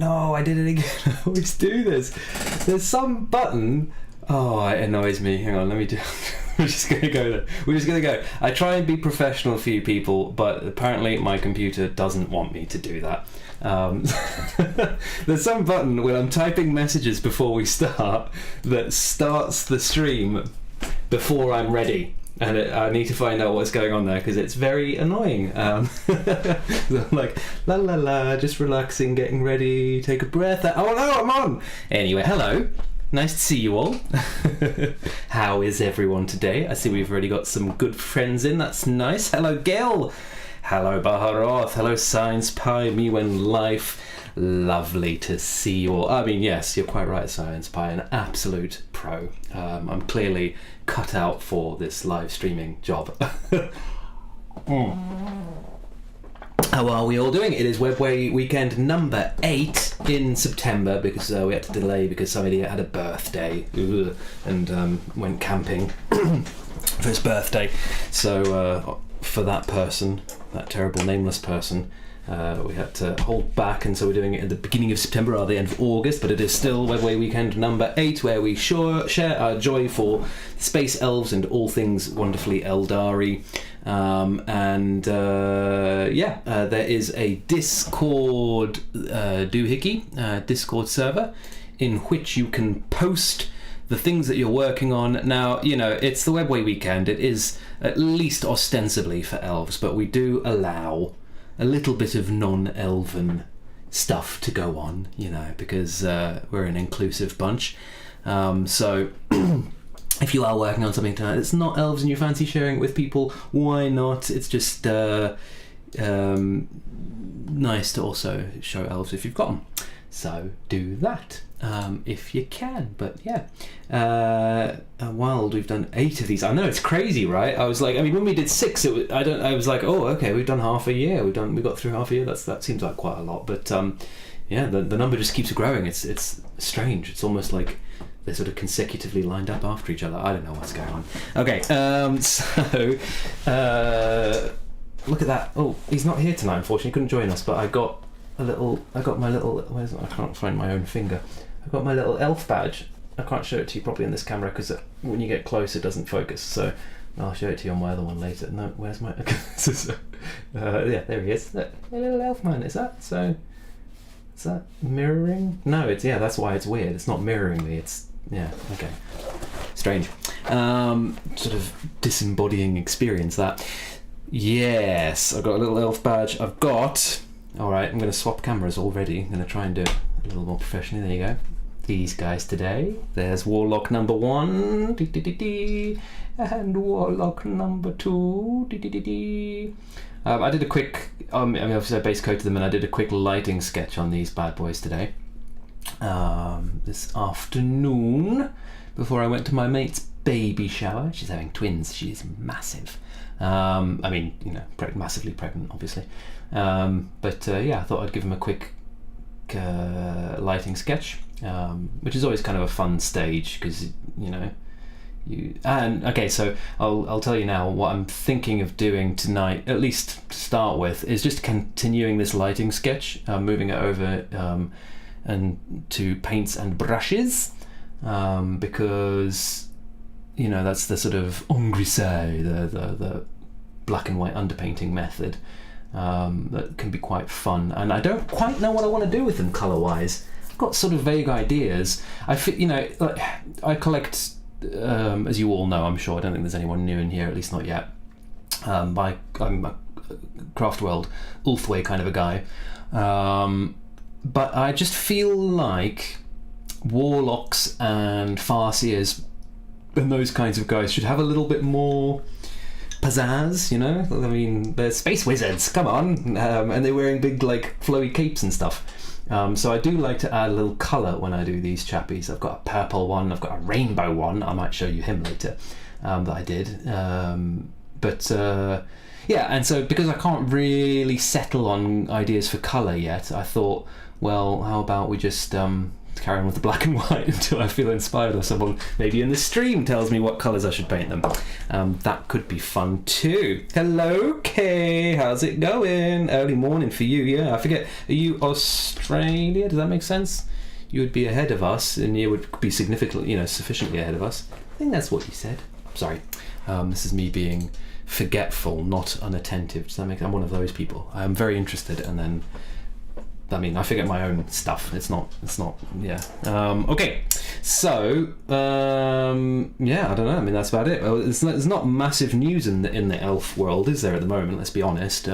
no, I did it again. I always do this. There's some button. Oh, it annoys me. Hang on, let me do. We're just gonna go there. We're just gonna go. I try and be professional for you people, but apparently my computer doesn't want me to do that. There's some button when I'm typing messages before we start that starts the stream before I'm ready, and I need to find out what's going on there because it's very annoying. I'm like, la la la, just relaxing, getting ready, take a breath. Oh no, I'm on! Anyway, hello. Nice to see you all. How is everyone today? I see we've already got some good friends in. That's nice. Hello, Gail. Hello, Baharoth. Hello, Science Pie. Me when life. Lovely to see you all. I mean, yes, you're quite right, Science Pie. An absolute pro. I'm clearly cut out for this live streaming job. How are we all doing? It is Webway weekend number 8 in September because we had to delay because somebody had a birthday and went camping for his birthday. So for that person, that terrible nameless person, we had to hold back, and so we're doing it at the beginning of September or the end of August, but it is still Webway weekend number 8, where we share our joy for space elves and all things wonderfully Eldari. There is a Discord doohickey, Discord server in which you can post the things that you're working on. Now, you know, it's the Webway weekend. It is at least ostensibly for elves, but we do allow a little bit of non-elven stuff to go on, you know, because we're an inclusive bunch. So if you are working on something tonight that's not elves and you fancy sharing it with people, why not? It's just nice to also show elves if you've got them. So do that if you can. But yeah, Wild, we've done 8 of these. I know, it's crazy, right? I was like, I mean, when we did 6, I was like, oh, okay, we've done half a year. We got through half a year. That seems like quite a lot. But yeah, the number just keeps growing. It's strange. It's almost like they're sort of consecutively lined up after each other. I don't know what's going on. Okay, so look at that. Oh, he's not here tonight, unfortunately. He couldn't join us, but I got my little, I can't find my own finger. I got my little elf badge. I can't show it to you properly in this camera because when you get close it doesn't focus, so I'll show it to you on my other one later. No, where's my... yeah, there he is. Look, my little elf man. Is that mirroring? No, that's why it's weird. It's not mirroring me. It's... yeah, okay. Strange. Sort of disembodying experience, that. Yes, I've got a little elf badge. I've got... Alright, I'm going to swap cameras already. I'm going to try and do it a little more professionally. There you go. These guys today. There's Warlock number 1. And Warlock number 2. I did a quick... obviously I base coated them and I did a quick lighting sketch on these bad boys today. This afternoon, before I went to my mate's baby shower. She's having twins. She's massive. Massively pregnant, obviously. I thought I'd give him a quick lighting sketch, which is always kind of a fun stage because so I'll tell you now what I'm thinking of doing tonight, at least to start with, is just continuing this lighting sketch, moving it over and to paints and brushes, because that's the sort of engrisé, the black and white underpainting method. That can be quite fun, and I don't quite know what I want to do with them colour-wise. I've got sort of vague ideas. I collect, as you all know, I'm sure. I don't think there's anyone new in here, at least not yet. I'm a Craft World Ulthway kind of a guy, but I just feel like Warlocks and Farseers and those kinds of guys should have a little bit more pizzazz, I mean, they're space wizards, come on, and they're wearing big, flowy capes and stuff. So I do like to add a little colour when I do these chappies. I've got a purple one, I've got a rainbow one, I might show you him later, that I did. And so because I can't really settle on ideas for colour yet, I thought, well, how about we just carry on with the black and white until I feel inspired, or someone maybe in the stream tells me what colours I should paint them. That could be fun too. Hello, Kay. How's it going? Early morning for you. Yeah, I forget. Are you Australia? Does that make sense? You would be ahead of us, and you would be significantly, sufficiently ahead of us. I think that's what you said. Sorry. This is me being forgetful, not unattentive. Does that make? I'm one of those people. I'm very interested, and then. I forget my own stuff. It's not, yeah. Okay, so, I don't know. That's about it. There's not massive news in the elf world, is there, at the moment? Let's be honest.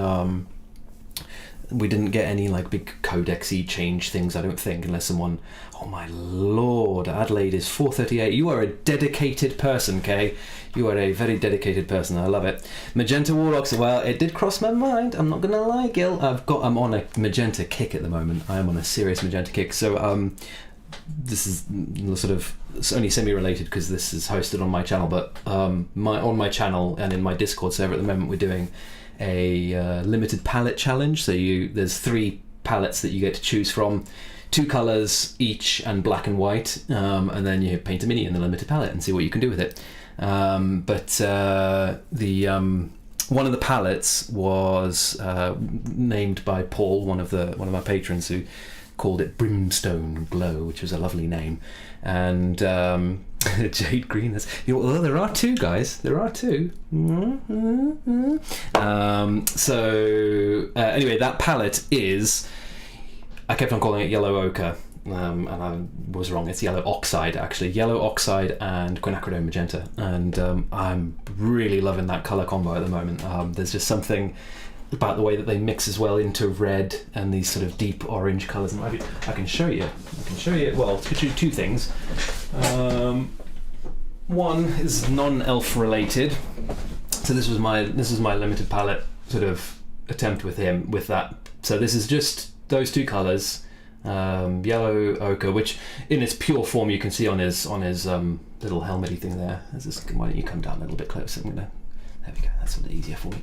We didn't get any, big codex-y change things, I don't think, unless someone... Oh, my lord, Adelaide is 4:38. You are a dedicated person, Kay. You are a very dedicated person. I love it. Magenta Warlocks, well, it did cross my mind. I'm not going to lie, Gil. I'm on a magenta kick at the moment. I am on a serious magenta kick. So, this is sort of... It's only semi-related because this is hosted on my channel, but on my channel and in my Discord server at the moment, we're doing a limited palette challenge. So there's 3 palettes that you get to choose from, 2 colours each and black and white, and then you paint a mini in the limited palette and see what you can do with it. One of the palettes was named by Paul, one of my patrons, who called it Brimstone Glow, which was a lovely name. And Jade Green is... well, there are 2, guys. There are 2. Anyway, that palette is... I kept on calling it Yellow Ochre, and I was wrong. It's Yellow Oxide, actually. Yellow Oxide and Quinacridone Magenta. And I'm really loving that colour combo at the moment. There's just something about the way that they mix as well into red and these sort of deep orange colours. And I can show you. Well, two things. One is non-elf related. So this was my limited palette sort of attempt with him with that. So this is just those 2 colours, yellow ochre, which in its pure form you can see on his little helmety thing there. Why don't you come down a little bit closer? There we go. That's a little easier for me.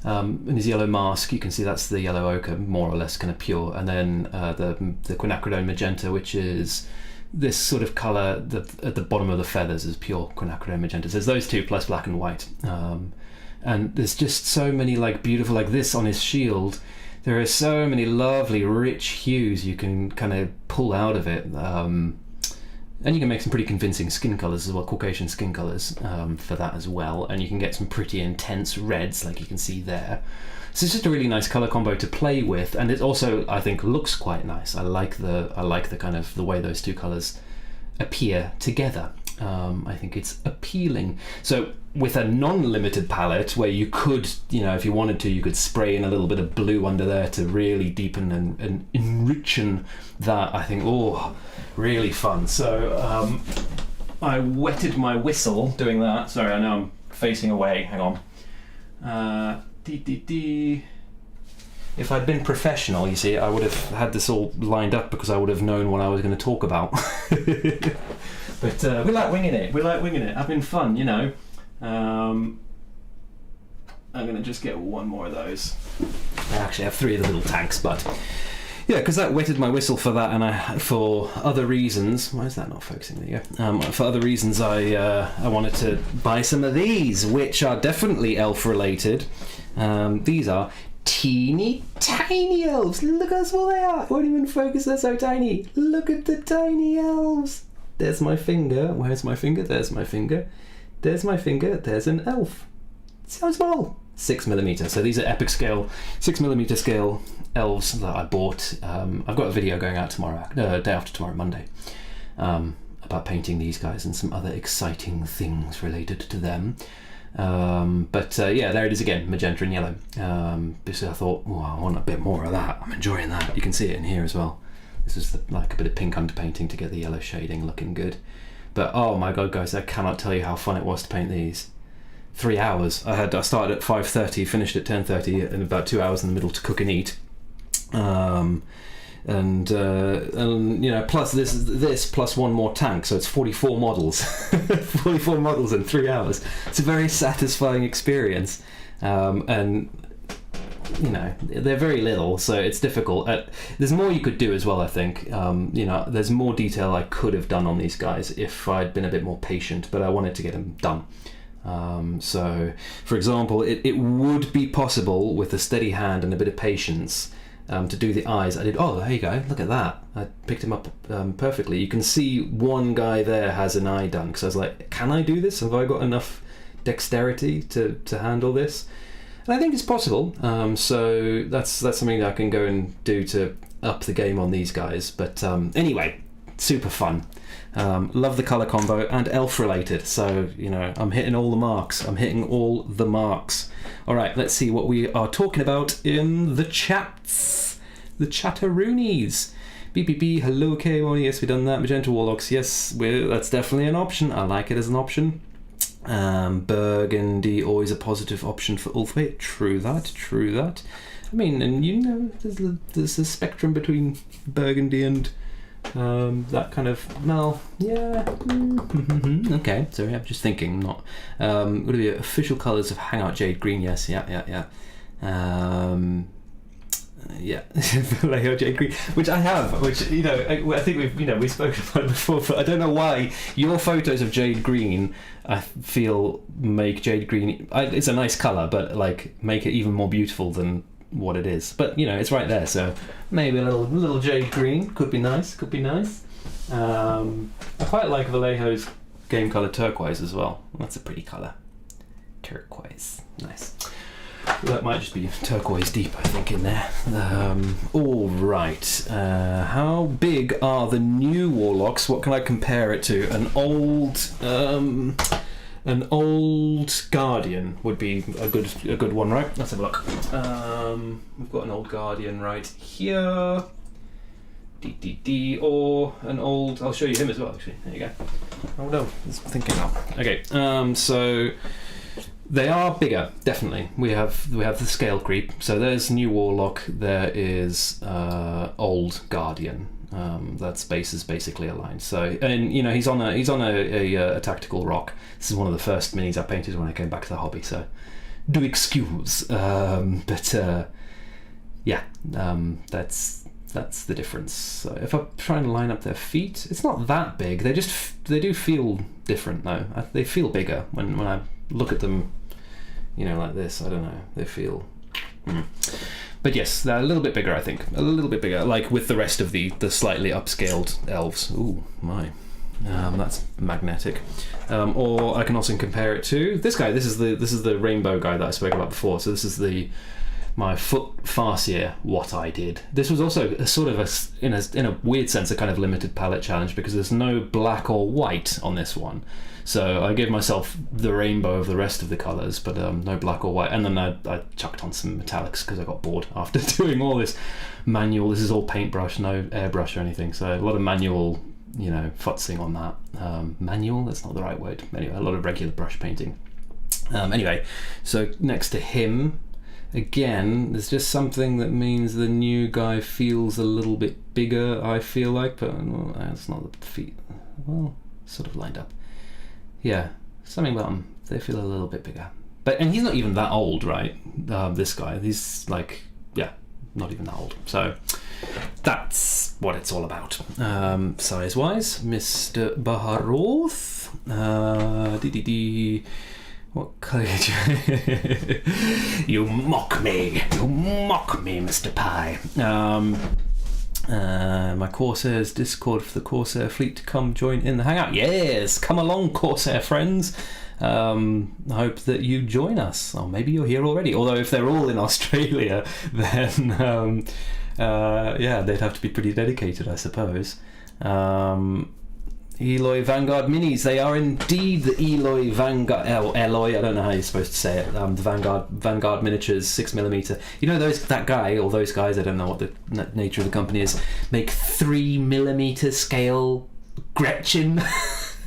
In his yellow mask, you can see that's the yellow ochre, more or less kind of pure, and then the Quinacridone Magenta, which is this sort of colour at the bottom of the feathers is pure Quinacridone Magenta. So there's those 2 plus black and white, and there's just so many beautiful, this on his shield. There are so many lovely, rich hues you can kind of pull out of it. And you can make some pretty convincing skin colours as well, Caucasian skin colours for that as well. And you can get some pretty intense reds, like you can see there. So it's just a really nice colour combo to play with. And it also, I think, looks quite nice. I like the kind of the way those 2 colours appear together. I think it's appealing. So with a non-limited palette where you could, if you wanted to, you could spray in a little bit of blue under there to really deepen and enrichen that. I think, really fun. So I wetted my whistle doing that. Sorry, I know I'm facing away. Hang on. If I'd been professional, you see, I would have had this all lined up because I would have known what I was going to talk about. But we like winging it. Having fun, I'm going to just get 1 more of those. I actually have 3 of the little tanks, but yeah, because that wetted my whistle for that, and for other reasons. Why is that not focusing? There you go. For other reasons, I wanted to buy some of these, which are definitely elf related. These are teeny tiny elves. Look how small they are. I won't even focus. They're so tiny. Look at the tiny elves. There's my finger. Where's my finger? There's my finger. There's my finger. There's an elf. So small. 6mm. So these are epic scale, 6mm scale elves that I bought. I've got a video going out tomorrow, day after tomorrow, Monday, about painting these guys and some other exciting things related to them. Yeah, there it is again, magenta and yellow. Because I thought, I want a bit more of that. I'm enjoying that. You can see it in here as well. This is like a bit of pink underpainting to get the yellow shading looking good. But oh my god, guys, I cannot tell you how fun it was to paint these. 3 hours. I started at 5:30, finished at 10:30, and about 2 hours in the middle to cook and eat. Plus this plus 1 more tank, so it's 44 models. 44 models in 3 hours. It's a very satisfying experience. And they're very little, so it's difficult. There's more you could do as well, I think. There's more detail I could have done on these guys if I'd been a bit more patient, but I wanted to get them done. So, for example, it would be possible with a steady hand and a bit of patience to do the eyes. I did, there you go, look at that. I picked him up perfectly. You can see one guy there has an eye done, because I was like, can I do this? Have I got enough dexterity to handle this? And I think it's possible. So that's something that I can go and do to up the game on these guys. But anyway, super fun. Love the colour combo and elf related. So, I'm hitting all the marks. All right, let's see what we are talking about in the chats. The chatteroonies. BPP, hello K1, yes, we've done that. Magenta Warlocks, yes, that's definitely an option. I like it as an option. Burgundy, always a positive option for Ulfway. True that. I mean, and there's a spectrum between Burgundy and that kind of, well, yeah. Okay, sorry, I'm just thinking, not. Would it be official colours of Hangout Jade Green? Yes, yeah. Vallejo Jade Green, which I have, which I think we've spoken about it before, but I don't know why your photos of Jade Green, I feel, make Jade Green. It's a nice colour, but make it even more beautiful than what it is. But it's right there, so maybe a little Jade Green could be nice. I quite like Vallejo's game colour turquoise as well. That's a pretty colour. Turquoise, nice. That might just be turquoise deep, I think, in there. All right. How big are the new Warlocks? What can I compare it to? An old Guardian would be a good one, right? Let's have a look. We've got an old Guardian right here. Or an old. I'll show you him as well. Actually, there you go. Oh no, I'm thinking now. Okay. So. They are bigger, definitely. We have the scale creep. So there's new Warlock. There is old Guardian. That space is basically aligned. So, and he's on a tactical rock. This is one of the first minis I painted when I came back to the hobby. So, do excuse. That's the difference. So if I try and line up their feet, it's not that big. They do feel different though. They feel bigger when I look at them, like this. I don't know. They feel. But yes, they're a little bit bigger. I think a little bit bigger, like with the rest of the slightly upscaled elves. Ooh, my. That's magnetic. Or I can also compare it to this guy. This is the rainbow guy that I spoke about before. So this is my foot farcier. What I did. This was also a sort of in a weird sense a kind of limited palette challenge, because there's no black or white on this one. So I gave myself the rainbow of the rest of the colours, but no black or white. And then I chucked on some metallics because I got bored after doing all this manual. This is all paintbrush, no airbrush or anything. So a lot of manual, futzing on that. Manual? That's not the right word. Anyway, a lot of regular brush painting. Anyway, so next to him, again, there's just something that means the new guy feels a little bit bigger, I feel like, but that's not the feet. Well, sort of lined up. Yeah, something about them. They feel a little bit bigger. And he's not even that old, right? This guy. He's not even that old. So that's what it's all about. Size-wise, Mr. Baharoth. What colour You mock me, Mr. Pie. My Corsair's Discord for the Corsair fleet to come join in the Hangout. Yes, come along, Corsair friends. I hope that you join us. Or maybe you're here already. Although if they're all in Australia, then they'd have to be pretty dedicated, I suppose. Eloy Vanguard Minis. They are indeed the Eloy Vanguard. Eloy, I don't know how you're supposed to say it. The Vanguard miniatures, 6mm. That guy or those guys. I don't know what the nature of the company is. Make 3mm scale Gretchen.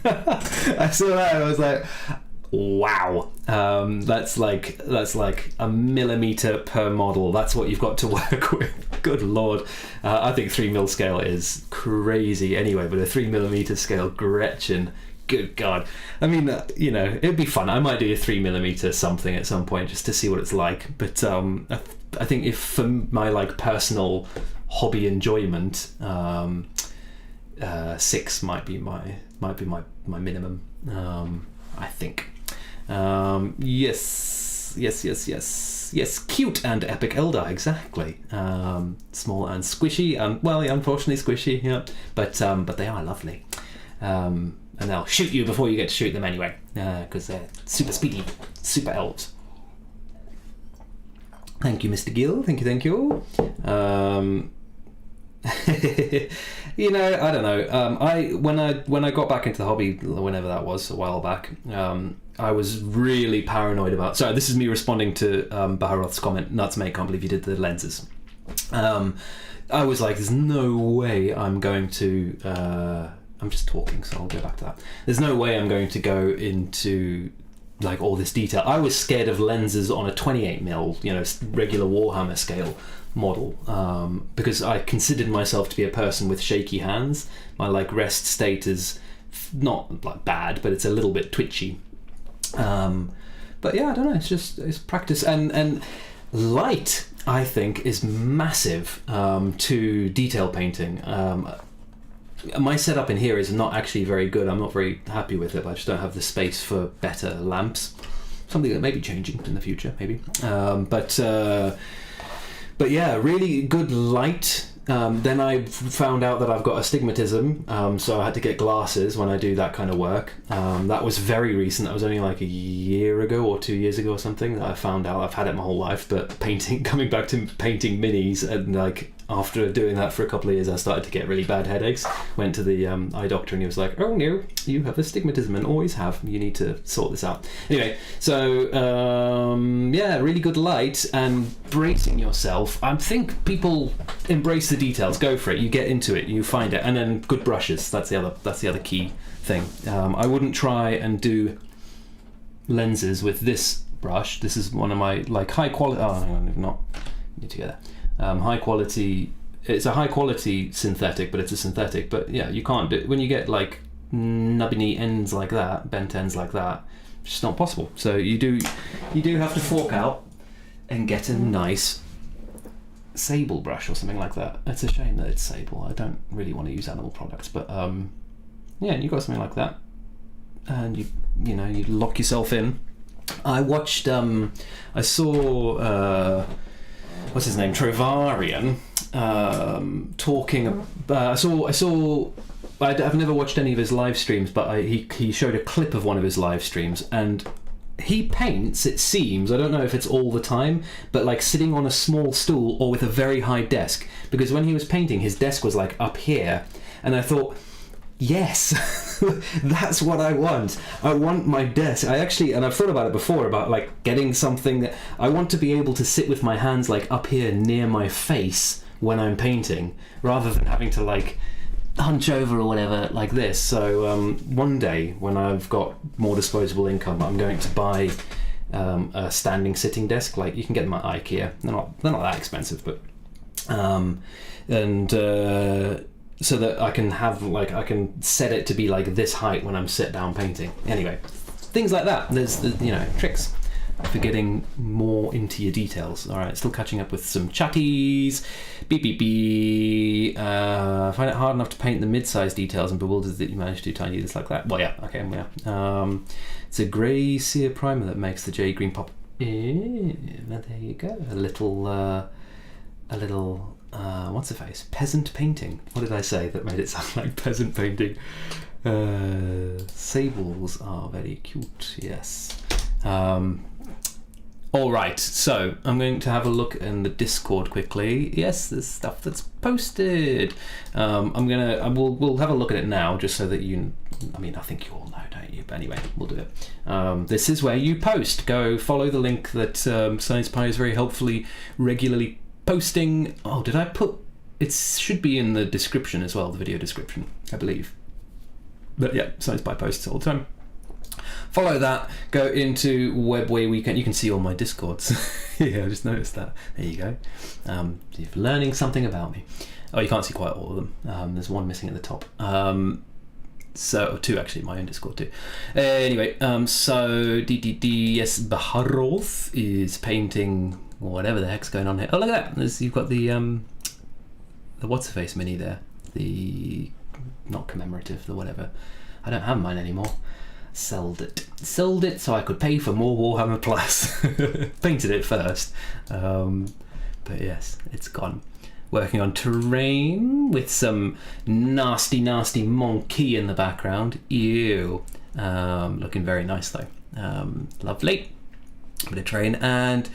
I saw that and I was like, wow. That's like a millimeter per model. That's what you've got to work with. Good lord. I think 3mm scale is crazy anyway, but a 3mm scale Gretchen, good god. I mean, it'd be fun. I might do a 3mm something at some point just to see what it's like, but I think if for my like personal hobby enjoyment, 6 might be my minimum. I think. Yes, cute and epic Eldar, exactly. Small and squishy, and well, yeah, unfortunately squishy, yeah. But they are lovely. And they'll shoot you before you get to shoot them anyway, because they're super speedy, super elves. Thank you, Mr. Gill. Thank you. You know, I don't know. When I got back into the hobby, whenever that was, a while back, I was really paranoid about. Sorry, this is me responding to Baharoth's comment. Nuts, mate! Can't believe you did the lenses. I was like, there's no way I'm going to. I'm just talking, so I'll go back to that. There's no way I'm going to go into like all this detail. I was scared of lenses on a 28mm, you know, regular Warhammer scale model, because I considered myself to be a person with shaky hands. My like rest state is not like bad, but it's a little bit twitchy. But yeah, I don't know. It's practice and light. I think is massive to detail painting. My setup in here is not actually very good. I'm not very happy with it, but I just don't have the space for better lamps. Something that may be changing in the future, maybe. But yeah, really good light. Then I found out that I've got astigmatism, so I had to get glasses when I do that kind of work. That was very recent. That was only like a year ago or 2 years ago or something that I found out. I've had it my whole life, but coming back to painting minis, and like after doing that for a couple of years, I started to get really bad headaches. Went to the eye doctor, and he was like, "Oh no, you have astigmatism and always have. You need to sort this out." Anyway, so yeah, really good light and bracing yourself. I think people embrace the details. Go for it. You get into it. You find it, and then good brushes. That's the other key thing. I wouldn't try and do lenses with this brush. This is one of my like high quality. Oh, hang on, not need to get that. High quality. It's a high quality synthetic, but it's a synthetic. But yeah, you can't do when you get like nubbiny ends like that, bent ends like that. It's just not possible. So you do have to fork out and get a nice sable brush or something like that. It's a shame that it's sable. I don't really want to use animal products, but yeah, you got something like that, and you lock yourself in. I watched. I saw. What's his name? Trovarian talking. I saw. I've never watched any of his live streams, but he showed a clip of one of his live streams, and he paints, it seems, I don't know if it's all the time, but like sitting on a small stool or with a very high desk, because when he was painting, his desk was like up here, and I thought, yes, that's what I want. I want my desk. And I've thought about it before, about like getting something that I want to be able to sit with my hands like up here near my face when I'm painting, rather than having to like hunch over or whatever like this. So one day when I've got more disposable income, I'm going to buy a standing sitting desk. Like you can get them at IKEA. They're not that expensive, but so that I can have like I can set it to be like this height when I'm sit down painting. Anyway, things like that. There's tricks for getting more into your details. All right, still catching up with some chatties. Beep beep beep. I find it hard enough to paint the mid-sized details and bewildered that you managed to do tiny details like that. Well, yeah, okay, yeah. It's a grey sear primer that makes the jade green pop. There you go. A little. What's the face? Peasant painting. What did I say that made it sound like peasant painting? Sables are very cute. Yes. All right, so I'm going to have a look in the Discord quickly. Yes, there's stuff that's posted. We'll have a look at it now, just so that you. I mean, I think you all know, don't you? But anyway, we'll do it. This is where you post. Go follow the link that Science Pie is very helpfully, regularly posting. Oh, did I put? It should be in the description as well, the video description, I believe. But yeah, Science Pie posts all the time. Follow that, go into Webway Weekend. You can see all my Discords. Yeah, I just noticed that. There you go. You're learning something about me. Oh, you can't see quite all of them. There's one missing at the top. So, two actually, my own Discord too. Anyway, so yes, Baharoth is painting or whatever the heck's going on here. Oh, look at that! You've got the what's-her-face mini there. The not commemorative, the whatever. I don't have mine anymore. Sold it so I could pay for more Warhammer Plus. Painted it first, but yes, it's gone. Working on terrain with some nasty monkey in the background. Ew. Looking very nice though. Lovely. Bit of terrain, and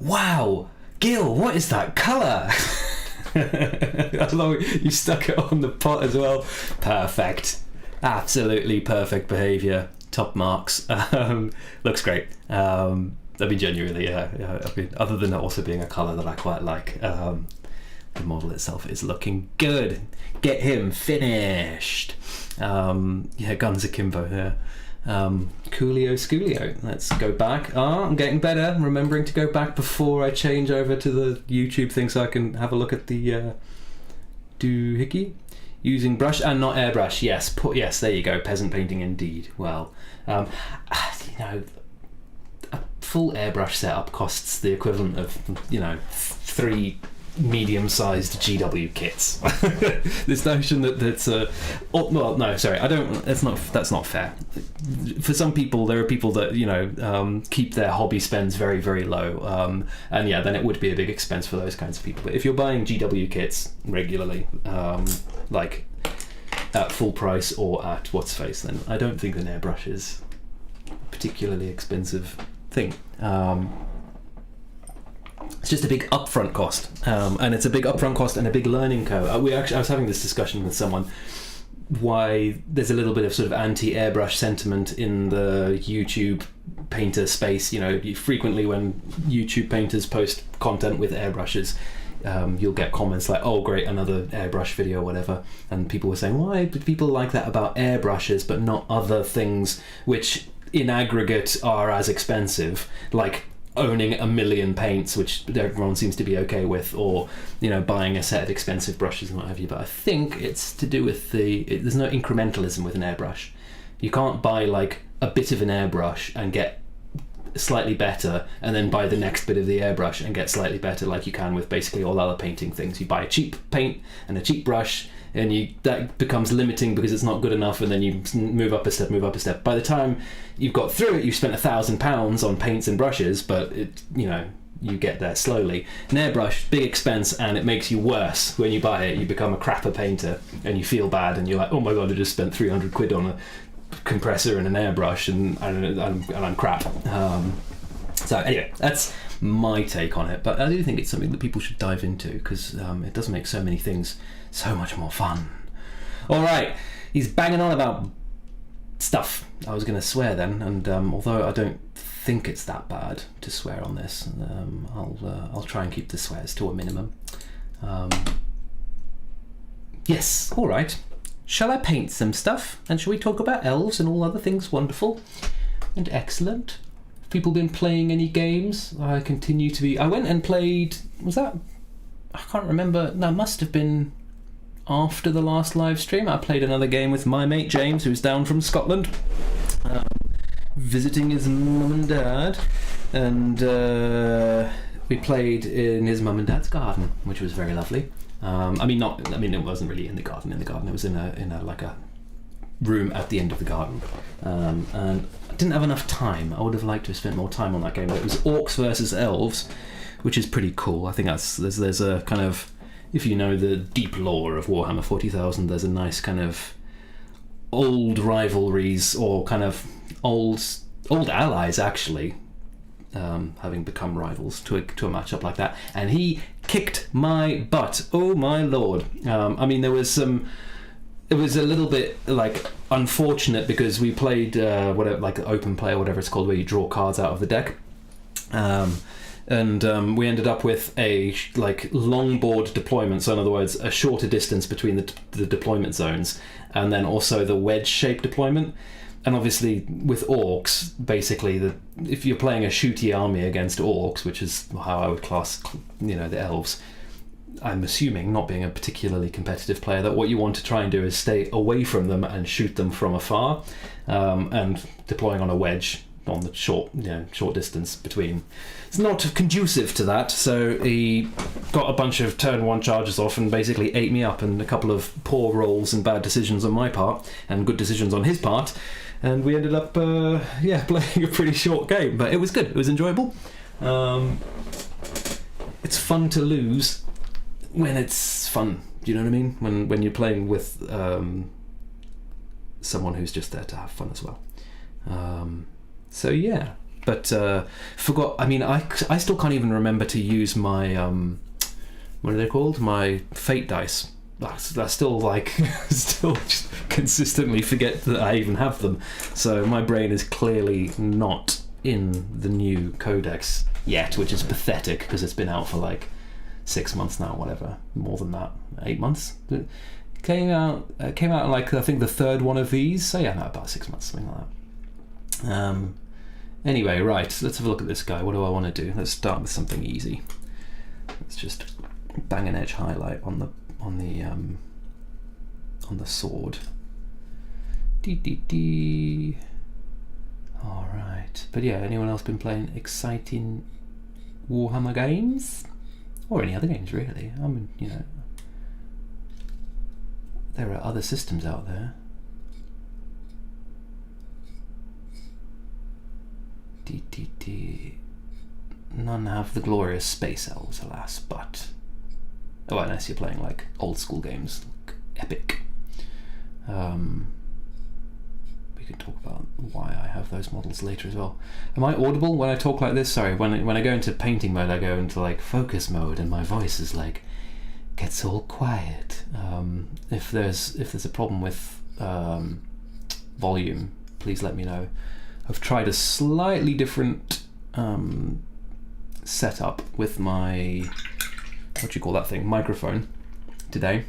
wow, Gil, what is that colour? I love it. You stuck it on the pot as well. Perfect. Absolutely perfect behaviour. Top marks. Looks great. I mean, genuinely, I mean, other than it also being a colour that I quite like, the model itself is looking good. Get him finished. Guns akimbo there. Coolio Schoolio. Let's go back. I'm getting better. Remembering to go back before I change over to the YouTube thing so I can have a look at the doohickey. Using brush and not airbrush. Yes, yes, there you go. Peasant painting indeed. Well, a full airbrush setup costs the equivalent of, 3 medium-sized GW kits. This notion that's that's not fair. For some people, there are people that keep their hobby spends very, very low, and yeah, then it would be a big expense for those kinds of people. But if you're buying GW kits regularly, like at full price or at what's face, then I don't think an airbrush is a particularly expensive thing. It's just a big upfront cost, and it's a big upfront cost and a big learning curve. I was having this discussion with someone why there's a little bit of sort of anti-airbrush sentiment in the YouTube painter space. Frequently when YouTube painters post content with airbrushes, you'll get comments like, "Oh, great, another airbrush video," or whatever. And people were saying, "Why do people like that about airbrushes but not other things which in aggregate are as expensive, like owning 1 million paints, which everyone seems to be okay with, or buying a set of expensive brushes and what have you." But I think it's to do with there's no incrementalism with an airbrush. You can't buy like a bit of an airbrush and get slightly better, and then buy the next bit of the airbrush and get slightly better, like you can with basically all other painting things. You buy a cheap paint and a cheap brush, and that becomes limiting because it's not good enough, and then you move up a step. By the time you've got through it, you've spent £1,000 on paints and brushes, but you get there slowly. An airbrush, big expense, and it makes you worse when you buy it. You become a crapper painter, and you feel bad, and you're like, "Oh my god, I just spent 300 quid on a compressor and an airbrush, and I'm crap." So anyway, that's my take on it, but I do think it's something that people should dive into, because it does make so many things so much more fun. Alright, he's banging on about stuff. I was going to swear then, and although I don't think it's that bad to swear on this, I'll try and keep the swears to a minimum. Yes, alright. Shall I paint some stuff? And shall we talk about elves and all other things wonderful and excellent? Have people been playing any games? I continue to be... I went and played... Was that... I can't remember. No, it must have been after the last live stream. I played another game with my mate James, who's down from Scotland, visiting his mum and dad, and we played in his mum and dad's garden, which was very lovely. It wasn't really in the garden. It was in a like a room at the end of the garden, and I didn't have enough time. I would have liked to have spent more time on that game. But it was orcs versus elves, which is pretty cool. I think there's a kind of, if you know the deep lore of Warhammer 40,000, there's a nice kind of old rivalries, or kind of old allies actually, having become rivals to a matchup like that, and he kicked my butt. Oh my lord! It was a little bit like unfortunate because we played whatever, like open play or whatever it's called, where you draw cards out of the deck, and we ended up with a like longboard deployment. So in other words, a shorter distance between the deployment zones, and then also the wedge-shaped deployment. And obviously with orcs, basically, if you're playing a shooty army against orcs, which is how I would class, the elves, I'm assuming, not being a particularly competitive player, that what you want to try and do is stay away from them and shoot them from afar. And deploying on a wedge on the short distance between. It's not conducive to that, so he got a bunch of turn 1 charges off and basically ate me up, and a couple of poor rolls and bad decisions on my part and good decisions on his part, and we ended up playing a pretty short game, but it was good. It was enjoyable. It's fun to lose when it's fun. Do you know what I mean? When you're playing with someone who's just there to have fun as well. So yeah, but forgot. I mean, I still can't even remember to use my what are they called? My fate dice. I still still just consistently forget that I even have them. So my brain is clearly not in the new codex yet, which is pathetic because it's been out for like 6 months now, whatever, more than that, 8 months. It came out like I think the 3rd one of these. So yeah, no, about 6 months, something like that. Anyway, right, let's have a look at this guy. What do I want to do? Let's start with something easy. Let's just bang an edge highlight on the sword. All right, but yeah, anyone else been playing exciting Warhammer games or any other games really? I mean, there are other systems out there. None have the glorious space elves, alas, but unless you're playing like old school games like Epic. We can talk about why I have those models later as well. Am I audible when I talk like this? Sorry, when I go into painting mode, I go into like focus mode and my voice is like gets all quiet. If there's a problem with volume, please let me know. I've tried a slightly different setup with my microphone today,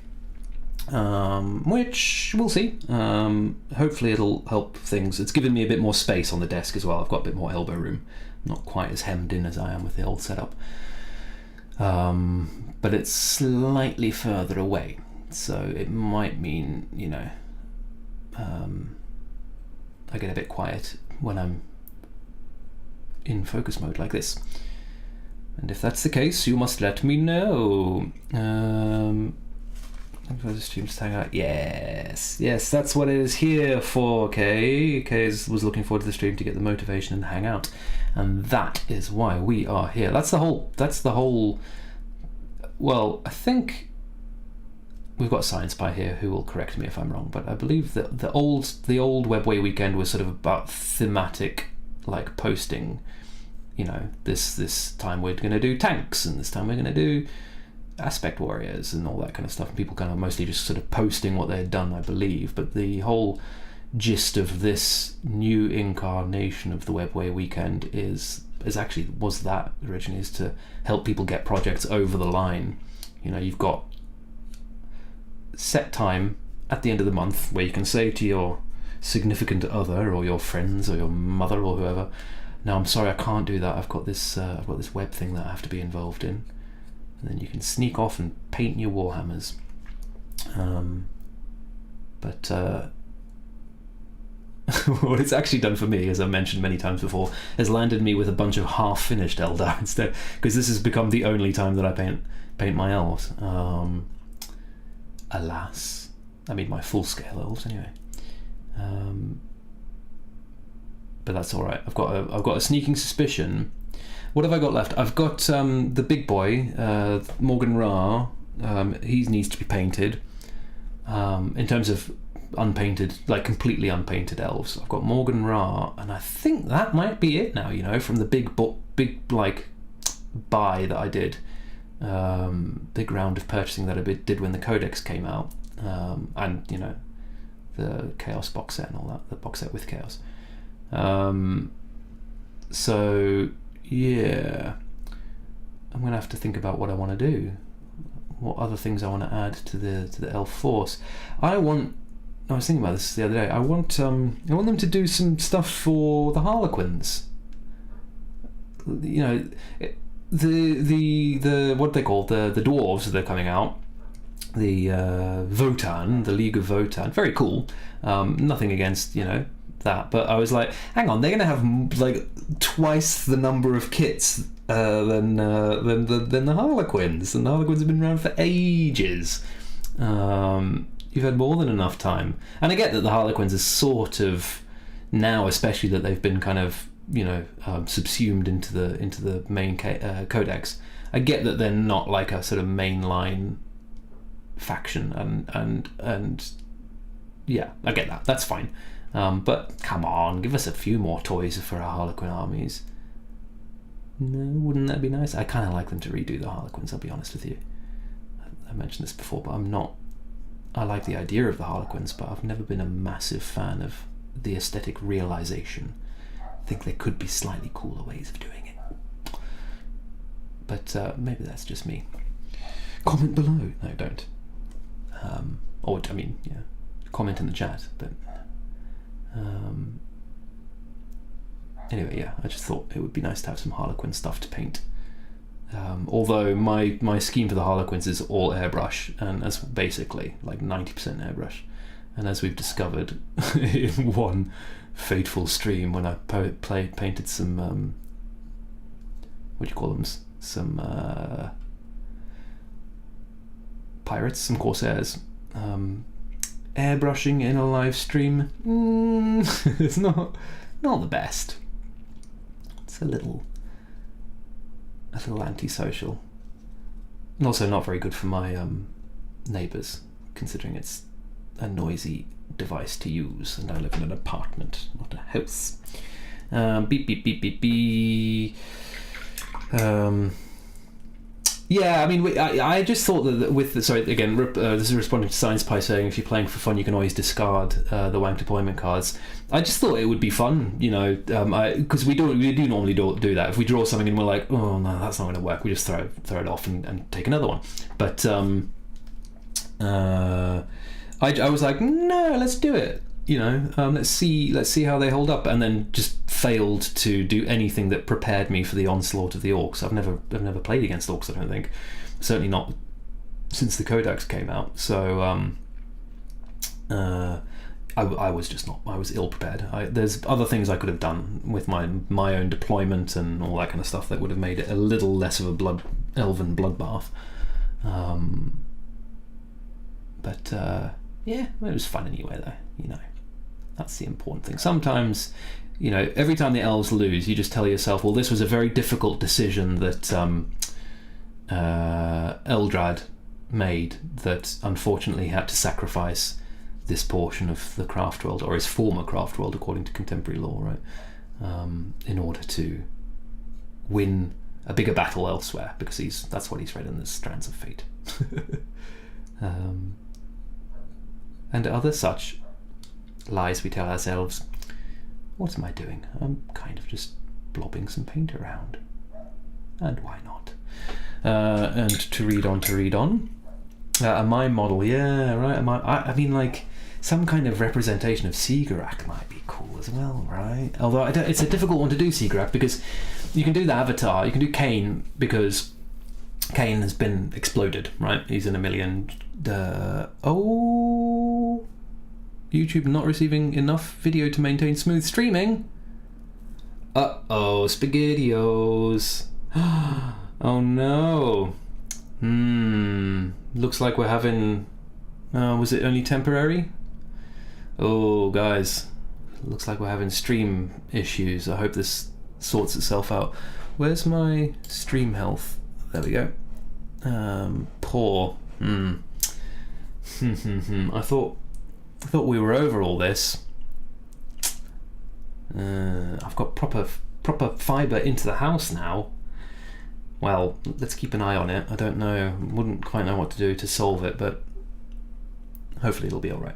which we'll see. Hopefully it'll help things. It's given me a bit more space on the desk as well. I've got a bit more elbow room. I'm not quite as hemmed in as I am with the old setup, but it's slightly further away, so it might mean I get a bit quiet when I'm in focus mode like this. And if that's the case, you must let me know. For the stream to hang out. Yes, that's what it is here for. Kay was looking forward to the stream to get the motivation and hang out, and that is why we are here. That's the whole. Well, I think we've got a science spy here who will correct me if I'm wrong, but I believe that the old Webway weekend was sort of about thematic, like posting. This time we're going to do tanks, and this time we're going to do aspect warriors and all that kind of stuff. And people kind of mostly just sort of posting what they had done, I believe. But the whole gist of this new incarnation of the Webway weekend was that originally is to help people get projects over the line. You've got set time at the end of the month where you can say to your significant other or your friends or your mother or whoever, "No, I'm sorry, I can't do that. I've got this web thing that I have to be involved in." And then you can sneak off and paint your Warhammers. But what it's actually done for me, as I've mentioned many times before, has landed me with a bunch of half-finished Eldar instead, because this has become the only time that I paint my elves. Alas, I mean my full-scale elves anyway. But that's all right. I've got a sneaking suspicion. What have I got left? I've got the big boy, Morgan Ra. He needs to be painted. In terms of unpainted, like completely unpainted elves, I've got Morgan Ra, and I think that might be it now. From the big like buy that I did, big round of purchasing that I did when the Codex came out, and the Chaos box set and all that, the box set with Chaos. So yeah, I'm gonna have to think about what I want to do, what other things I want to add to the elf force. I was thinking about this the other day. I want them to do some stuff for the Harlequins. The what they call the dwarves that are coming out. The Votan, the League of Votan, very cool. Nothing against that, but I was like, hang on, they're gonna have like twice the number of kits than the Harlequins, and the Harlequins have been around for ages. You've had more than enough time, and I get that the Harlequins are sort of now, especially that they've been kind of subsumed into the main codex. I get that they're not like a sort of mainline faction, and yeah, I get that. That's fine. But come on, give us a few more toys for our Harlequin armies. No, wouldn't that be nice? I kind of like them to redo the Harlequins, I'll be honest with you. I mentioned this before, but I like the idea of the Harlequins, but I've never been a massive fan of the aesthetic realization. I think there could be slightly cooler ways of doing it. But maybe that's just me. Comment below. No, don't. Or, I mean, yeah, comment in the chat, but... anyway, yeah, I just thought it would be nice to have some Harlequin stuff to paint. Although my scheme for the Harlequins is all airbrush, and that's basically like 90% airbrush. And as we've discovered in one fateful stream when I painted some what do you call them? Some pirates, some corsairs. Airbrushing in a live stream, it's not the best. It's a little antisocial, and also not very good for my neighbours, considering it's a noisy device to use, and I live in an apartment, not a house. Beep beep beep beep beep. Yeah, I mean, I just thought that with the, sorry, again, this is responding to Science Pie saying if you're playing for fun, you can always discard the wank deployment cards. I just thought it would be fun, you know, because we do normally do that. If we draw something and we're like, oh no, that's not going to work, we just throw it off and take another one. But I was like, no, let's do it. You know, let's see how they hold up, and then just failed to do anything that prepared me for the onslaught of the orcs. I've never played against orcs, I don't think, certainly not since the Codex came out. So I was ill prepared. There's other things I could have done with my own deployment and all that kind of stuff that would have made it a little less of a elven bloodbath. But yeah, it was fun anyway, though. You know. That's the important thing. Sometimes, you know, every time the elves lose, you just tell yourself, well, this was a very difficult decision that Eldrad made, that unfortunately had to sacrifice this portion of the craft world, or his former craft world, according to contemporary law, right? In order to win a bigger battle elsewhere, because that's what he's read in the Strands of Fate. And other such lies we tell ourselves. What am I doing? I'm kind of just blobbing some paint around. And why not? And to read on. A mime model, yeah, right. I mean, like, some kind of representation of Sigarak might be cool as well, right? Although it's a difficult one to do, Sigarak, because you can do the Avatar, you can do Kane, because Kane has been exploded, right? He's in a million... YouTube not receiving enough video to maintain smooth streaming. Uh-oh, SpaghettiOs. Oh no. Looks like we're having... was it only temporary? Oh, guys. Looks like we're having stream issues. I hope this sorts itself out. Where's my stream health? There we go. Poor. I thought we were over all this. I've got proper fibre into the house now. Well, let's keep an eye on it. I don't know, wouldn't quite know what to do to solve it, but hopefully it'll be alright.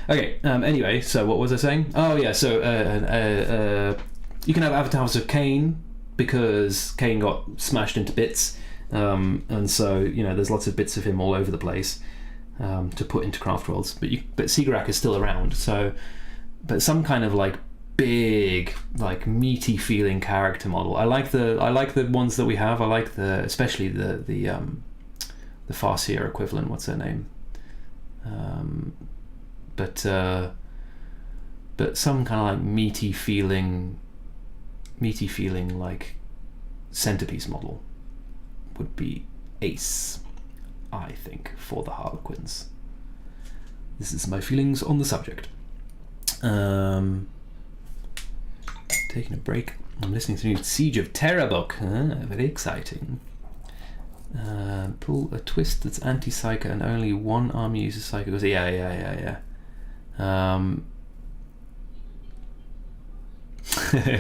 Okay, anyway, so what was I saying? Oh yeah, so you can have avatars of Kane, because Kane got smashed into bits, and so, you know, there's lots of bits of him all over the place. To put into craft worlds, but Sigarak is still around. So, but some kind of like big, like meaty feeling character model. I like the ones that we have. I like especially the Farseer equivalent. What's her name? But but some kind of like meaty feeling like centerpiece model would be ace, I think, for the Harlequins. This is my feelings on the subject. Taking a break. I'm listening to the new Siege of Terror book. Very exciting. Pull a twist that's anti-psycho and only one army uses psycho. Yeah.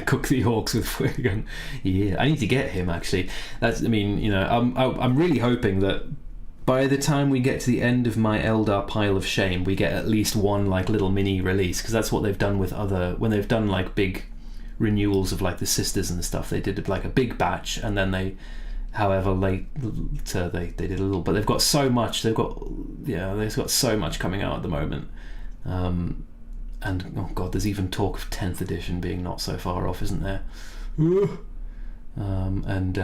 Cook the orcs with fire gun. Yeah, I need to get him actually. I'm really hoping that by the time we get to the end of my Eldar pile of shame, we get at least one like little mini release, because that's what they've done with when they've done like big renewals of like the sisters and stuff. They did like a big batch, and then they did a little, but they've got so much. They've got so much coming out at the moment. And oh god, there's even talk of 10th edition being not so far off, isn't there? And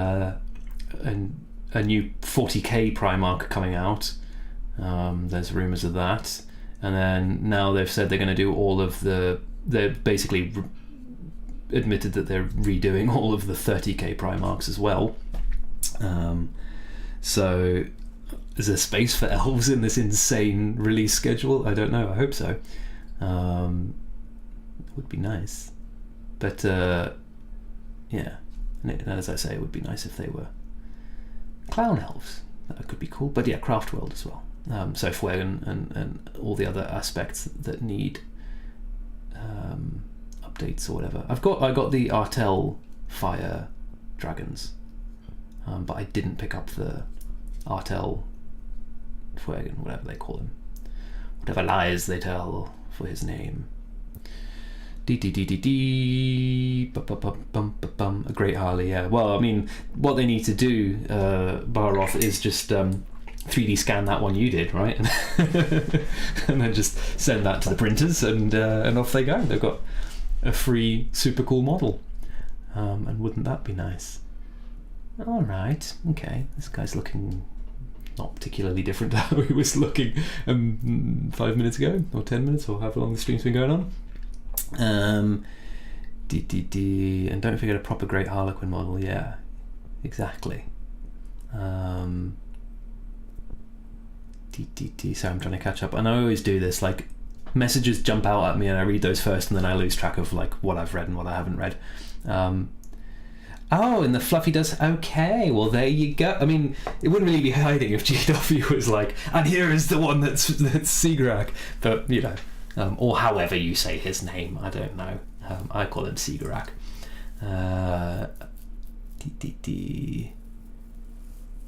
a new 40k Primarch coming out. There's rumours of that, and then now they've said they're going to do all of they're basically admitted that they're redoing all of the 30k Primarchs as well. So is there space for elves in this insane release schedule? I don't know. I hope so. It would be nice, but yeah, and as I say, it would be nice if they were clown elves. That could be cool. But yeah, Craft World as well. So Fweg and all the other aspects that need updates or whatever. I got the Artel Fire Dragons, but I didn't pick up the Artel Fweg, whatever they call him, whatever lies they tell for his name. A great Harley, yeah. Well, I mean, what they need to do, Baroth, is just 3D scan that one you did, right? And then just send that to the printers, and off they go. They've got a free, super cool model. And wouldn't that be nice? All right, okay. This guy's looking not particularly different to how he was looking 5 minutes ago, or 10 minutes, or however long the stream's been going on. And don't forget a proper great Harlequin model. Yeah, exactly. Sorry, I'm trying to catch up, and I always do this. Like, messages jump out at me, and I read those first, and then I lose track of like what I've read and what I haven't read. Oh, and the Fluffy does. Okay, well there you go. I mean, it wouldn't really be hiding if GW was like, and here is the one that's Sigrak, but you know, or however you say his name, I don't know. I call him Sigrak.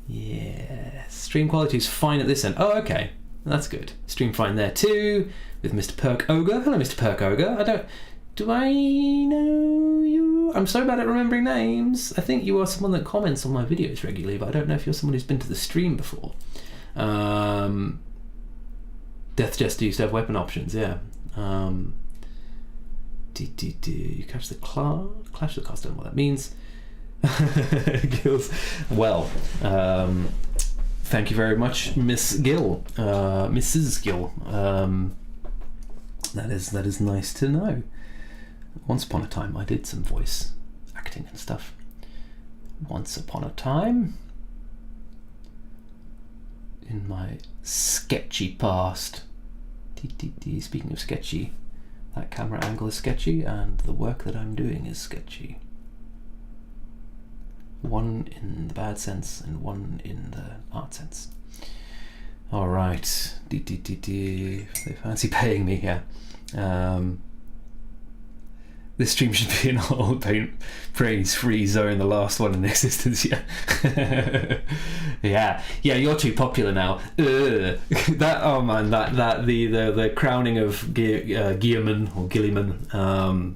Yeah, stream quality is fine at this end. Oh, okay, that's good. Stream fine there too, with Mr. Perk Ogre. Hello, Mr. Perk Ogre. Do I know you? I'm so bad at remembering names. I think you are someone that comments on my videos regularly, but I don't know if you're someone who's been to the stream before. Death Jester used to have weapon options, yeah. You catch the clash the class, don't know what that means. Gills. Well, thank you very much, Miss Gill, Mrs. Gill. That is nice to know. Once upon a time, I did some voice acting and stuff. Once upon a time, in my sketchy past. Speaking of sketchy, that camera angle is sketchy, and the work that I'm doing is sketchy. One in the bad sense, and one in the art sense. Alright. They fancy paying me here. This stream should be an old paint praise free zone, the last one in existence. Yeah. yeah, you're too popular now. The crowning of Guilliman or Gilliman.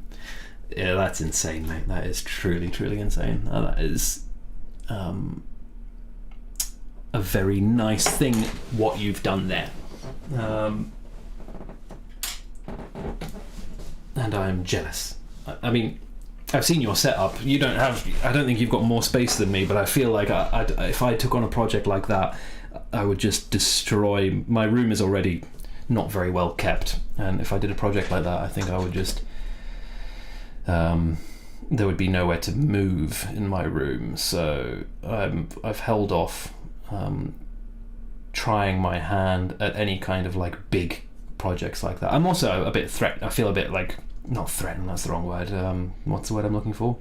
Yeah, that's insane, mate. That is truly insane. That is a very nice thing what you've done there. And I'm jealous. I mean, I've seen your setup. I don't think you've got more space than me, but I feel like if I took on a project like that, I would just destroy. My room is already not very well kept. And if I did a project like that, I think I would just there would be nowhere to move in my room. So I've held off trying my hand at any kind of like big projects like that. I'm also a bit I feel a bit like, not threatened, that's the wrong word. What's the word I'm looking for?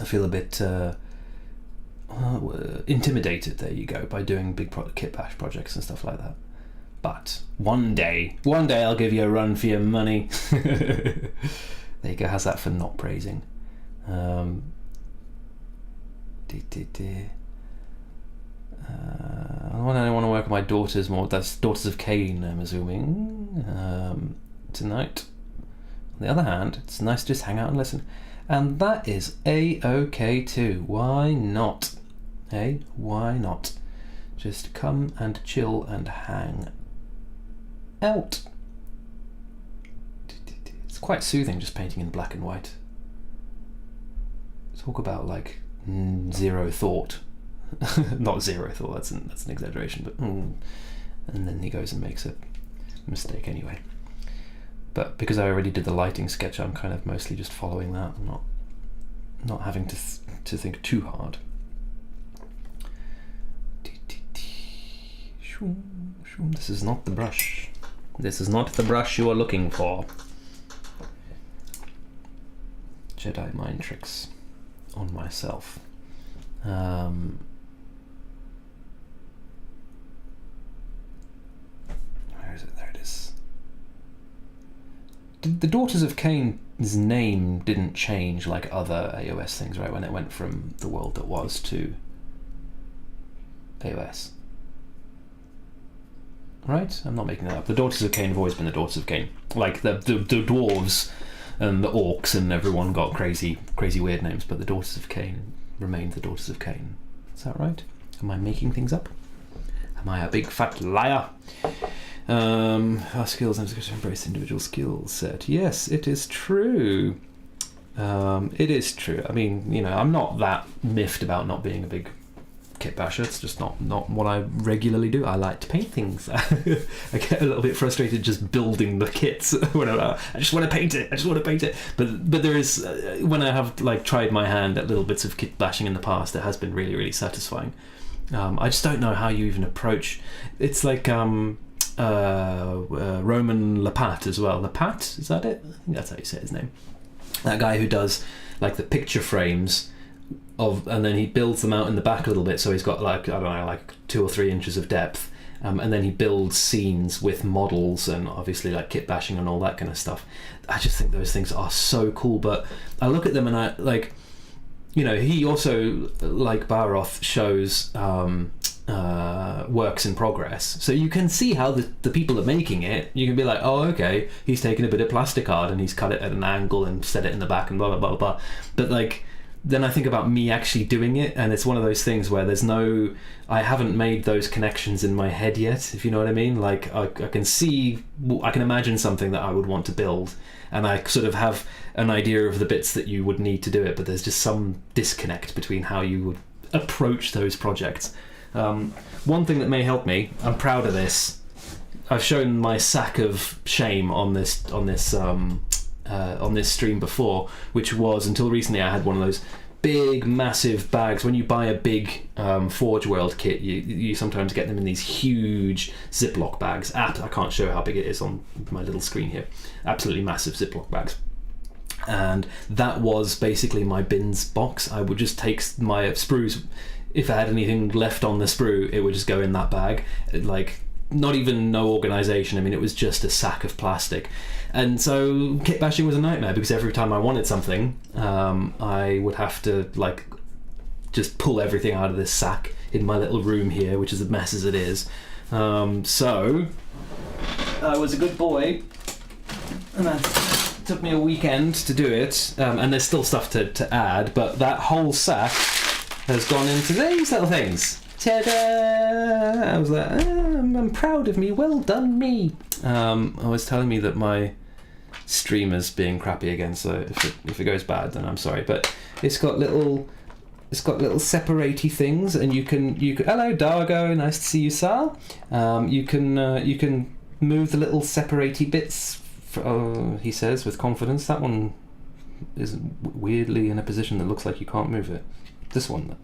I feel a bit intimidated, there you go, by doing big kit bash projects and stuff like that. But one day I'll give you a run for your money. There you go. How's that for not praising? I want to work with my daughters more. That's Daughters of Cain, I'm assuming. Tonight. On the other hand, it's nice to just hang out and listen. And that is A-OK too. Why not? Hey, why not? Just come and chill and hang out. It's quite soothing just painting in black and white. Talk about like zero thought. Not zero thought, that's an exaggeration, but and then he goes and makes a mistake anyway. But because I already did the lighting sketch, I'm kind of mostly just following that, not having to think too hard. This is not the brush. This is not the brush you are looking for. Jedi mind tricks on myself. Where is it? There it is. The Daughters of Cain's name didn't change like other AOS things, right? When it went from the world that was to AOS. Right? I'm not making that up. The Daughters of Cain have always been the Daughters of Cain. Like the dwarves and the orcs and everyone got crazy weird names, but the Daughters of Cain remained the Daughters of Cain. Is that right? Am I making things up? Am I a big fat liar? Our skills and to embrace individual skill set. Yes, it is true. It is true. I mean, you know, I'm not that miffed about not being a big kit basher. It's just not what I regularly do. I like to paint things. I get a little bit frustrated just building the kits. When I just want to paint it. But there is when I have like tried my hand at little bits of kit bashing in the past, it has been really, really satisfying. I just don't know how you even approach. It's like Roman Lapat as well. Lapat, is that it? I think that's how you say his name. That guy who does like the picture frames and then he builds them out in the back a little bit, so he's got like, I don't know, like 2 or 3 inches of depth, and then he builds scenes with models and obviously like kit bashing and all that kind of stuff. I just think those things are so cool. But I look at them and I like, you know, he also, like Baroth, shows works in progress, so you can see how the people are making it. You can be like, oh, okay, he's taken a bit of plastic art and he's cut it at an angle and set it in the back and blah blah blah blah. But like, then I think about me actually doing it, and it's one of those things where I haven't made those connections in my head yet, if you know what I mean. Like I can imagine something that I would want to build, and I sort of have an idea of the bits that you would need to do it, but there's just some disconnect between how you would approach those projects. One thing that may help me, I'm proud of this. I've shown my sack of shame on this stream before, which was, until recently I had one of those big massive bags. When you buy a big Forge World kit, you sometimes get them in these huge Ziploc bags. I can't show how big it is on my little screen here. Absolutely massive Ziploc bags. And that was basically my bins box. I would just take my sprues. If I had anything left on the sprue, it would just go in that bag. Like, not even no organisation. I mean, it was just a sack of plastic. And so kit bashing was a nightmare, because every time I wanted something, I would have to like just pull everything out of this sack in my little room here, which is a mess as it is. So I was a good boy, and that took me a weekend to do it. And there's still stuff to add, but that whole sack has gone into these little things. Ta-da! I was like, I'm proud of me. Well done, me. I was telling me that my streamer's being crappy again, so if it goes bad, then I'm sorry. But it's got little separatey things, and you can. Hello, Dargo. Nice to see you, Sal. You can move the little separatey bits, he says with confidence. That one is weirdly in a position that looks like you can't move it. This one,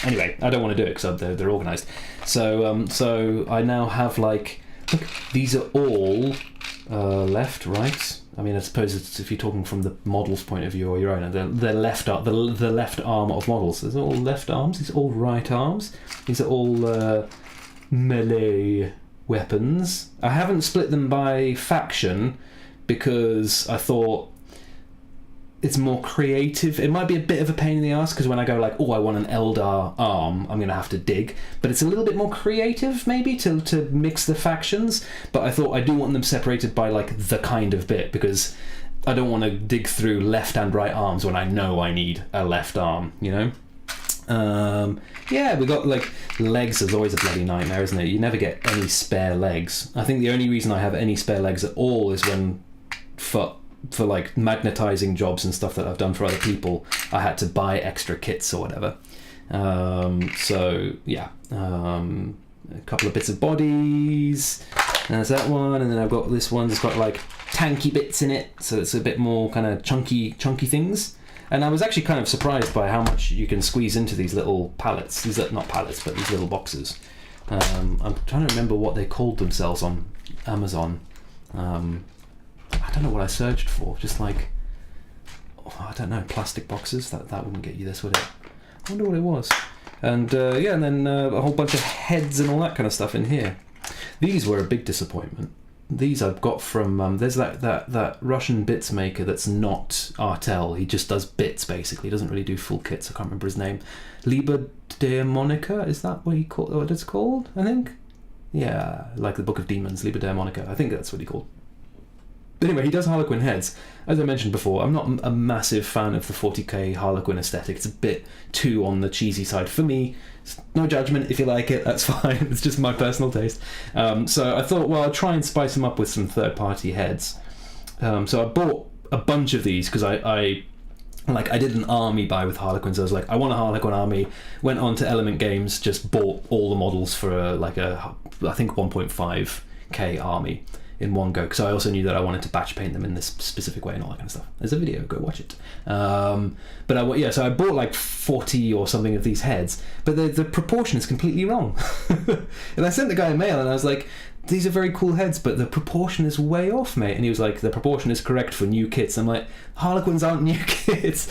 anyway, I don't want to do it because they're organised. So I now have like, look, these are all left, right. I mean, I suppose it's, if you're talking from the model's point of view or your own, the left arm of models. These are all left arms. These are all right arms. These are all melee weapons. I haven't split them by faction because I thought it's more creative. It might be a bit of a pain in the ass because when I go like, oh, I want an Eldar arm, I'm going to have to dig. But it's a little bit more creative maybe to mix the factions. But I thought I do want them separated by like the kind of bit, because I don't want to dig through left and right arms when I know I need a left arm, you know? Yeah, we got like legs is always a bloody nightmare, isn't it? You never get any spare legs. I think the only reason I have any spare legs at all is when for like magnetizing jobs and stuff that I've done for other people, I had to buy extra kits or whatever. So yeah, a couple of bits of bodies. There's that one, and then I've got this one that's got like tanky bits in it, so it's a bit more kind of chunky things. And I was actually kind of surprised by how much you can squeeze into these little pallets. These are not pallets, but these little boxes. I'm trying to remember what they called themselves on Amazon. I don't know what I searched for. Just like, I don't know, plastic boxes. That wouldn't get you this, would it? I wonder what it was. And yeah, and then a whole bunch of heads and all that kind of stuff in here. These were a big disappointment. These I've got from there's that Russian bits maker that's not Artel. He just does bits basically. He doesn't really do full kits. I can't remember his name. Liber Demonica, is that what it's called? I think. Yeah, like the Book of Demons, Liber Demonica. I think that's what he called. But anyway, he does Harlequin heads. As I mentioned before, I'm not a massive fan of the 40k Harlequin aesthetic. It's a bit too on the cheesy side for me. No judgment, if you like it, that's fine. It's just my personal taste. So I thought, well, I'll try and spice them up with some third-party heads. So I bought a bunch of these because I did an army buy with Harlequins. I was like, I want a Harlequin army. Went on to Element Games, just bought all the models for I think 1.5k army in one go, because I also knew that I wanted to batch paint them in this specific way and all that kind of stuff. There's a video, go watch it. So I bought like 40 or something of these heads, but the proportion is completely wrong. And I sent the guy a mail and I was like, these are very cool heads, but the proportion is way off, mate. And he was like, the proportion is correct for new kits. I'm like, Harlequins aren't new kits.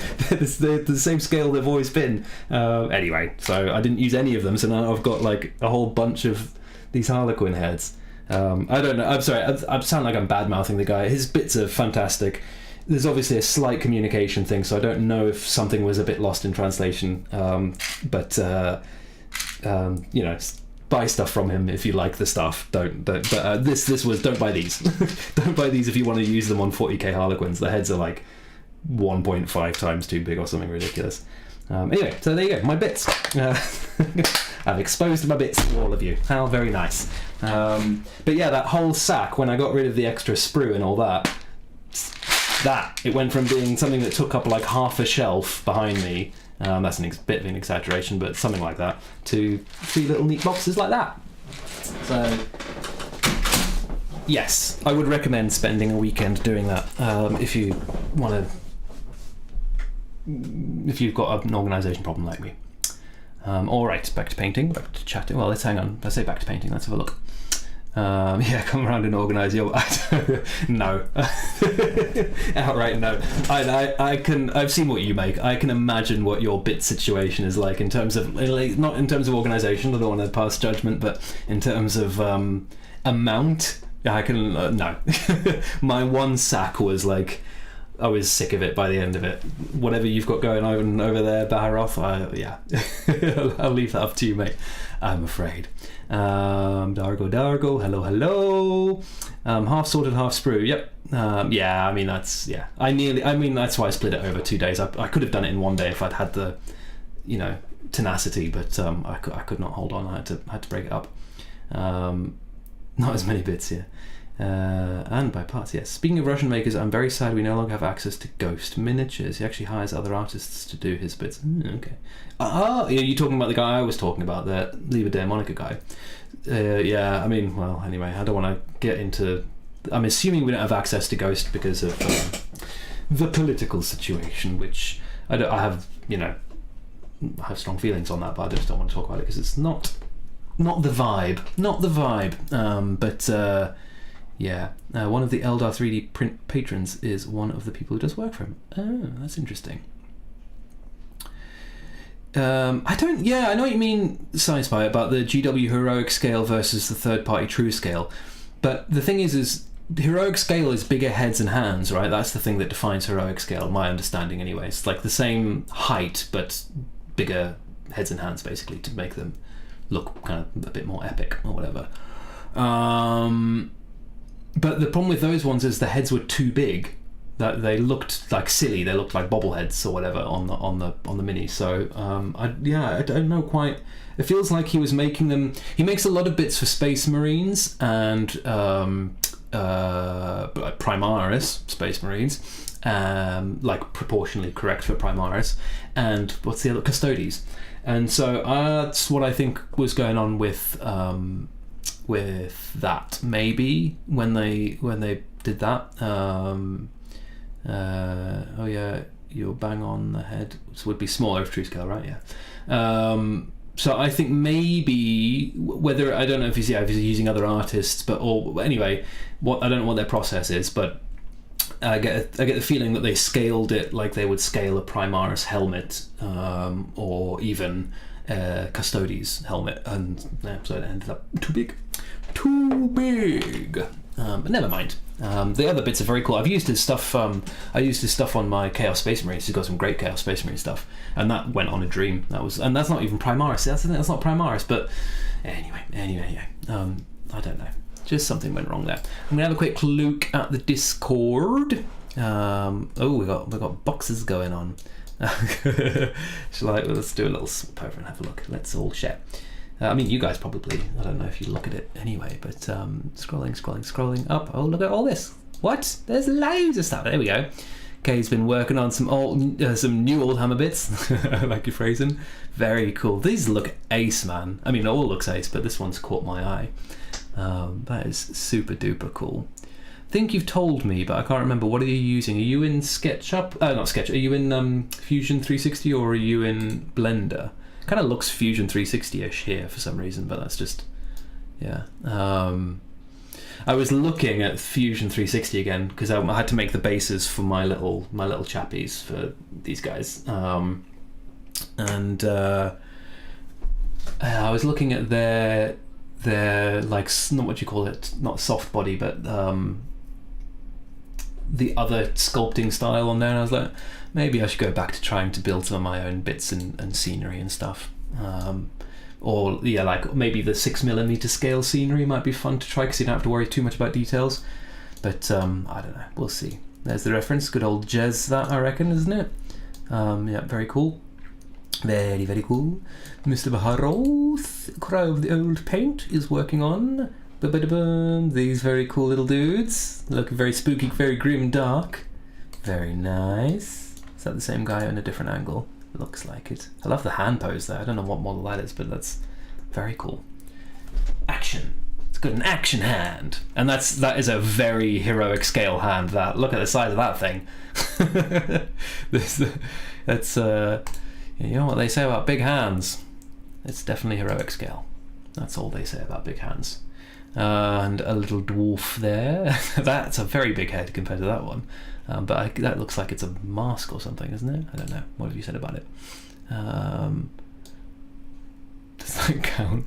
They're the same scale they've always been. Anyway, so I didn't use any of them, so now I've got like a whole bunch of these Harlequin heads. I don't know, I'm sorry, I sound like I'm bad-mouthing the guy. His bits are fantastic. There's obviously a slight communication thing, so I don't know if something was a bit lost in translation. But you know, buy stuff from him if you like the stuff. Don't. But this was, don't buy these. Don't buy these if you want to use them on 40k Harlequins. The heads are like 1.5 times too big or something ridiculous. Anyway, so there you go, my bits. I've exposed my bits to all of you. How very nice. But yeah, that whole sack, when I got rid of the extra sprue and all that, it went from being something that took up like half a shelf behind me, that's a bit of an exaggeration, but something like that, to 3 little neat boxes like that. So yes, I would recommend spending a weekend doing that if you want to, if you've got an organisation problem like me. Alright, back to painting, back to chatting. Well, let's hang on. I say back to painting, let's have a look. Yeah, come around and organise your... No. Outright no. I've seen what you make. I can imagine what your bit situation is like in terms of... Not in terms of organisation, I don't want to pass judgment, but in terms of amount, I can... no. My one sack was like... I was sick of it by the end of it. Whatever you've got going on over there, Baharoff, yeah. I'll leave that up to you, mate. I'm afraid. Dargo, hello. Half sorted, half sprue. Yep. Yeah, I mean that's that's why I split it over 2 days. I could have done it in one day if I'd had the, tenacity, but I could not hold on. I had to break it up. Not as many bits here. And by parts, yes. Speaking of Russian makers, I'm very sad we no longer have access to Ghost miniatures. He actually hires other artists to do his bits. Okay. You're talking about the guy I was talking about, the Liber Demonica guy. Yeah, I mean, well, anyway, I don't want to get into... I'm assuming we don't have access to Ghost because of the political situation, which I have strong feelings on that, but I just don't want to talk about it because it's not the vibe. Not the vibe. Yeah, one of the Eldar 3D print patrons is one of the people who does work for him. Oh, that's interesting. I know what you mean, Sci-Spy, about the GW heroic scale versus the third-party true scale. But the thing is the heroic scale is bigger heads and hands, right? That's the thing that defines heroic scale, my understanding anyway. It's like the same height, but bigger heads and hands, basically, to make them look kind of a bit more epic or whatever. But the problem with those ones is the heads were too big. That they looked like silly. They looked like bobbleheads or whatever on the mini. So I don't know quite. It feels like he was making them. He makes a lot of bits for Space Marines and Primaris Space Marines, like proportionally correct for Primaris, and what's the other, Custodes. And so that's what I think was going on with that, maybe when they did that. Oh yeah, you're bang on the head. So it would be smaller if true scale, right? Yeah. So I think maybe whether, I don't know if he's using other artists, I don't know what their process is, but I get the feeling that they scaled it like they would scale a Primaris helmet, or even Custodes helmet, and so it ended up too big. But never mind. The other bits are very cool. I've used his stuff. I used his stuff on my Chaos Space Marines. He's got some great Chaos Space Marine stuff, and that went on a dream. And that's not even Primaris. That's not Primaris. But anyway, yeah. I don't know. Just something went wrong there. I'm gonna have a quick look at the Discord. We got boxes going on. Let's do a little swap over and have a look. Let's all share. I mean, you guys probably, I don't know if you look at it anyway, but scrolling up. Oh, look at all this. What? There's loads of stuff. There we go. Kay's been working on some new old hammer bits. I like your phrasing. Very cool. These look ace, man. I mean, it all looks ace, but this one's caught my eye. That is super duper cool. I think you've told me, but I can't remember. What are you using? Are you in SketchUp? Not SketchUp. Are you in Fusion 360 or are you in Blender? Kind of looks Fusion 360-ish here for some reason, but that's just, yeah. I was looking at Fusion 360 again because I had to make the bases for my little chappies for these guys, and I was looking at their like, not what you call it, not soft body, but the other sculpting style on there, and I was like, maybe I should go back to trying to build some of my own bits and scenery and stuff. Or yeah, like maybe the 6mm scale scenery might be fun to try because you don't have to worry too much about details. But I don't know, we'll see. There's the reference, good old Jez, that I reckon, isn't it? Yeah, very cool. Very, very cool. Mr. Baharoth, Crow of the Old Paint, is working on these very cool little dudes. Look very spooky, very grim dark. Very nice. Is that the same guy on a different angle? Looks like it. I love the hand pose there. I don't know what model that is, but that's very cool. Action. It's got an action hand. And that is a very heroic scale hand. That, look at the size of that thing. That's you know what they say about big hands. It's definitely heroic scale. That's all they say about big hands. And a little dwarf there. That's a very big head compared to that one. But that looks like it's a mask or something, isn't it? I don't know. What have you said about it? Does that count?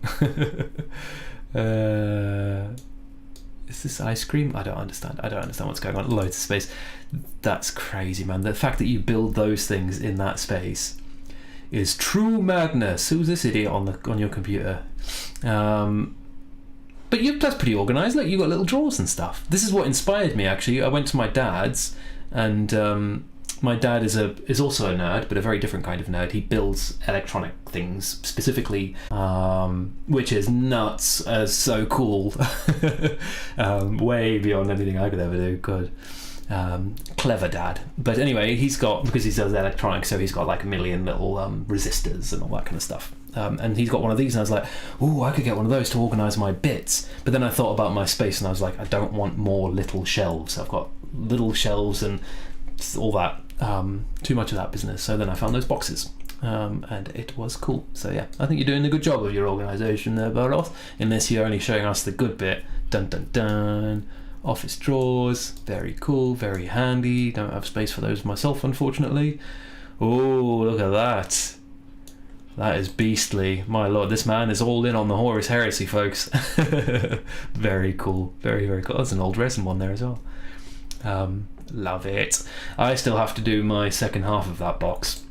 Is this ice cream? I don't understand. I don't understand what's going on. Loads of space. That's crazy, man. The fact that you build those things in that space is true madness. Who's this idiot on your computer? But that's pretty organised. Look, you've got little drawers and stuff. This is what inspired me, actually. I went to my dad's, and my dad is also a nerd, but a very different kind of nerd. He builds electronic things specifically, which is nuts, so cool. Way beyond anything I could ever do. Good. Clever dad. But anyway, because he does electronics, so he's got like a million little resistors and all that kind of stuff. And he's got one of these, and I was like, oh, I could get one of those to organise my bits. But then I thought about my space, and I was like, I don't want more little shelves. I've got little shelves and all that. Too much of that business. So then I found those boxes. And it was cool. So yeah, I think you're doing a good job of your organisation there, Berloth. Unless you're only showing us the good bit. Dun dun dun. Office drawers, very cool, very handy. Don't have space for those myself, unfortunately. Oh, look at that. That is beastly. My lord, this man is all in on the Horus Heresy, folks. Very cool. Very, very cool. There's an old resin one there as well. Love it. I still have to do my second half of that box.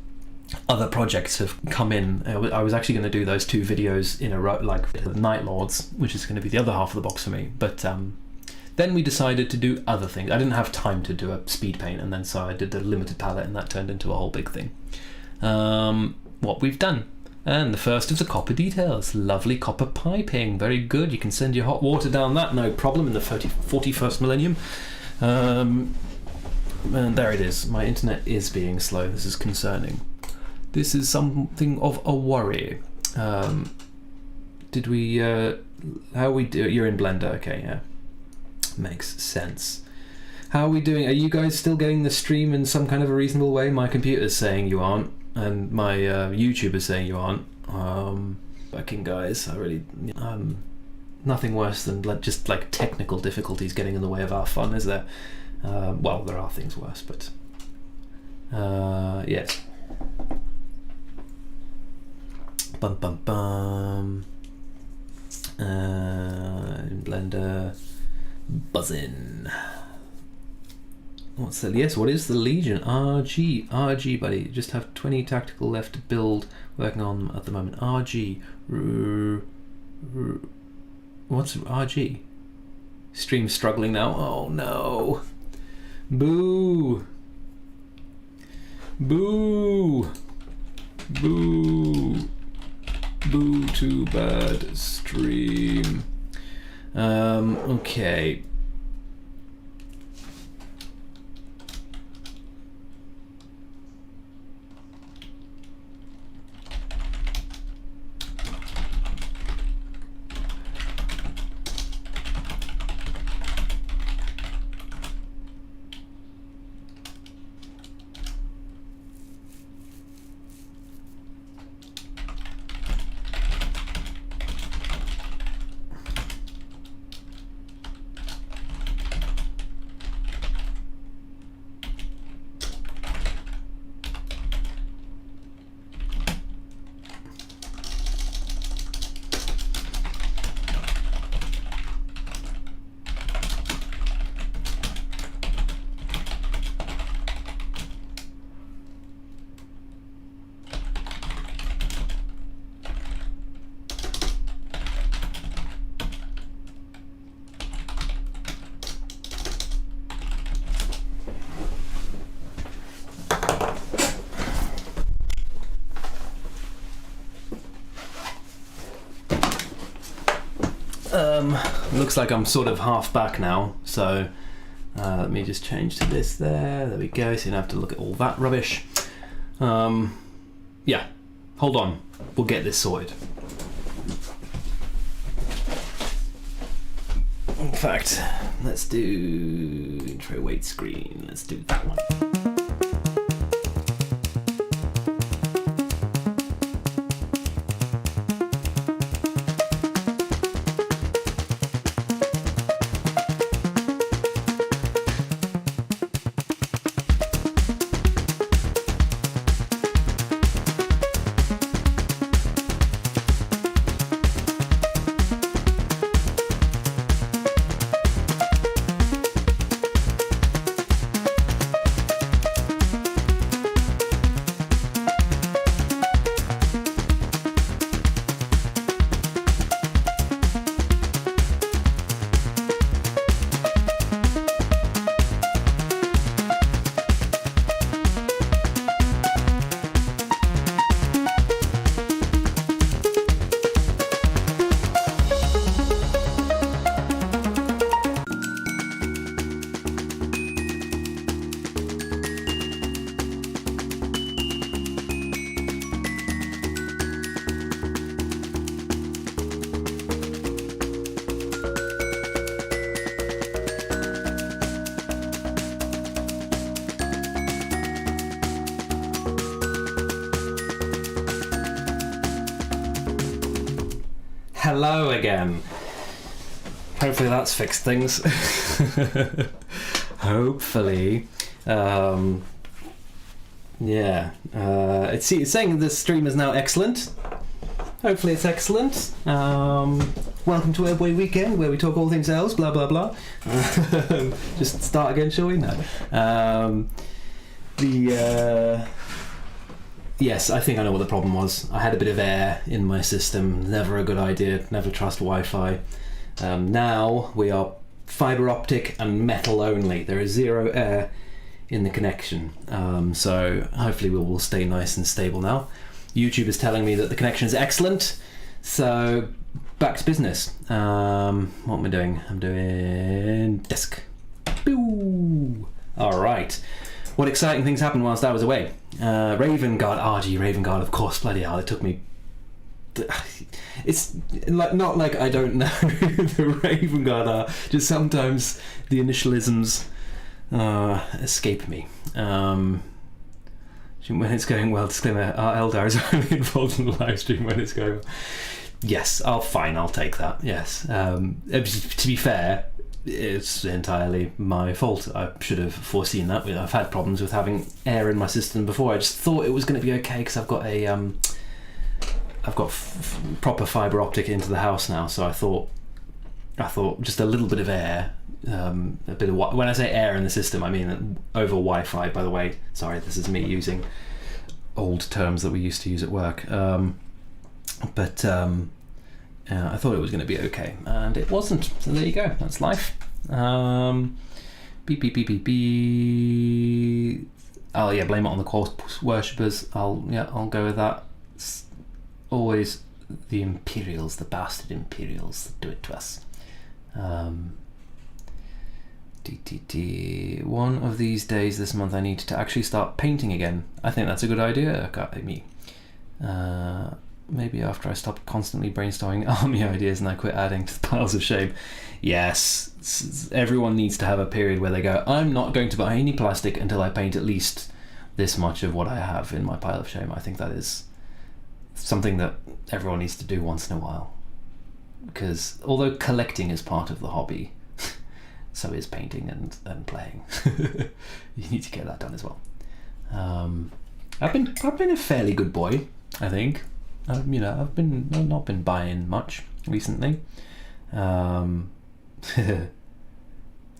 Other projects have come in. I was actually going to do those 2 videos in a row, like the Night Lords, which is going to be the other half of the box for me. But then we decided to do other things. I didn't have time to do a speed paint, and then so I did the limited palette, and that turned into a whole big thing. What we've done. And the first of the copper details. Lovely copper piping. Very good. You can send your hot water down that, no problem, in the 41st millennium. And there it is. My internet is being slow. This is concerning. This is something of a worry. Did we... how we do... You're in Blender. Okay, yeah. Makes sense. How are we doing? Are you guys still getting the stream in some kind of a reasonable way? My computer's saying you aren't, and my YouTube is saying you aren't. Fucking guys, I really nothing worse than just like technical difficulties getting in the way of our fun, is there? Well, there are things worse, but yes. Bum bum bum. In Blender. Buzzing. What's that? Yes, what is the Legion? RG, buddy. Just have 20 tactical left to build. Working on at the moment. RG. What's RG? Stream struggling now. Oh no. Boo. Boo. Boo. Boo, too bad. Stream. Okay. Looks like I'm sort of half back now, so let me just change to this there. There we go, so you don't have to look at all that rubbish. Yeah, hold on, we'll get this sorted. In fact, let's do intro weight screen. Let's do that one. hello again. Hopefully that's fixed things. Hopefully. It's saying the stream is now excellent. Hopefully it's excellent. Welcome to Webway Weekend, where we talk all things else, blah blah blah. Just start again, shall we? No. Yes, I think I know what the problem was. I had a bit of air in my system. Never a good idea. Never trust Wi-Fi. Now we are fibre optic and metal only. There is zero air in the connection. So hopefully we'll stay nice and stable now. YouTube is telling me that the connection is excellent. So back to business. What am I doing? I'm doing desk. Boo! All right. What exciting things happened whilst I was away? Raven Guard, RG Raven Guard, of course, bloody hell, it took me... It's like not like I don't know who the Raven Guard are, just sometimes the initialisms escape me. When it's going well, disclaimer, Eldar is only involved in the live stream when it's going well. Yes, I'll take that, yes. To be fair, it's entirely my fault. I should have foreseen that. I've had problems with having air in my system before. I just thought it was going to be okay because I've got proper fibre optic into the house now. So I thought just a little bit of air, a bit of when I say air in the system, I mean over Wi-Fi. By the way, sorry, this is me using old terms that we used to use at work. I thought it was going to be okay, and it wasn't. So there you go. That's life. Beep beep beep beep beep. Oh yeah, blame it on the corpse worshippers. I'll go with that. It's always the Imperials, the bastard Imperials, that do it to us. One of these days this month I need to actually start painting again. I think that's a good idea. Me. Maybe after I stop constantly brainstorming army ideas and I quit adding to the piles of shame. Yes, everyone needs to have a period where they go, I'm not going to buy any plastic until I paint at least this much of what I have in my pile of shame. I think that is something that everyone needs to do once in a while. Because although collecting is part of the hobby, so is painting and playing. You need to get that done as well. I've been a fairly good boy, I think. I've not been buying much recently. Holy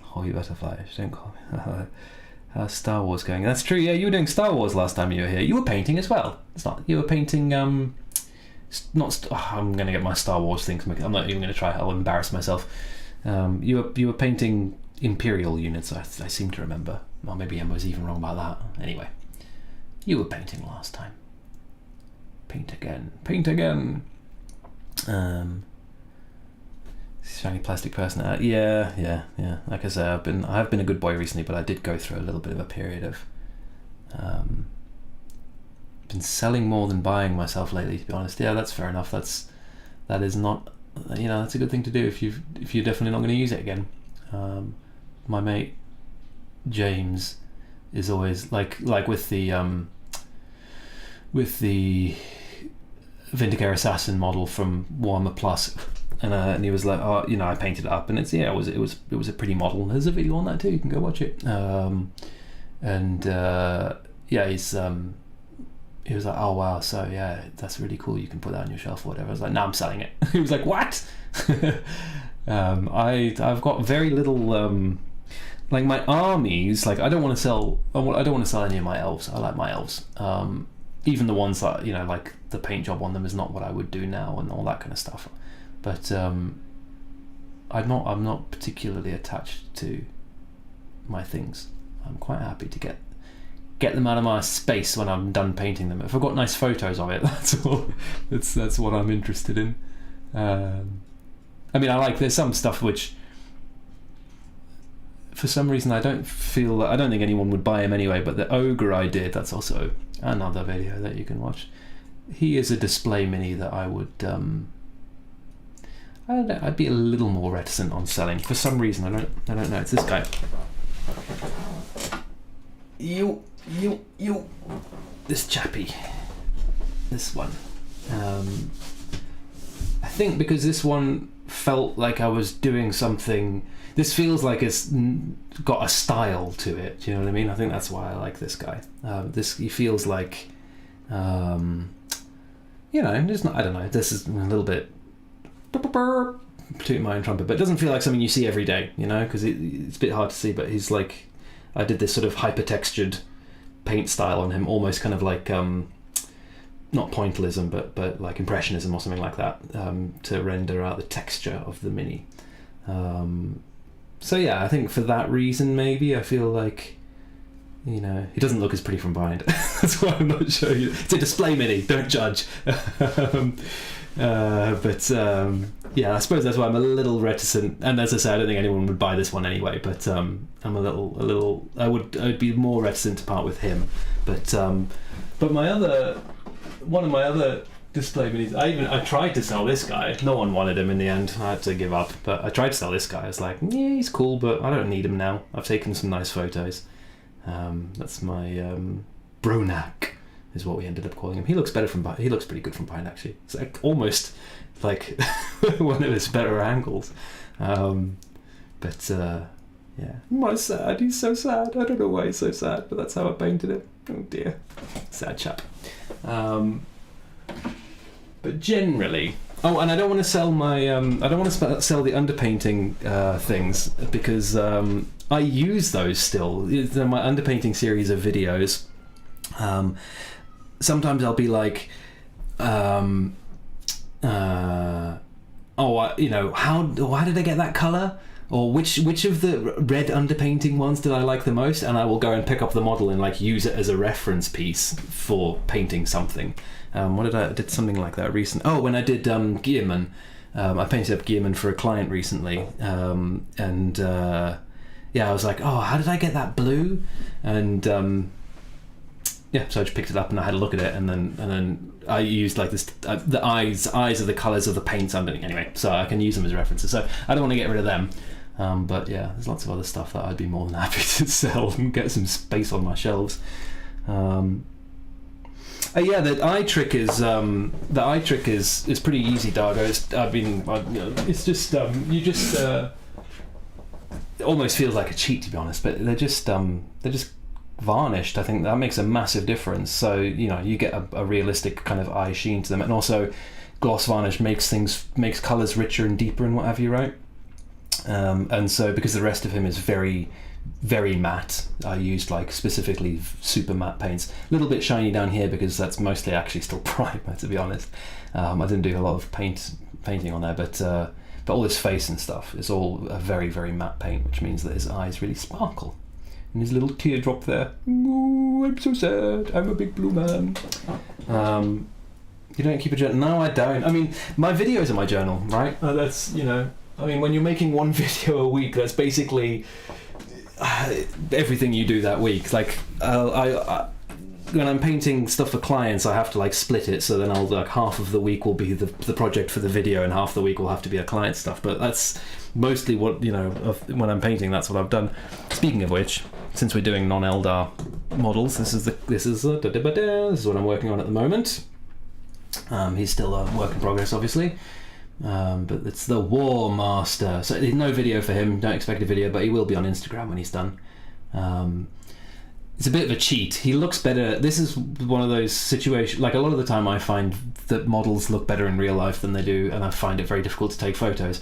butterflies, don't call me. How's Star Wars going? That's true. Yeah, you were doing Star Wars last time you were here. You were painting as well. It's not. You were painting. I'm going to get my Star Wars things. I'm not even going to try. I'll embarrass myself. You were painting Imperial units. I seem to remember. Well, maybe I was even wrong about that. Anyway, you were painting last time. Paint again. Shiny plastic person. Yeah. Like I say, I've been a good boy recently, but I did go through a little bit of a period of been selling more than buying myself lately, to be honest. Yeah, that's fair enough. That is not, that's a good thing to do if you're definitely not going to use it again. My mate James is always like with the Vindicator Assassin model from Warhammer Plus, and he was like, I painted it up, and it was a pretty model. There's a video on that too. You can go watch it. He was like, oh wow, so yeah, that's really cool. You can put that on your shelf or whatever. I was like, no, I'm selling it. He was like, what? I've got very little. Like my armies, like I don't want to sell any of my elves. I like my elves. Even the ones that, like the paint job on them is not what I would do now and all that kind of stuff. But I'm not particularly attached to my things. I'm quite happy to get them out of my space when I'm done painting them. If I've got nice photos of it, that's all. That's what I'm interested in. There's some stuff which, for some reason, I don't think anyone would buy him anyway, but the ogre I did, that's also another video that you can watch. He is a display mini that I would I'd be a little more reticent on selling for some reason. I don't know. It's this guy. You this chappy, this one. I think because this one felt like I was doing something. This feels like it's got a style to it. Do you know what I mean? I think that's why I like this guy. He feels like, just not. I don't know. This is a little bit tooting my own trumpet, but it doesn't feel like something you see every day. Because it's a bit hard to see. But he's like, I did this sort of hyper textured paint style on him, almost kind of like not pointillism, but like impressionism or something like that, to render out the texture of the Mini. So yeah, I think for that reason, maybe I feel like, he doesn't look as pretty from behind. That's why I'm not showing you. It's a display Mini, don't judge. Yeah, I suppose that's why I'm a little reticent. And as I say, I don't think anyone would buy this one anyway. But I'm a little. I would be more reticent to part with him. But one of my other display Minis. I tried to sell this guy. No one wanted him in the end. I had to give up. But I tried to sell this guy. I was like, yeah, he's cool, but I don't need him now. I've taken some nice photos. That's my Bronak, is what we ended up calling him. He looks better from behind. He looks pretty good from behind, actually. It's like almost like one of his better angles. Yeah. My sad. He's so sad. I don't know why he's so sad, but that's how I painted him. Oh dear. Sad chap. But generally, and I don't want to sell my. I don't want to sell the underpainting things because I use those still. It's my underpainting series of videos. Sometimes I'll be like, how did I get that color? Or which of the red underpainting ones did I like the most? And I will go and pick up the model and like use it as a reference piece for painting something. I did something like that recently. Oh, when I did Gearman, I painted up Gearman for a client recently, I was like, oh, how did I get that blue? And so I just picked it up and I had a look at it, and then I used like this the eyes are the colours of the paints underneath anyway, so I can use them as references. So I don't want to get rid of them. But yeah, there's lots of other stuff that I'd be more than happy to sell and get some space on my shelves. The eye trick is pretty easy, Dargo. It's just it almost feels like a cheat, to be honest. But they're just varnished. I think that makes a massive difference. So you get a realistic kind of eye sheen to them, and also gloss varnish makes colours richer and deeper and what have you, right? And so because the rest of him is very, very matte, I used like specifically super matte paints. A little bit shiny down here because that's mostly actually still primer, to be honest. I didn't do a lot of painting on there, but all his face and stuff is all a very, very matte paint, which means that his eyes really sparkle. And his little teardrop there. Ooh, I'm so sad. I'm a big blue man. You don't keep a journal? No, I don't. I mean, my videos are my journal, right? That's, when you're making one video a week, that's basically everything you do that week. Like, I when I'm painting stuff for clients, I have to like split it, so then I'll like half of the week will be the project for the video, and half the week will have to be a client stuff. But that's mostly what when I'm painting. That's what I've done. Speaking of which, since we're doing non-Eldar models, this is what I'm working on at the moment. He's still a work in progress, obviously. But it's the War Master. So there's no video for him. Don't expect a video, but he will be on Instagram when he's done. It's a bit of a cheat. He looks better. This is one of those situations, like a lot of the time I find that models look better in real life than they do, and I find it very difficult to take photos.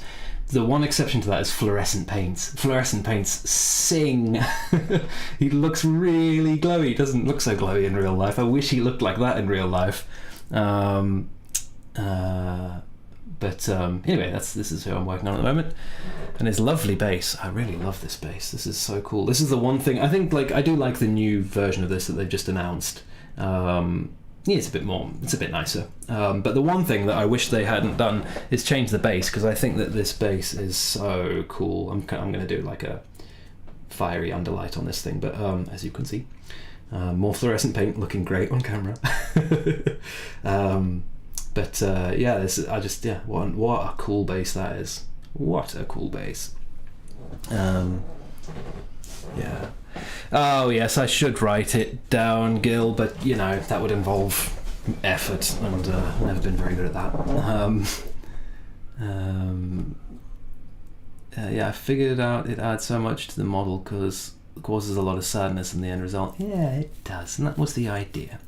The one exception to that is fluorescent paints. Fluorescent paints sing. He looks really glowy. He doesn't look so glowy in real life. I wish he looked like that in real life. Anyway, this is who I'm working on at the moment, and his lovely bass. I really love this bass. This is so cool. This is the one thing I think. Like, I do like the new version of this that they've just announced. It's a bit nicer. But the one thing that I wish they hadn't done is change the bass, because I think that this bass is so cool. I'm going to do like a fiery underlight on this thing, but as you can see, more fluorescent paint, looking great on camera. What a cool bass that is. What a cool bass. Oh yes, I should write it down, Gil, but that would involve effort, and I've never been very good at that. Yeah, I figured out it adds so much to the model because it causes a lot of sadness in the end result. Yeah, it does, and that was the idea.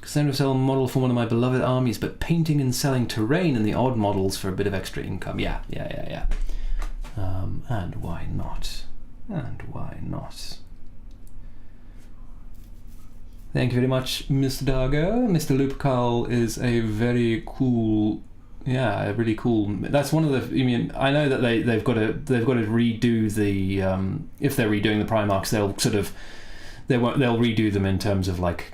Cassandra sell model for one of my beloved armies, but painting and selling terrain and the odd models for a bit of extra income. Yeah. And why not? Thank you very much, Mr. Dargo. Mr. Lupcal is a very cool, really cool. That's one of the. I mean, I know that they've got to redo the. If they're redoing the Primarchs, they'll redo them in terms of like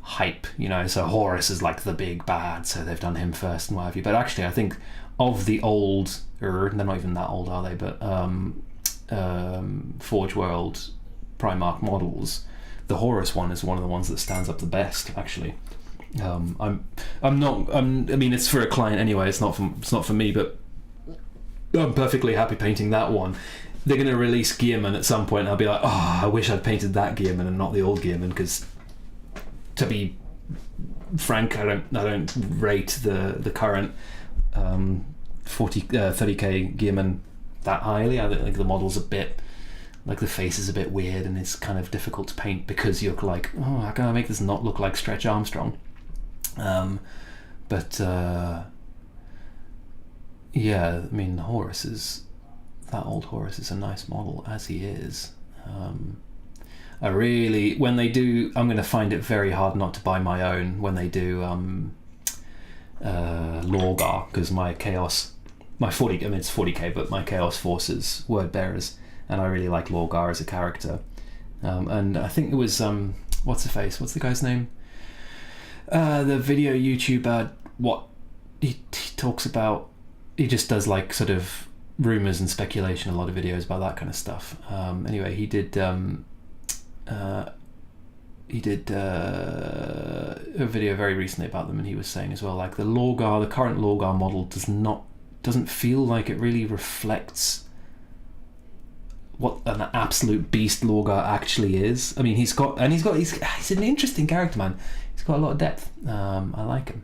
hype, so Horus is like the big bad, so they've done him first and what have you. But actually I think of the old, they're not even that old, are they, but Forge World Primarch models, the Horus one is one of the ones that stands up the best, actually. I mean, it's for a client anyway, it's not for me, but I'm perfectly happy painting that one. They're going to release Gearman at some point and I'll be like, oh, I wish I'd painted that Gearman and not the old Gearman, because to be frank, I don't rate the current 30k Gearman that highly. I think the model's a bit, like the face is a bit weird and it's kind of difficult to paint because you're like, oh, how can I make this not look like Stretch Armstrong? Yeah, I mean, that old Horus is a nice model as he is. When they do, I'm going to find it very hard not to buy my own when they do Lorgar, because my Chaos, it's 40k, but my Chaos Forces Word Bearers, and I really like Lorgar as a character. And I think it was, what's the guy's name? The video YouTuber, what he talks about, he just does like sort of rumours and speculation, a lot of videos about that kind of stuff. Anyway, he did a video very recently about them, and he was saying as well, like the current Lorgar model doesn't feel like it really reflects what an absolute beast Lorgar actually is. I mean, he's an interesting character, man. He's got a lot of depth. I like him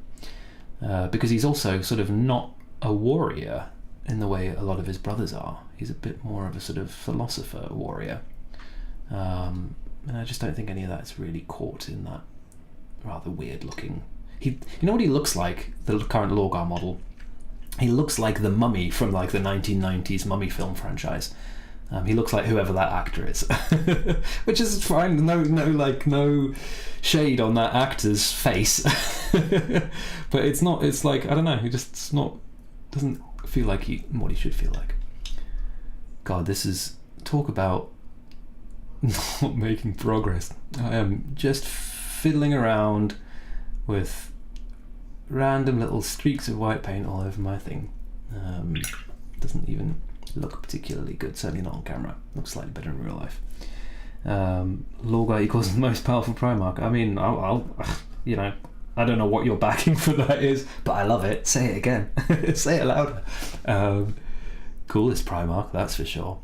because he's also sort of not a warrior in the way a lot of his brothers are. He's a bit more of a sort of philosopher warrior. And I just don't think any of that's really caught in that rather weird looking. You know what he looks like, the current Lorgar model? He looks like the Mummy from like the 1990s Mummy film franchise. He looks like whoever that actor is, which is fine. No shade on that actor's face, but it's not. It's like, I don't know. He just doesn't feel like what he should feel like. God, this is talk about not making progress. I am just fiddling around with random little streaks of white paint all over my thing. Doesn't even look particularly good, certainly not on camera. Looks slightly better in real life. Lorgar equals the most powerful Primarch. I mean, I'll I don't know what your backing for that is, but I love it. Say it again. Say it louder. Coolest Primarch, that's for sure.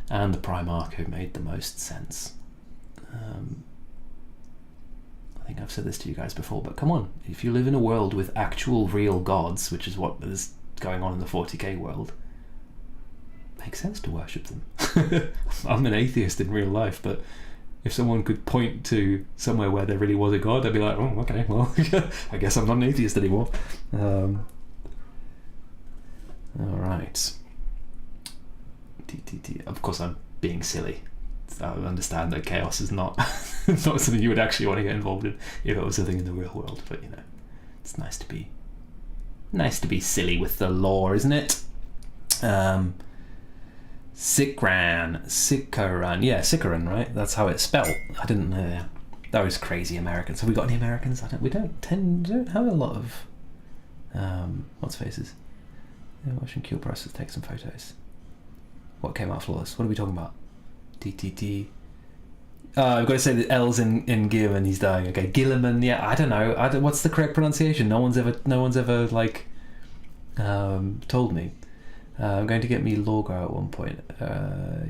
And the Primarch who made the most sense. I think I've said this to you guys before, but come on, if you live in a world with actual real gods, which is what is going on in the 40k world, it makes sense to worship them. I'm an atheist in real life, but if someone could point to somewhere where there really was a god, I'd be like, oh, okay, well, I guess I'm not an atheist anymore. Alright. Of course I'm being silly. I understand that chaos is not not something you would actually want to get involved in if it was a thing in the real world, but it's nice to be silly with the lore, isn't it? Sikaran, yeah, Sikaran, right? That's how it's spelled. I didn't know. Those crazy Americans. Have we got any Americans? We don't have a lot of what's faces. Yeah, watching Kill Process take some photos. What came out flawless? What are we talking about? DTT. I've got to say that L's in Gilliman. He's dying. Okay, Gilliman. Yeah, I don't know. What's the correct pronunciation? No one's ever like told me. I'm going to get me Lorgar at one point.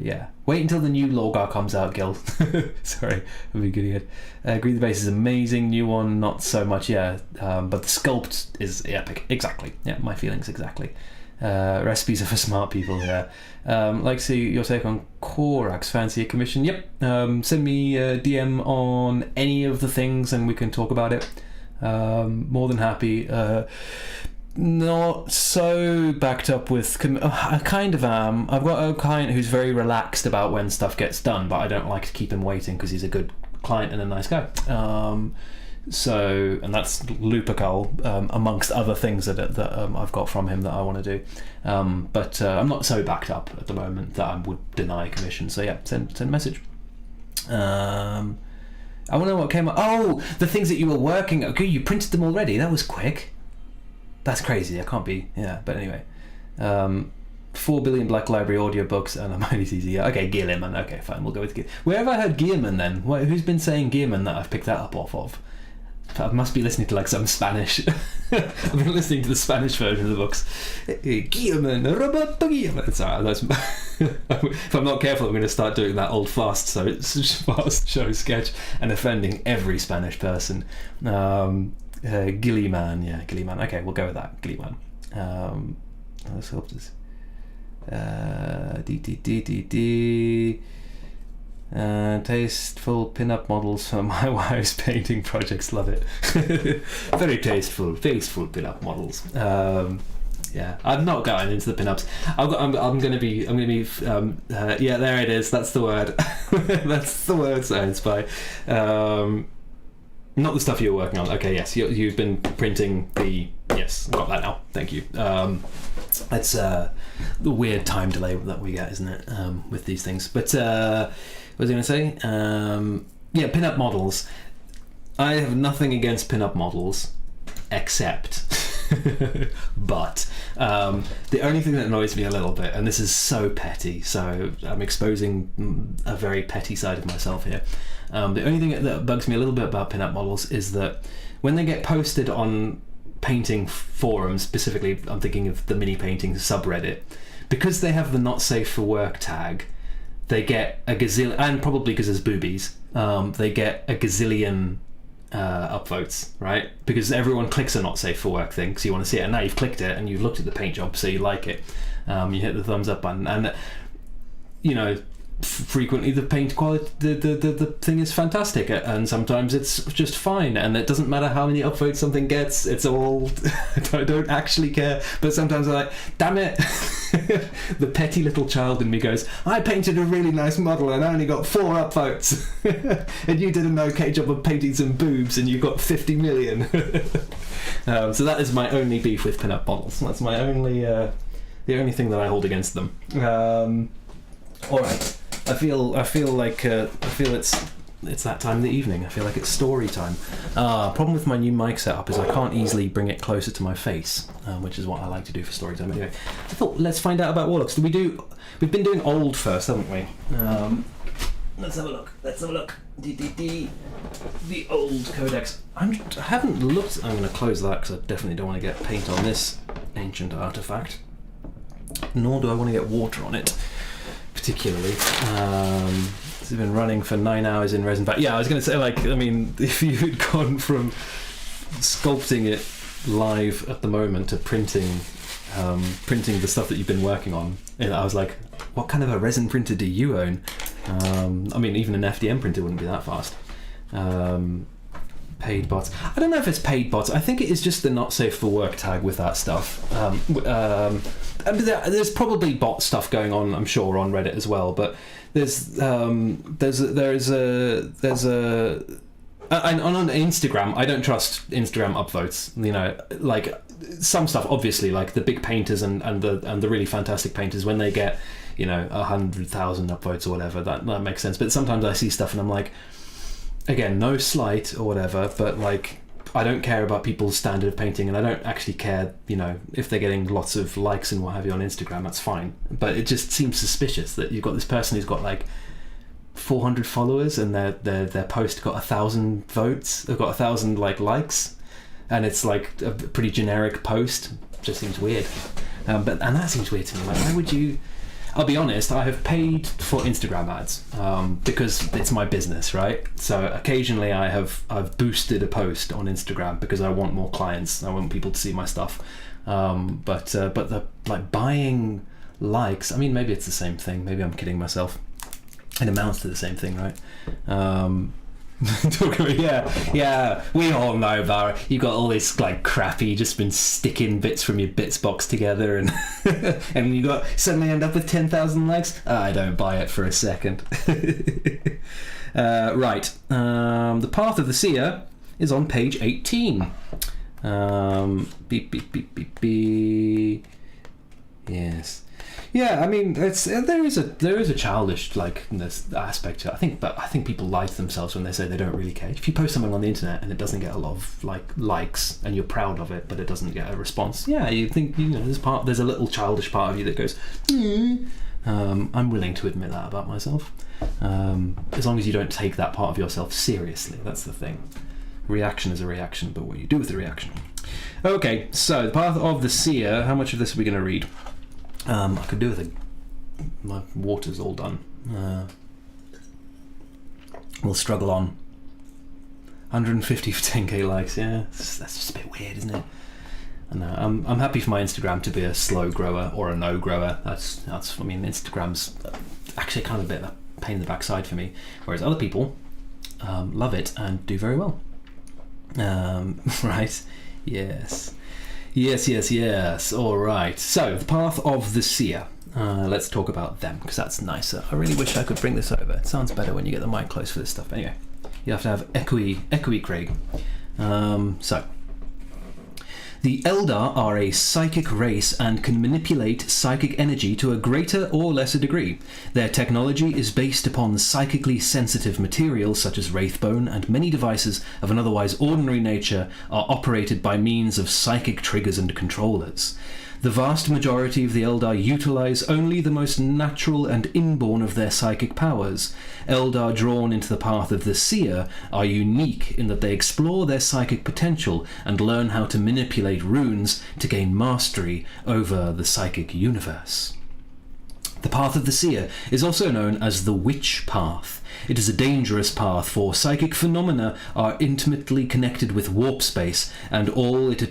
Yeah. Wait until the new Lorgar comes out, Gil. Sorry, I'm a good idiot. Agree the base is amazing. New one, not so much, yeah. But the sculpt is epic. Exactly. Yeah, my feelings exactly. Recipes are for smart people, yeah. Like to see your take on Korax. Fancy a commission? Yep. Send me a DM on any of the things and we can talk about it. More than happy. Not so backed up with I kind of am. I've got a client who's very relaxed about when stuff gets done, but I don't like to keep him waiting because he's a good client and a nice guy. So, and that's Lupercal, amongst other things that I've got from him that I want to do. But I'm not so backed up at the moment that I would deny a commission. So yeah, send a message. I want to know what came up. Oh, the things that you were working. Okay, you printed them already. That was quick. That's crazy. I can't be. Yeah, but anyway. 4 billion Black Library audiobooks and Hermione's easy. Yeah, okay, Gearman. Okay, fine. We'll go with Gear. Where have I heard Gearman then? Who's been saying Gearman that I've picked that up off of? I must be listening to like some Spanish. I've been listening to the Spanish version of the books. Gearman, Roberto Gearman. Sorry, if I'm not careful, I'm going to start doing that old fast show sketch and offending every Spanish person. Gillyman, yeah, Gillyman. Okay, we'll go with that. Gillyman. Let's hope this. Tasteful pin-up models for my wife's painting projects. Love it. Very tasteful pin-up models. Yeah, I've not gotten into the pin-ups. I'm going to be. Yeah, there it is. That's the word. That's the word. Science by. Not the stuff you're working on. Okay, yes, you've been printing the. Yes, got that now. Thank you. It's the weird time delay that we get, isn't it, with these things? But what was I going to say? Yeah, pin-up models. I have nothing against pin-up models, except. But the only thing that annoys me a little bit, and this is so petty, so I'm exposing a very petty side of myself here. The only thing that bugs me a little bit about pin-up models is that when they get posted on painting forums, specifically I'm thinking of the mini painting subreddit, because they have the not safe for work tag, they get a gazillion, and probably because there's boobies, they get a gazillion upvotes, right? Because everyone clicks a not safe for work thing because you want to see it, and now you've clicked it and you've looked at the paint job, so you like it. You hit the thumbs up button, and you know, frequently the paint quality, the thing is fantastic, and sometimes it's just fine, and it doesn't matter how many upvotes something gets. It's all I don't actually care, but sometimes I'm like, damn it. The petty little child in me goes, I painted a really nice model and I only got 4 upvotes. And you did an okay job of painting some boobs and you got 50 million. So that is my only beef with pin-up models. That's my only the only thing that I hold against them. All right. I feel it's that time of the evening. I feel like it's story time. Problem with my new mic setup is I can't easily bring it closer to my face, which is what I like to do for story time. Anyway, I thought let's find out about Warlocks. We've been doing old first, haven't we? Let's have a look. The old codex. I haven't looked. I'm going to close that because I definitely don't want to get paint on this ancient artifact. Nor do I want to get water on it. Particularly, it's been running for 9 hours in resin. But yeah, I was going to say, like, I mean, if you had gone from sculpting it live at the moment to printing the stuff that you've been working on, and I was like, what kind of a resin printer do you own? I mean, even an FDM printer wouldn't be that fast. Paid bots. I don't know if it's paid bots. I think it is just the not safe for work tag with that stuff. There's probably bot stuff going on, I'm sure, on Reddit as well. But there's on Instagram. I don't trust Instagram upvotes. You know, like some stuff, obviously, like the big painters and the really fantastic painters, when they get, you know, 100,000 upvotes or whatever, that makes sense. But sometimes I see stuff and I'm like, again, no slight or whatever, but like, I don't care about people's standard of painting, and I don't actually care, you know, if they're getting lots of likes and what have you on Instagram. That's fine, but it just seems suspicious that you've got this person who's got like 400 followers and their post got 1,000 votes. They've got 1,000 like likes, and it's like a pretty generic post. Just seems weird. And that seems weird to me. Like, why would you? I'll be honest, I have paid for Instagram ads because it's my business, right? So occasionally I've boosted a post on Instagram because I want more clients. I want people to see my stuff. But the like buying likes, I mean, maybe it's the same thing. Maybe I'm kidding myself. It amounts to the same thing, right? Yeah, we all know, Barra. You got all this like crappy, just been sticking bits from your bits box together, and and you got suddenly end up with 10,000 likes. I don't buy it for a second. Right, the path of the seer is on page 18. Beep beep beep beep beep. Yes. Yeah, I mean, there is a childish this aspect to it. I think people lie to themselves when they say they don't really care. If you post something on the internet and it doesn't get a lot of likes and you're proud of it, but it doesn't get a response, yeah, you think there's a little childish part of you that goes, I'm willing to admit that about myself, as long as you don't take that part of yourself seriously. That's the thing. Reaction is a reaction, but what you do with the reaction. Okay, so the path of the seer. How much of this are we going to read? I could do with it. My water's all done. We'll struggle on. 150 for 10k likes. Yeah, that's just a bit weird, isn't it? I know. I'm happy for my Instagram to be a slow grower or a no grower. That's. I mean, Instagram's actually kind of a bit of a pain in the backside for me, whereas other people love it and do very well. Right? Yes. Yes. All right. So, the path of the seer. Let's talk about them, because that's nicer. I really wish I could bring this over. It sounds better when you get the mic close for this stuff. Anyway, you have to have echoey Craig. So, the Eldar are a psychic race and can manipulate psychic energy to a greater or lesser degree. Their technology is based upon psychically sensitive materials such as wraithbone, and many devices of an otherwise ordinary nature are operated by means of psychic triggers and controllers. The vast majority of the Eldar utilize only the most natural and inborn of their psychic powers. Eldar drawn into the path of the seer are unique in that they explore their psychic potential and learn how to manipulate runes to gain mastery over the psychic universe. The path of the seer is also known as the witch path. It is a dangerous path, for psychic phenomena are intimately connected with warp space and all its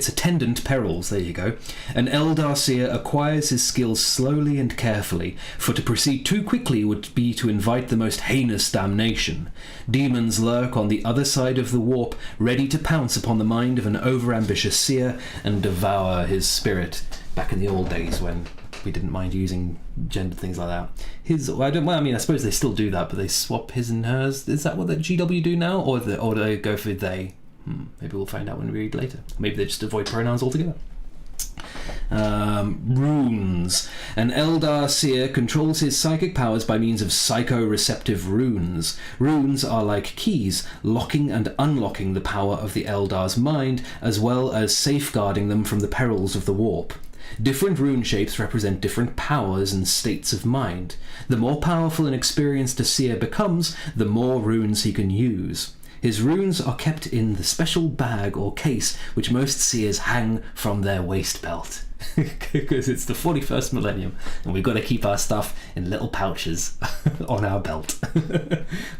attendant perils. There you go. An Eldar seer acquires his skills slowly and carefully, for to proceed too quickly would be to invite the most heinous damnation. Demons lurk on the other side of the warp, ready to pounce upon the mind of an overambitious seer and devour his spirit. Back in the old days when we didn't mind using gendered things like that. I suppose they still do that, but they swap his and hers. Is that what the GW do now, or do they go for they? Maybe we'll find out when we read later. Maybe they just avoid pronouns altogether. Runes. An Eldar seer controls his psychic powers by means of psychoreceptive runes. Runes are like keys, locking and unlocking the power of the Eldar's mind, as well as safeguarding them from the perils of the warp. Different rune shapes represent different powers and states of mind. The more powerful and experienced a seer becomes, the more runes he can use. His runes are kept in the special bag or case which most seers hang from their waist belt. Because it's the 41st millennium and we've got to keep our stuff in little pouches on our belt.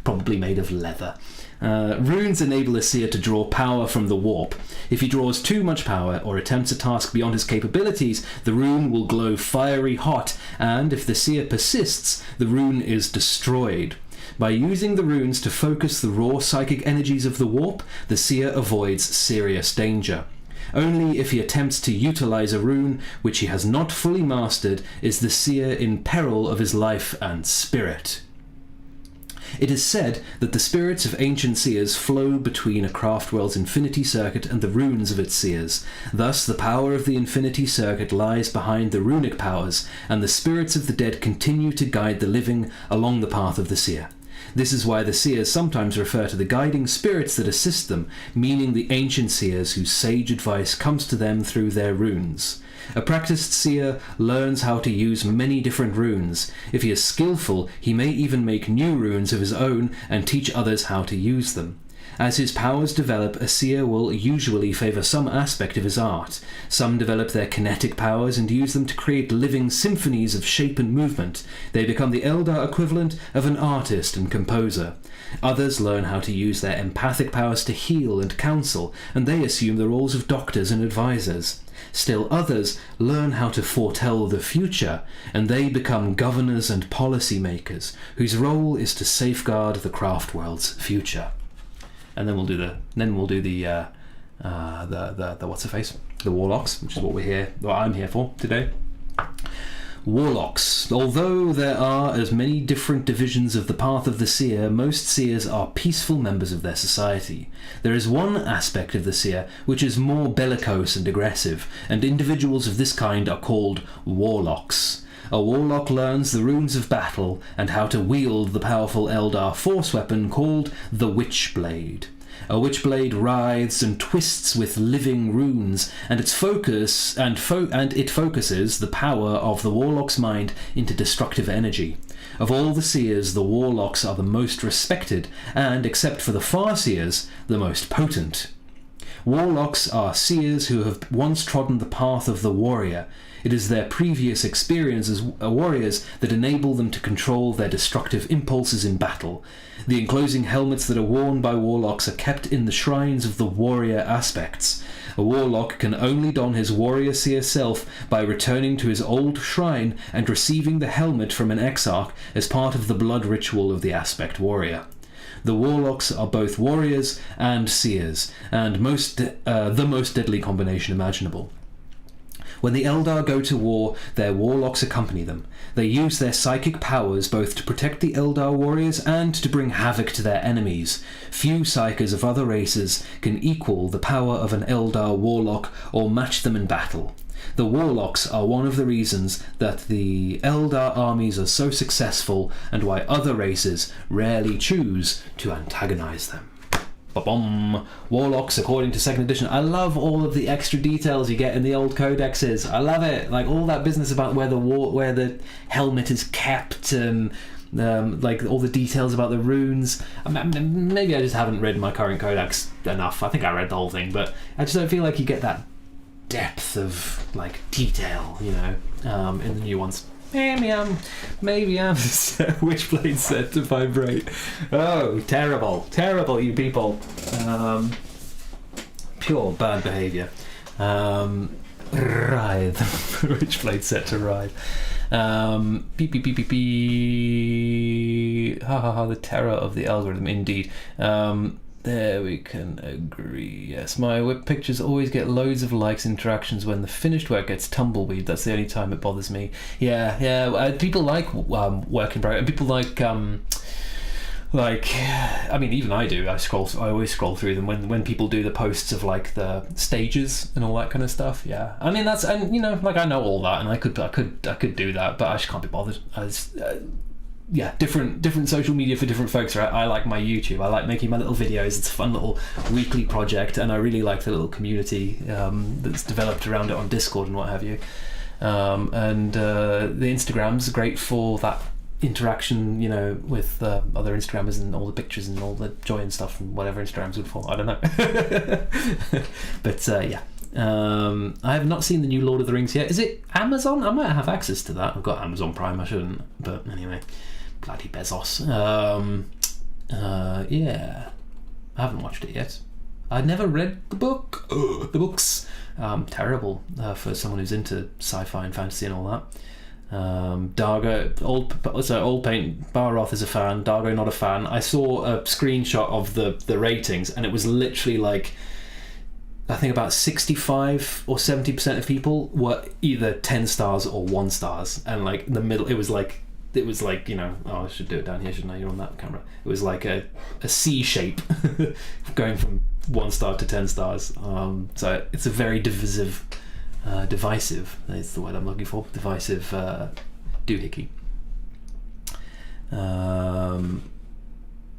Probably made of leather. Runes enable a seer to draw power from the warp. If he draws too much power or attempts a task beyond his capabilities, the rune will glow fiery hot, and if the seer persists, the rune is destroyed. By using the runes to focus the raw psychic energies of the warp, the seer avoids serious danger. Only if he attempts to utilize a rune which he has not fully mastered is the seer in peril of his life and spirit. It is said that the spirits of ancient seers flow between a craftworld's infinity circuit and the runes of its seers. Thus, the power of the infinity circuit lies behind the runic powers, and the spirits of the dead continue to guide the living along the path of the seer. This is why the seers sometimes refer to the guiding spirits that assist them, meaning the ancient seers whose sage advice comes to them through their runes. A practiced seer learns how to use many different runes. If he is skillful, he may even make new runes of his own and teach others how to use them. As his powers develop, a seer will usually favour some aspect of his art. Some develop their kinetic powers and use them to create living symphonies of shape and movement. They become the Eldar equivalent of an artist and composer. Others learn how to use their empathic powers to heal and counsel, and they assume the roles of doctors and advisors. Still others learn how to foretell the future, and they become governors and policy makers, whose role is to safeguard the craft world's future. And then we'll do the what's the face? The warlocks, which is what I'm here for today. Warlocks. Although there are as many different divisions of the path of the seer, most seers are peaceful members of their society. There is one aspect of the seer which is more bellicose and aggressive, and individuals of this kind are called warlocks. A warlock learns the runes of battle and how to wield the powerful Eldar force weapon called the Witchblade. A Witchblade writhes and twists with living runes, and it focuses the power of the warlock's mind into destructive energy. Of all the seers, the warlocks are the most respected, and, except for the farseers, the most potent. Warlocks are seers who have once trodden the path of the warrior. It is their previous experience as warriors that enable them to control their destructive impulses in battle. The enclosing helmets that are worn by warlocks are kept in the shrines of the warrior aspects. A warlock can only don his warrior seer self by returning to his old shrine and receiving the helmet from an exarch as part of the blood ritual of the aspect warrior. The warlocks are both warriors and seers, and the most deadly combination imaginable. When the Eldar go to war, their warlocks accompany them. They use their psychic powers both to protect the Eldar warriors and to bring havoc to their enemies. Few psykers of other races can equal the power of an Eldar warlock or match them in battle. The warlocks are one of the reasons that the Eldar armies are so successful and why other races rarely choose to antagonize them. Ba-bum. Warlocks, according to 2nd edition. I love all of the extra details you get in the old codexes. I love it. Like all that business about where the helmet is kept, and like all the details about the runes. Maybe I just haven't read my current codex enough. I think I read the whole thing, but I just don't feel like you get that depth of like detail, in the new ones. Maybe I'm Witchblade set to vibrate. Oh, terrible, you people. Pure bad behaviour. Writhe. Witchblade set to writhe. Beep beep beep beep beep. Ha ha ha, the terror of the algorithm, indeed. There we can agree. Yes, my web pictures always get loads of likes, interactions. When the finished work gets tumbleweed, that's the only time it bothers me. Yeah. People like work in progress, and people like I mean, even I do. I always scroll through them when people do the posts of like the stages and all that kind of stuff. Yeah, I mean that's, and I know all that, and I could do that, but I just can't be bothered. Different social media for different folks, right? I like my YouTube. I like making my little videos. It's a fun little weekly project, and I really like the little community that's developed around it on Discord and what have you. And the Instagram's great for that interaction, with other Instagrammers and all the pictures and all the joy and stuff and whatever Instagram's good for. I don't know. But yeah. I have not seen the new Lord of the Rings yet. Is it Amazon? I might have access to that. I've got Amazon Prime. I shouldn't, but anyway, bloody Bezos. Yeah, I haven't watched it yet. I'd never read the books. Terrible for someone who's into sci-fi and fantasy and all that. Dargo, old paint. Barroth is a fan. Dargo not a fan. I saw a screenshot of the ratings, and it was literally like, I think about 65 or 70% of people were either 10 stars or 1 stars, and like in the middle it was like I should do it down here, shouldn't I? You're on that camera. It was like a C shape going from 1 star to 10 stars. So it's a very divisive is the word I'm looking for. Divisive doohickey. New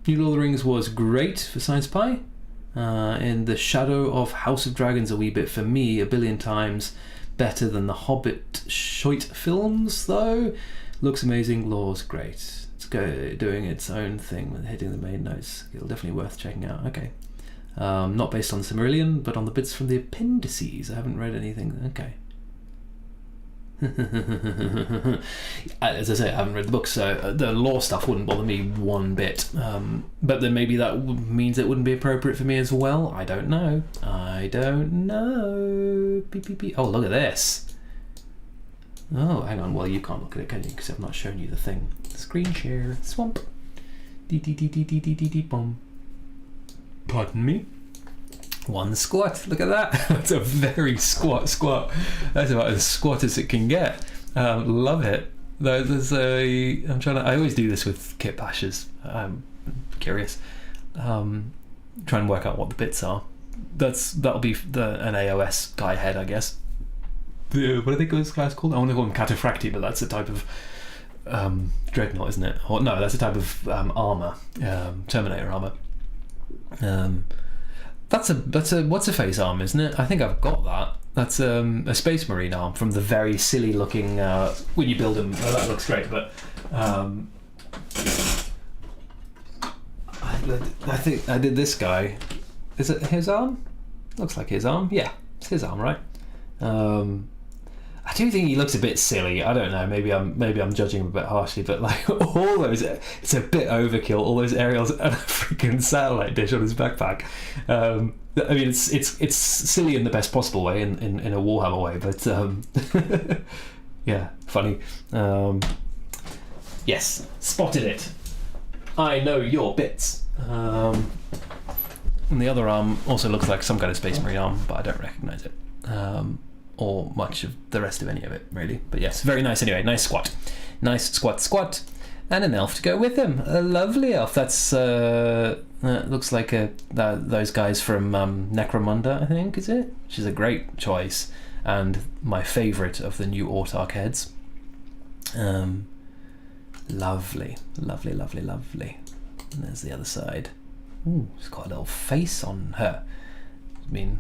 Lord of the Rings was great for Science Pie. In the shadow of House of Dragons a wee bit for me, a billion times better than the Hobbit Shoit films though. Looks amazing, lore's great. It's doing its own thing with hitting the main notes. It'll definitely worth checking out. Okay. Not based on the Silmarillion, but on the bits from the appendices. I haven't read anything. Okay. As I say, I haven't read the book, so the lore stuff wouldn't bother me one bit. But then maybe that means it wouldn't be appropriate for me as well. I don't know. Beep, beep, beep. Oh, look at this. Oh, hang on. Well, you can't look at it, can you? Because I've not shown you the thing. Screen share. Swamp. Boom. Pardon me. One squat. Look at that. That's a very squat. That's about as squat as it can get. Love it. I always do this with kit bashes. I'm curious. Try and work out what the bits are. That'll be an AOS guy head, I guess. What do I think those guys called? I want to call them cataphracti, but that's a type of dreadnought, isn't it? Or no, that's a type of armor, Terminator armor. That's a what's a face arm, isn't it? I think I've got that. That's a Space Marine arm from the very silly looking when you build them. Oh, that looks great, but I think I did this guy. Is it his arm? Looks like his arm. Yeah, it's his arm, right? I do think he looks a bit silly. I don't know. Maybe I'm judging him a bit harshly, but like all those, it's a bit overkill. All those aerials and a freaking satellite dish on his backpack. I mean, it's silly in the best possible way, in a Warhammer way, but yeah, funny. Yes, spotted it. I know your bits. And the other arm also looks like some kind of Space Marine arm, but I don't recognise it. Or much of the rest of any of it, really. But yes, very nice anyway. Nice squat. Nice squat. And an elf to go with him. A lovely elf. That's, looks like those guys from Necromunda, I think, is it? Which is a great choice. And my favourite of the new Autarch heads. Lovely. And there's the other side. Ooh, it's got a little face on her. Anyway,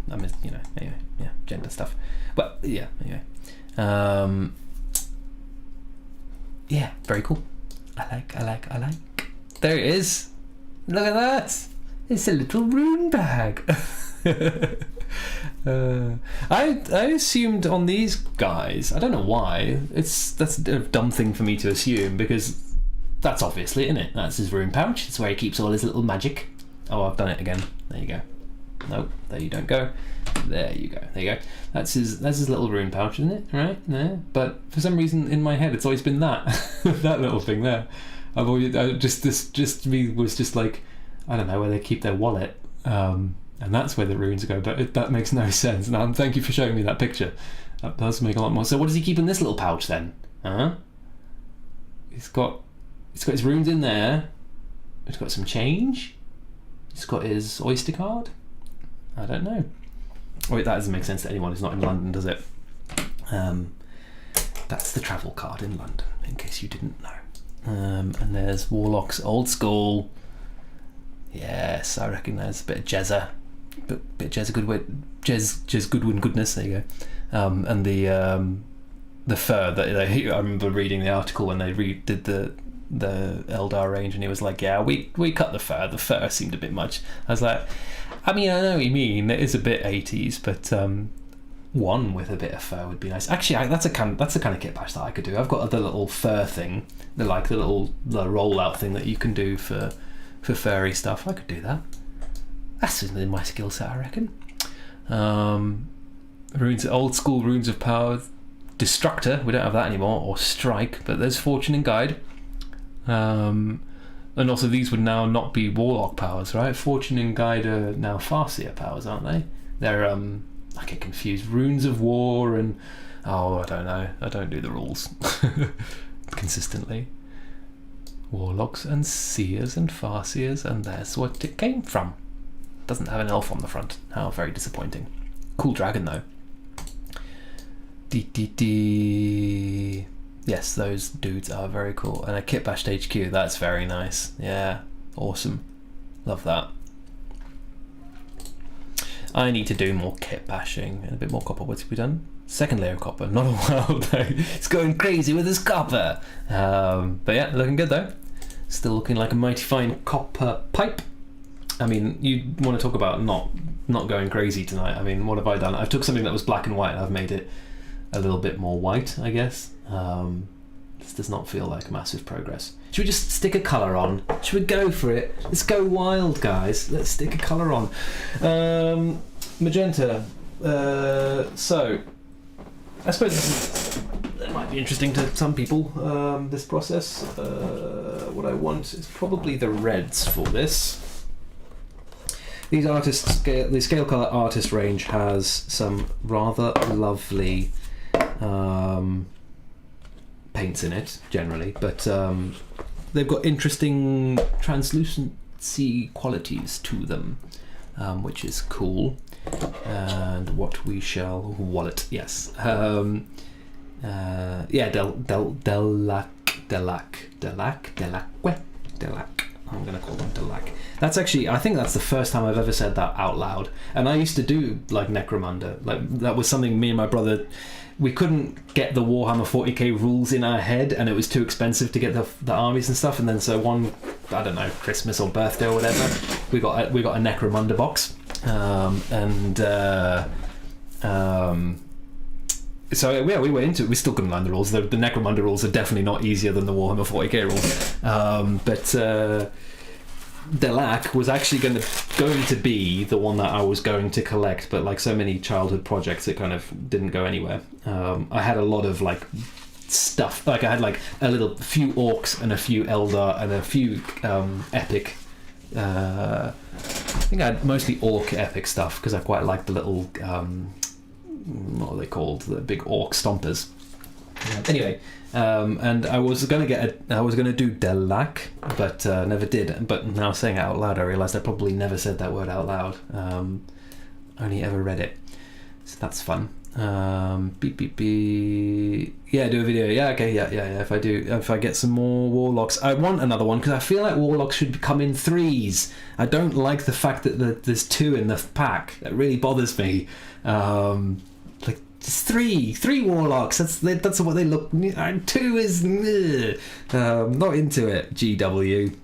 yeah, gender stuff. But yeah, anyway, yeah, very cool. I like. There it is. Look at that. It's a little rune bag. I assumed on these guys. I don't know why. That's a dumb thing for me to assume, because that's obviously, isn't it? That's his rune pouch. It's where he keeps all his little magic. Oh, I've done it again. There you go. Nope, there you don't go. There you go. That's his little rune pouch, isn't it? Right there. But for some reason in my head, it's always been that that little thing there. Just me was just like, I don't know where they keep their wallet, and that's where the runes go. But that makes no sense. Now, thank you for showing me that picture. That does make a lot more. So what does he keep in this little pouch then? He's got his runes in there. He's got some change. He's got his Oyster card. I don't know. Wait, that doesn't make sense to anyone who's not in London, does it? That's the travel card in London, in case you didn't know. And there's Warlock's old school. Yes, I recognise a bit of Jezza. Bit of Jezza Goodwin. Jez Goodwin goodness, there you go. And the fur that I remember reading the article when they did the Eldar range, and he was like, yeah, we cut the fur seemed a bit much. I was like, I mean, I know what you mean, it is a bit 80s, but one with a bit of fur would be nice. Actually, that's the kind of kit bash that I could do. I've got the little fur thing, the roll out thing that you can do for furry stuff. I could do that. That's within my skill set, I reckon. Runes, old school runes of power. Destructor, we don't have that anymore, or strike, but there's fortune and guide. And also these would now not be warlock powers, right? Fortune and guide are now Farseer powers, aren't they? They're I get confused. Runes of war and I don't know. I don't do the rules consistently. Warlocks and seers and Farseers, and there's what it came from. Doesn't have an elf on the front. How very disappointing. Cool dragon though. Yes, those dudes are very cool. And a kit bashed HQ, that's very nice. Yeah, awesome. Love that. I need to do more kit bashing and a bit more copper. What's we done? Second layer of copper, not a while though. It's going crazy with his copper. But yeah, looking good though. Still looking like a mighty fine copper pipe. I mean, you want to talk about not going crazy tonight. I mean, what have I done? I took something that was black and white and I've made it a little bit more white, I guess. This does not feel like massive progress. Should we just stick a colour on? Should we go for it? Let's go wild, guys. Let's stick a colour on. Magenta. So, I suppose that might be interesting to some people, this process. What I want is probably the reds for this. The Scale Colour Artist range has some rather lovely paints in it, generally, but they've got interesting translucency qualities to them, which is cool. And what we shall wallet, yes. Delac. I'm going to call them Delac. That's actually, I think that's the first time I've ever said that out loud. And I used to do like Necromunda. Like that was something me and my brother, we couldn't get the Warhammer 40k rules in our head, and it was too expensive to get the armies and stuff. And then so one, I don't know, Christmas or birthday or whatever, we got a Necromunda box. So yeah, we were into it. We still couldn't learn the rules. The Necromunda rules are definitely not easier than the Warhammer 40k rules. But Delac was actually going to be the one that I was going to collect, but like so many childhood projects, it kind of didn't go anywhere. I had a lot of like stuff. Like I had like few orcs and a few Eldar and a few epic. I think I had mostly orc epic stuff because I quite liked the little. What are they called? The big orc stompers. Anyway, and I was gonna do Delac, but never did. But now saying it out loud, I realised I probably never said that word out loud. Only ever read it, so that's fun. Beep beep beep. Yeah, do a video. Yeah, okay, yeah. If I get some more warlocks, I want another one because I feel like warlocks should come in threes. I don't like the fact that there's two in the pack. That really bothers me. Like just three warlocks. That's what they look. Two is not into it. GW.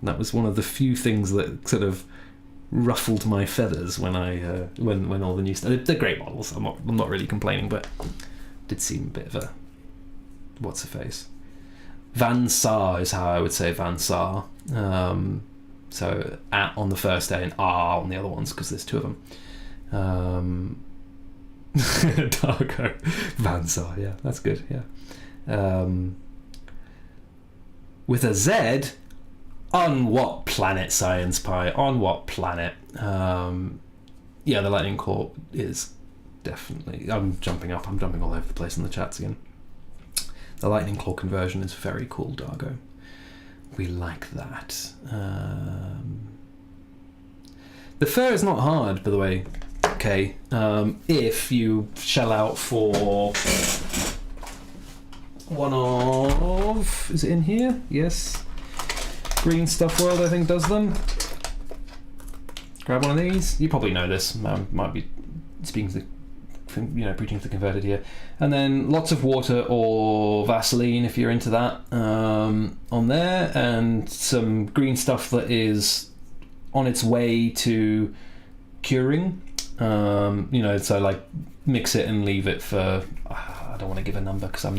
That was one of the few things that sort of ruffled my feathers when when all the new stuff. They're great models. I'm not really complaining, but did seem a bit of a what's her face. Van Saar is how I would say Van Saar. So at on the first day and R on the other ones because there's two of them. Darko Van Saar, yeah, that's good. Yeah. With a Z. On what planet, Science Pie? On what planet? Yeah, the Lightning Core is definitely... I'm jumping all over the place in the chats again. The Lightning Claw conversion is very cool, Dargo. We like that. The fur is not hard, by the way. Okay, if you shell out for one of... Is it in here? Yes. Green Stuff World, I think, does them. Grab one of these. You probably know this. Might be speaking to preaching to the converted here. And then lots of water or Vaseline if you're into that on there, and some green stuff that is on its way to curing. So like mix it and leave it for. I don't want to give a number because I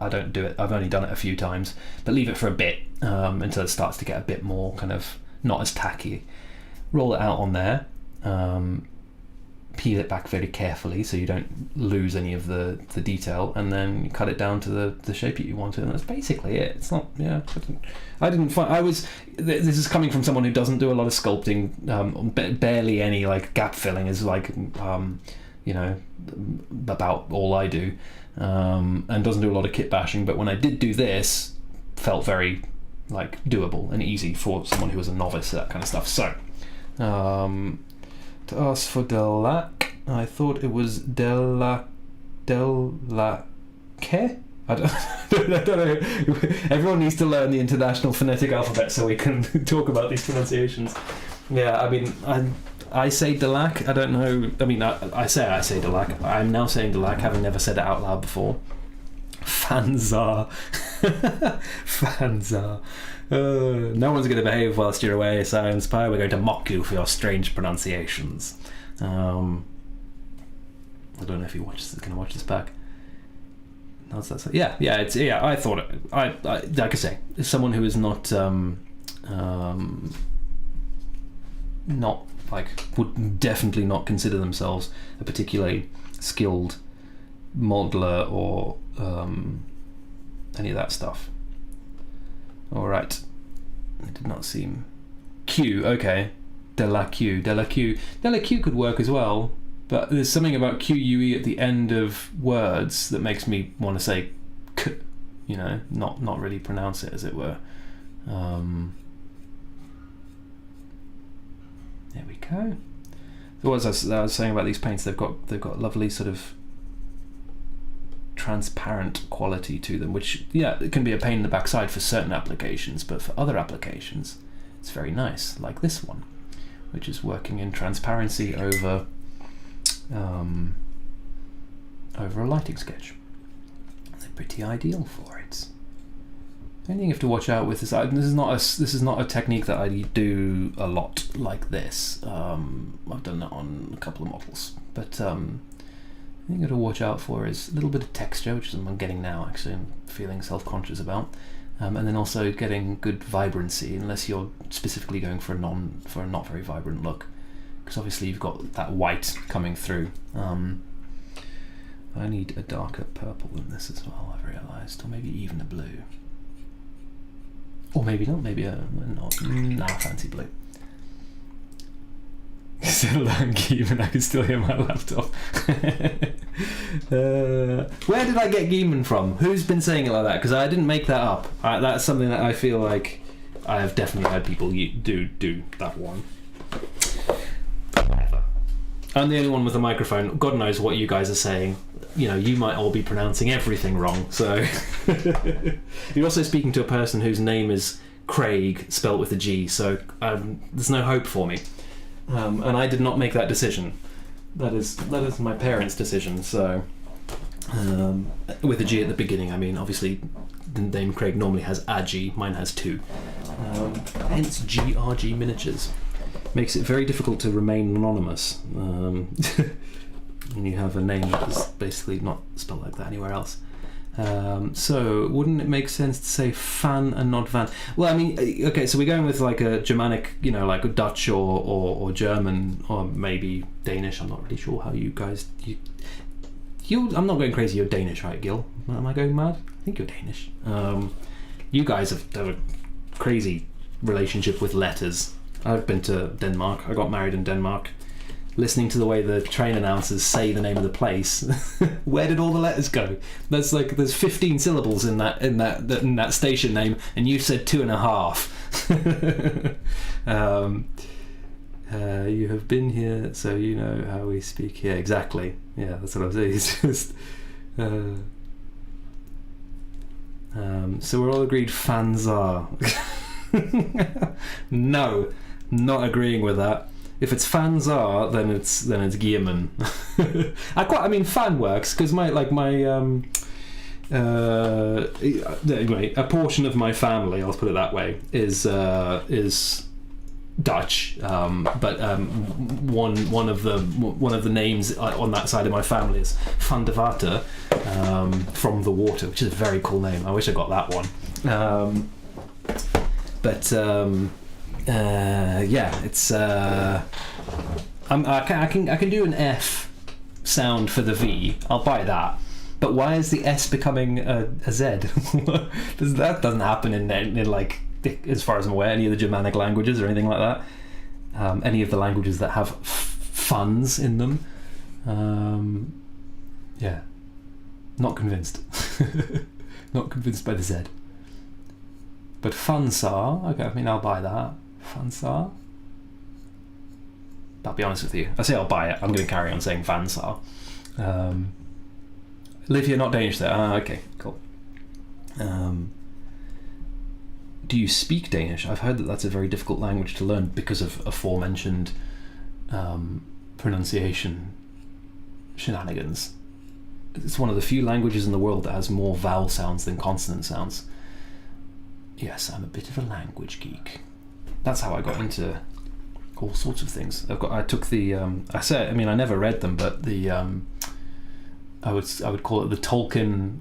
don't do it. I've only done it a few times, but leave it for a bit until it starts to get a bit more kind of not as tacky. Roll it out on there, peel it back very carefully so you don't lose any of the detail, and then you cut it down to the shape that you want it, and that's basically it. It's not, yeah. This is coming from someone who doesn't do a lot of sculpting, barely any like gap filling is like, about all I do. And doesn't do a lot of kit bashing, but when I did do this, felt very like doable and easy for someone who was a novice at that kind of stuff. So to ask for Delac, I thought it was Delake. I don't know. Everyone needs to learn the international phonetic alphabet so we can talk about these pronunciations. Yeah, I mean, I say Delac. I don't know. I mean, I say Delac. I'm now saying Delac, having never said it out loud before. Fanzar. Fans are. No one's going to behave whilst you're away, Science Pie. We're going to mock you for your strange pronunciations. I don't know if he going to watch this back. No, that's yeah. It's I thought it. I like I say, if someone who is not would definitely not consider themselves a particularly skilled modeler or any of that stuff. All right, it did not seem Q. Okay, de la Q could work as well, but there's something about QUE at the end of words that makes me want to say K, not really pronounce it, as it were. There we go. So what was I was saying about these paints? They've got lovely sort of transparent quality to them, which it can be a pain in the backside for certain applications, but for other applications it's very nice, like this one, which is working in transparency over a lighting sketch. They're pretty ideal for it. The only thing you have to watch out with is this is not a technique that I do a lot like this. I've done that on a couple of models, but the thing you got to watch out for is a little bit of texture, which is what I'm getting now. Actually, I'm feeling self-conscious about, and then also getting good vibrancy, unless you're specifically going for a not very vibrant look, because obviously you've got that white coming through. I need a darker purple than this as well, I've realised, or maybe even a blue. Or maybe not, maybe a fancy blue. Still lanky, even I can still hear my laptop. Where did I get Geeman from? Who's been saying it like that? Because I didn't make that up. That's something that I feel like I have definitely heard people do that one. Whatever. I'm the only one with a microphone. God knows what you guys are saying. You might all be pronouncing everything wrong. So you're also speaking to a person whose name is Craig, spelt with a G. So there's no hope for me. And I did not make that decision. That is my parents' decision. So with a G at the beginning, I mean, obviously the name Craig normally has a G. Mine has two. Hence GRG miniatures. Makes it very difficult to remain anonymous. When you have a name that is basically not spelled like that anywhere else. So wouldn't it make sense to say fan and not van? Well, I mean, okay, so we're going with like a Germanic, like a Dutch or German or maybe Danish. I'm not really sure how you guys I'm not going crazy. You're Danish, right, Gil? Am I going mad? I think you're Danish. You guys have a crazy relationship with letters. I've been to Denmark. I got married in Denmark. Listening to the way the train announcers say the name of the place, where did all the letters go? There's 15 syllables in that station name, and you said 2.5. You have been here, so you know how we speak here. Exactly. Yeah, that's what I was saying. It's just. So we're all agreed. Fans are. No, not agreeing with that. If it's fans are, then it's Gearman. I mean, fan works because anyway, a portion of my family, I'll put it that way, is Dutch. But one of the names on that side of my family is Van de Water, from the water, which is a very cool name. I wish I got that one. It's I can do an F sound for the V. I'll buy that. But why is the S becoming a Z? That doesn't happen in like, as far as I'm aware, any of the Germanic languages or anything like that. Any of the languages that have funs in them. Not convinced. Not convinced by the Z. But Fansar, okay, I mean, I'll buy that. Fansar? I'll be honest with you. I say I'll buy it. I'm going to carry on saying Fansar. Liv, you're not Danish there. Okay, cool. Do you speak Danish? I've heard that that's a very difficult language to learn because of aforementioned pronunciation shenanigans. It's one of the few languages in the world that has more vowel sounds than consonant sounds. yes, I'm a bit of a language geek. That's how I got into all sorts of things. I took the I never read them, but the I would call it the Tolkien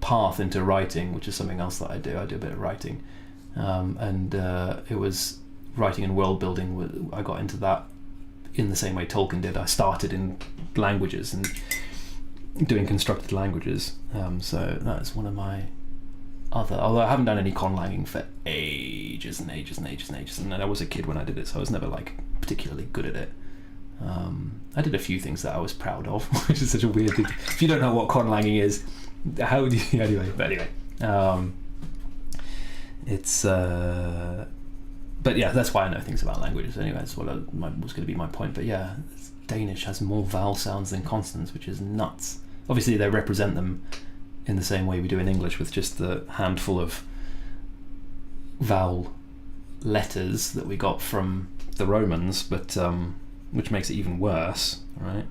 path into writing, which is something else that I do. I do a bit of writing, and it was writing and world building. I got into that in the same way Tolkien did. I started in languages and doing constructed languages. So that's one of my other. Although I haven't done any conlanging for ages and ages and ages and ages, and I was a kid when I did it, so I was never like particularly good at it. I did a few things that I was proud of, which is such a weird thing. If you don't know what conlanging is, how do you anyway? It's but yeah, that's why I know things about languages anyway. That's what was going to be my point. But yeah, Danish has more vowel sounds than consonants, which is nuts. Obviously they represent them in the same way we do in English, with just the handful of vowel letters that we got from the Romans, but which makes it even worse, right?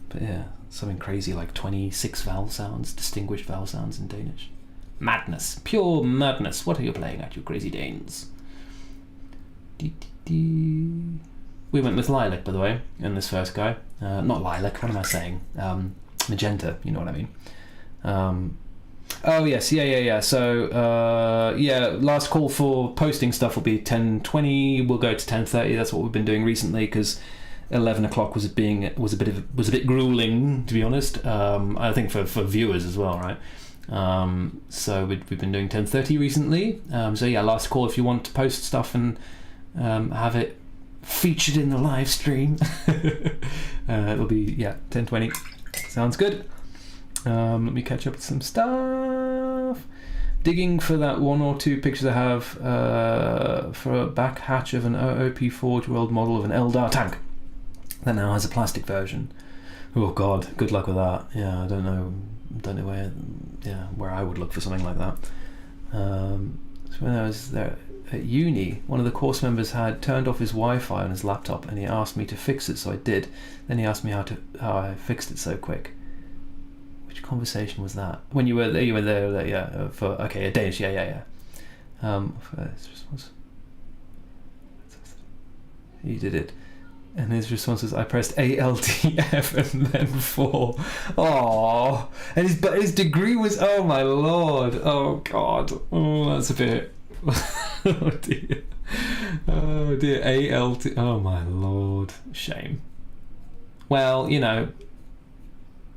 But yeah, something crazy like 26 vowel sounds, distinguished vowel sounds in Danish. Madness, pure madness. What are you playing at, you crazy Danes? We went with lilac, by the way, in this first go. Not lilac, what am I saying? Magenta, you know what I mean. Oh yes, yeah. So last call for posting stuff will be 10:20. We'll go to 10:30. That's what we've been doing recently, because 11 o'clock was a bit grueling, to be honest. I think for viewers as well, right? So we've been doing 10:30 recently. So yeah, last call if you want to post stuff and have it featured in the live stream. It'll be 10:20. Sounds good. Let me catch up with some stuff. Digging for that one or two pictures I have for a back hatch of an OOP Forge world model of an Eldar tank that now has a plastic version. Oh god, good luck with that. Yeah, I don't know where I would look for something like that. So when I was there at uni, one of the course members had turned off his Wi-Fi on his laptop, and he asked me to fix it, so I did. Then he asked me how I fixed it so quick. Which conversation was that? When you were there, for a Danish, his response, he did it, and his response was, I pressed ALTF and then 4. Oh, and his degree was, oh my lord, oh god, oh that's a bit. Oh dear, ALT, oh my lord, shame. Well,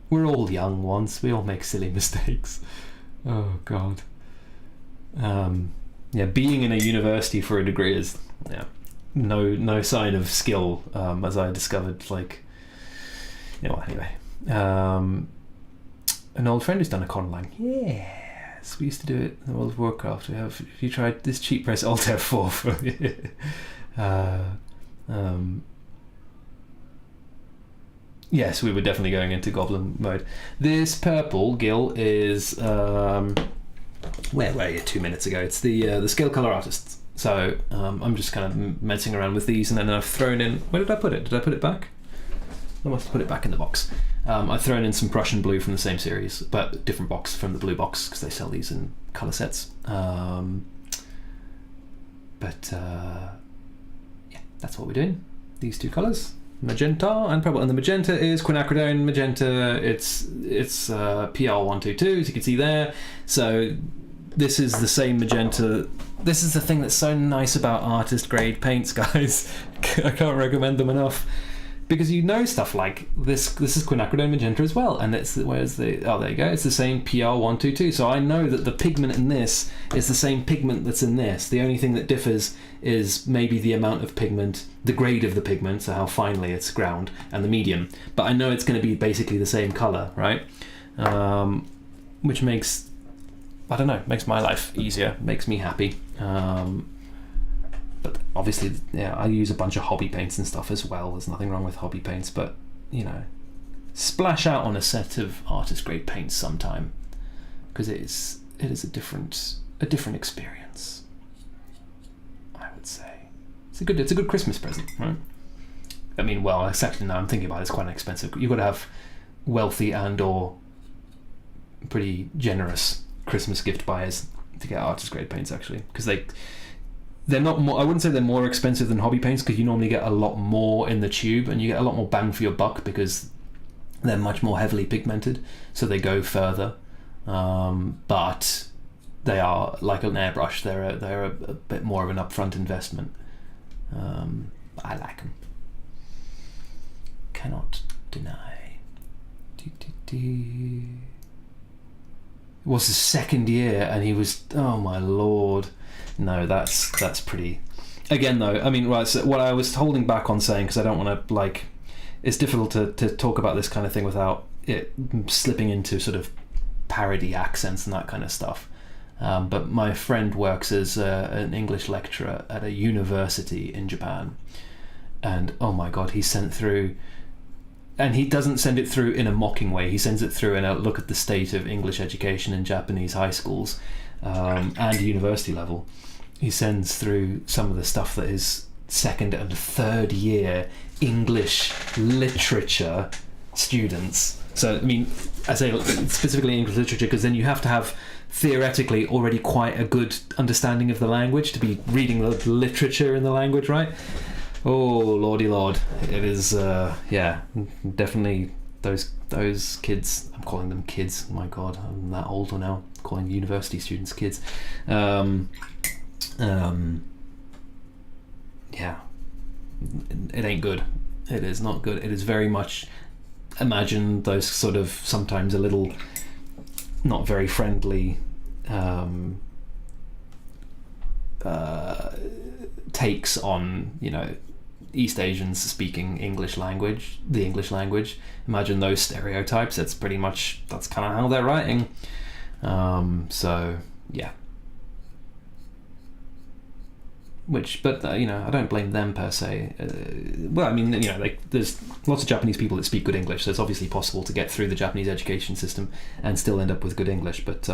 we're all young once, we all make silly mistakes. Oh god. Being in a university for a degree is no sign of skill, as I discovered, anyway. An old friend who's done a conlang. Yes, we used to do it in the World of Warcraft. Have you tried this cheap press Alt F4 for yes, we were definitely going into goblin mode. This purple Gil is where were you 2 minutes ago? It's the scale color artists. So I'm just kind of messing around with these, and then I've thrown in. Where did I put it? Did I put it back? I must have put it back in the box. I've thrown in some Prussian blue from the same series, but different box from the blue box, because they sell these in color sets. That's what we're doing. These two colors, magenta and purple, and the magenta is quinacridone magenta. It's PR122, as you can see there. So this is the same magenta. This is the thing that's so nice about artist grade paints, guys. I can't recommend them enough, because stuff like this. This is quinacridone magenta as well, and there you go. It's the same PR122. So I know that the pigment in this is the same pigment that's in this. The only thing that differs is maybe the amount of pigment, the grade of the pigment, so how finely it's ground, and the medium. But I know it's going to be basically the same color, right? Which makes my life easier, makes me happy. But obviously, I use a bunch of hobby paints and stuff as well. There's nothing wrong with hobby paints, but splash out on a set of artist grade paints sometime, because it is a different experience. I would say it's a good Christmas present, right? I mean, well, except now I'm thinking about it, it's quite expensive. You've got to have wealthy and or pretty generous Christmas gift buyers to get artist grade paints, actually, because they're not more. I wouldn't say they're more expensive than hobby paints, because you normally get a lot more in the tube and you get a lot more bang for your buck because they're much more heavily pigmented, so they go further. But they are like an airbrush. They're a bit more of an upfront investment. I like them. Cannot deny. It was his second year, and he was, oh my lord. No, that's pretty. Again, though, I mean, right. So what I was holding back on saying, because I don't want to, like, it's difficult to talk about this kind of thing without it slipping into sort of parody accents and that kind of stuff. But my friend works as an English lecturer at a university in Japan, and oh my god, he sent through, and he doesn't send it through in a mocking way. He sends it through in a look at the state of English education in Japanese high schools and university level. He sends through some of the stuff that is second and third year English literature students. So, I mean, I say specifically English literature because then you have to have theoretically already quite a good understanding of the language to be reading the literature in the language, right? Oh, lordy lord. It is, yeah, definitely those kids, I'm calling them kids, oh my god, I'm that old now, calling university students kids. Yeah, it ain't good. It is not good. It is very much, imagine those sort of sometimes a little not very friendly takes on, you know, East Asians speaking the English language. Imagine those stereotypes. That's pretty much, that's kind of how they're writing. So yeah. But you know, I don't blame them per se. Well, I mean, you know, like there's lots of Japanese people that speak good English, so it's obviously possible to get through the Japanese education system and still end up with good English. But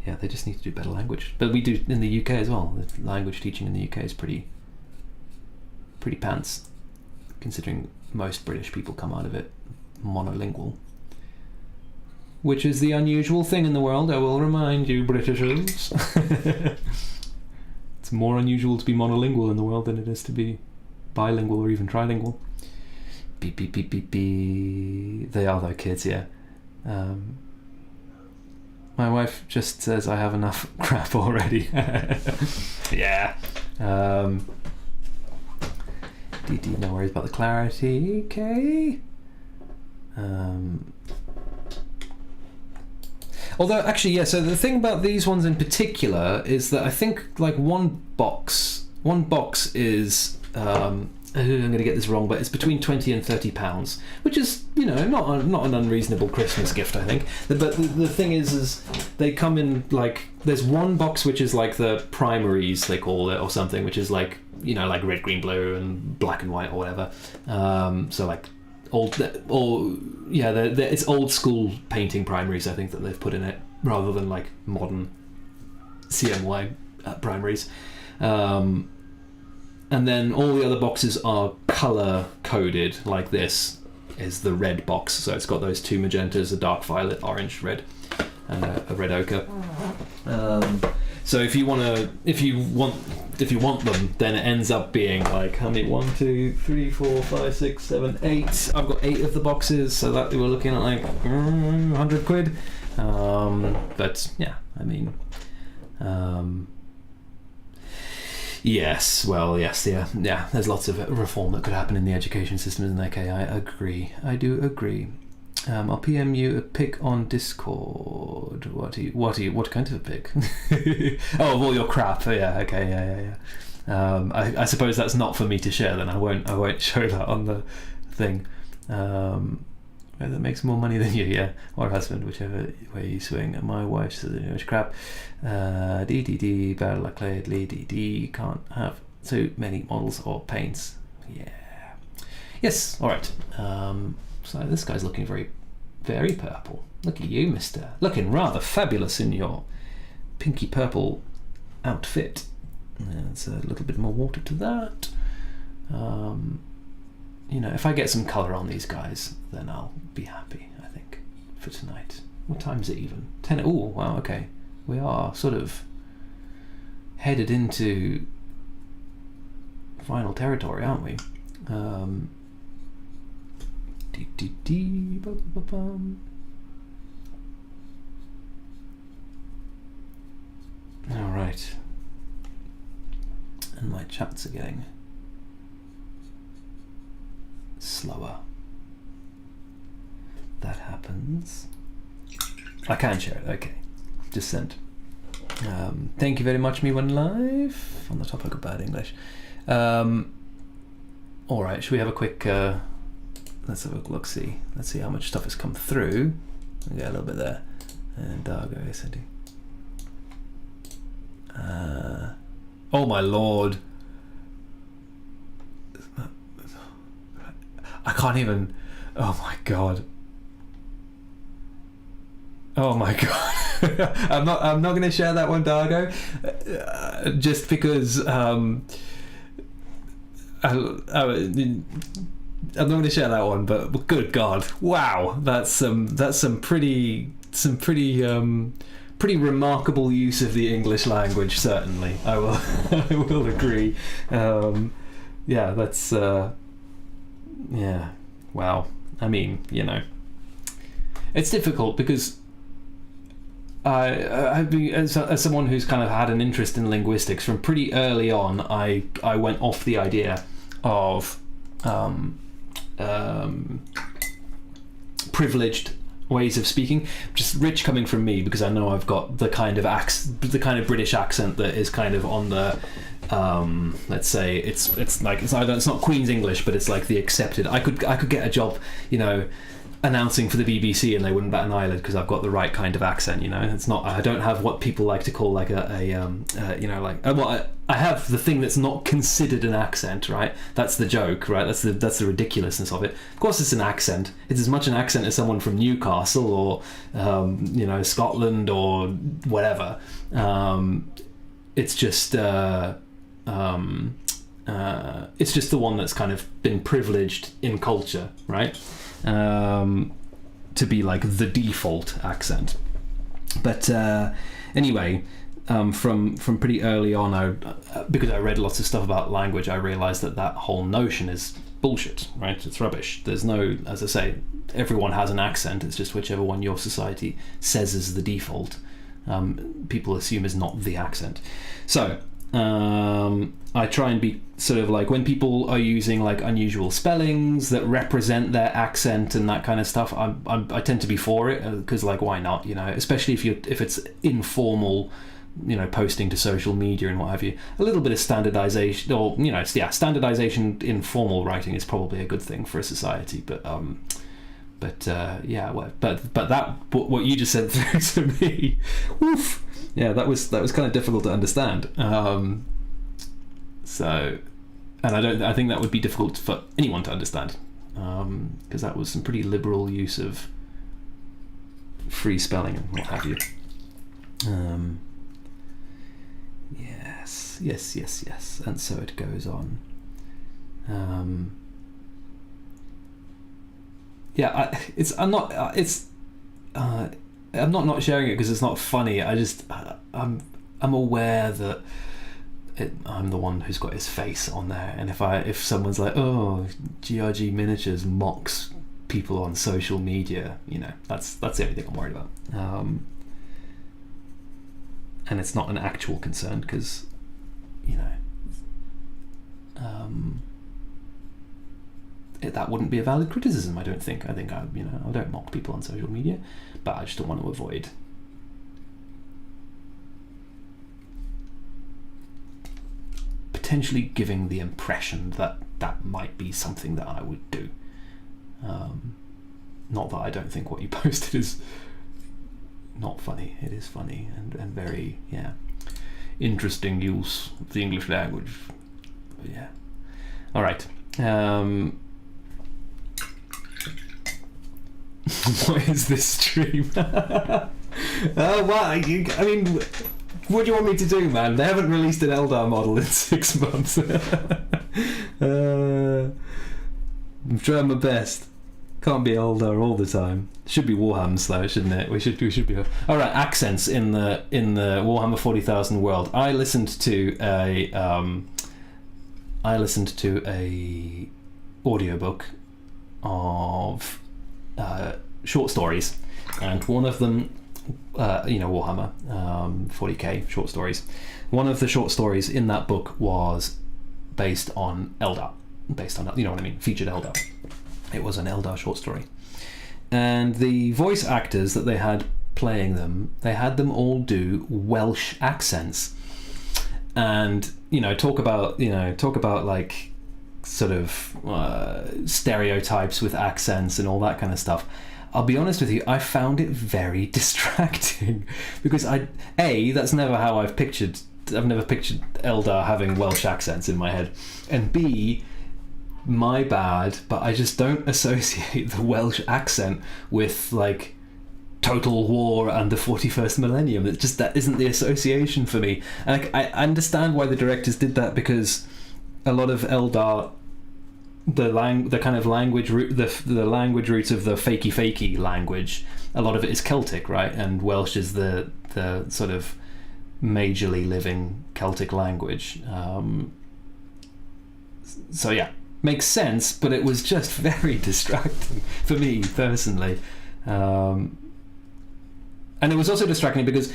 yeah, they just need to do better language. But we do in the UK as well. The language teaching in the UK is pretty pants, considering most British people come out of it monolingual, which is the unusual thing in the world. I will remind you, Britishers. It's more unusual to be monolingual in the world than it is to be bilingual or even trilingual. Beep, beep, beep, beep, beep. They are though, kids, yeah. My wife just says I have enough crap already. Yeah. DD, no worries about the clarity. Okay. Although, actually, yeah, so the thing about these ones in particular is that I think, like, one box is, I'm going to get this wrong, but it's between £20 and £30, which is, you know, not an unreasonable Christmas gift, I think. But the thing is they come in, like, there's one box which is, like, the primaries, they call it, or something, which is, like, you know, like red, green, blue, and black and white, or whatever. So, like, it's old school painting primaries, I think, that they've put in it, rather than like modern CMY primaries. And then all the other boxes are color coded. Like this is the red box, so it's got those two magentas, a dark violet, orange, red, and a red ochre. So if you want them, then it ends up being like, how many? 1, 2, 3, 4, 5, 6, 7, 8. I've got 8 of the boxes, so that we're looking at like 100 quid. But yeah, I mean, yes. There's lots of reform that could happen in the education system in the UK. I do agree. I'll PM you a pic on Discord. What kind of a pic? Oh, of all your crap. Yeah, okay, yeah. I suppose that's not for me to share. Then I won't show that on the thing. That makes more money than you, yeah, or husband, whichever way you swing. And my wife says crap. DDD, bad luck lately. DD can't have too many models or paints. Yeah. Yes. All right. So this guy's looking very, very purple. Look at you, mister. Looking rather fabulous in your pinky purple outfit. There's a little bit more water to that. You know, if I get some colour on these guys, then I'll be happy, I think, for tonight. What time is it even? 10? Oh, wow, okay. we are sort of headed into final territory, aren't we? All right. And my chats are getting slower. That happens. I can share it. Okay. Just sent. Thank you very much, me one live on the topic of bad English. All right, should we have a quick? Let's have a look. See. Let's see how much stuff has come through. We get a little bit there. And Dargo is sending. Oh my lord! I can't even. Oh my god! Oh my god! I'm not going to share that one, Dargo, just because I'm not going to share that one. But good God, wow, that's some pretty remarkable use of the English language. Certainly, I will agree. Yeah, that's yeah, wow. I mean, it's difficult because I've been, as someone who's kind of had an interest in linguistics from pretty early on, I went off the idea of privileged ways of speaking, just rich coming from me, because I know I've got the kind of British accent that is kind of on the let's say it's not Queen's English, but it's like the accepted. I could get a job, announcing for the BBC and they wouldn't bat an eyelid because I've got the right kind of accent. It's not. I don't have what people like to call like I have the thing that's not considered an accent, right? That's the joke, right? That's the ridiculousness of it. Of course, it's an accent. It's as much an accent as someone from Newcastle or Scotland or whatever. It's just the one that's kind of been privileged in culture, right? To be like the default accent. But anyway, from pretty early on, because I read lots of stuff about language, I realized that whole notion is bullshit, right? It's rubbish. There's no, as I say, everyone has an accent. It's just whichever one your society says is the default, people assume is not the accent. So I try and be sort of like, when people are using like unusual spellings that represent their accent and that kind of stuff, I tend to be for it, because like, why not? Especially if it's informal, posting to social media and what have you. A little bit of standardization, or standardization in formal writing is probably a good thing for a society. But that what you just said through to me, woof. Yeah, that was kind of difficult to understand. I think that would be difficult for anyone to understand, because that was some pretty liberal use of free spelling and what have you. Yes, and so it goes on. I'm not sharing it because it's not funny. I'm aware that I'm the one who's got his face on there, and if someone's like, oh, GRG Miniatures mocks people on social media, that's the only thing I'm worried about. And it's not an actual concern because that wouldn't be a valid criticism. I don't think. I don't mock people on social media, but I just don't want to avoid potentially giving the impression that might be something that I would do. Not that I don't think what you posted is not funny. It is funny and very interesting use of the English language. But yeah. All right. What is this stream? I mean, what do you want me to do, man? They haven't released an Eldar model in 6 months. I'm trying my best. Can't be Eldar all the time. Should be Warhams though, shouldn't it? We should be. All right, accents in the Warhammer 40,000 world. I listened to a audiobook of short stories, and one of them, Warhammer 40k short stories. One of the short stories in that book was based on Eldar, featured Eldar. It was an Eldar short story, and the voice actors that they had playing them, they had them all do Welsh accents, and talk about like sort of stereotypes with accents and all that kind of stuff. I'll be honest with you, I found it very distracting because that's never how I've never pictured Eldar having Welsh accents in my head, and B, my bad, but I just don't associate the Welsh accent with like Total War and the 41st millennium. It's just, that isn't the association for me. And I understand why the directors did that, because a lot of Eldar, the kind of language root, the language roots of the fakey language, a lot of it is Celtic, right? And Welsh is the sort of majorly living Celtic language. So yeah, makes sense, but it was just very distracting for me personally. And it was also distracting because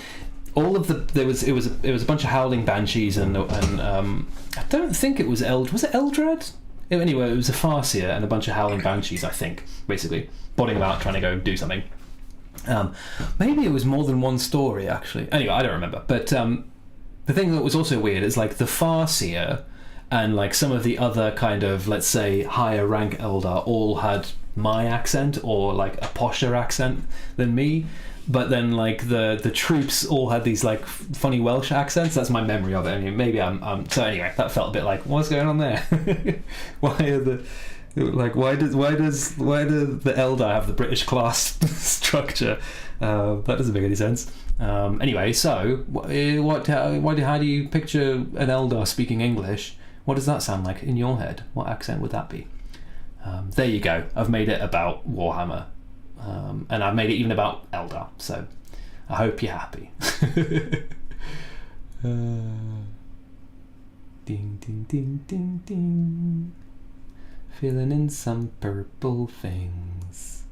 all of it was a bunch of howling banshees and I don't think it was Eldrad? Anyway, it was a Farseer and a bunch of howling banshees, I think, basically bodding about trying to go do something. Maybe it was more than one story actually. Anyway, I don't remember. But the thing that was also weird is like the Farseer and like some of the other kind of, let's say, higher rank Eldar all had my accent or like a posher accent than me, but then like the troops all had these like funny Welsh accents. That's my memory of it. I mean, maybe I'm so anyway, that felt a bit like, what's going on there? why do the Eldar have the British class structure? That doesn't make any sense. Anyway, so how do you picture an Eldar speaking English? What does that sound like in your head? What accent would that be? There you go. I've made it about Warhammer. And I've made it even about Eldar. So I hope you're happy. Ding, ding, ding, ding, ding. Filling in some purple things.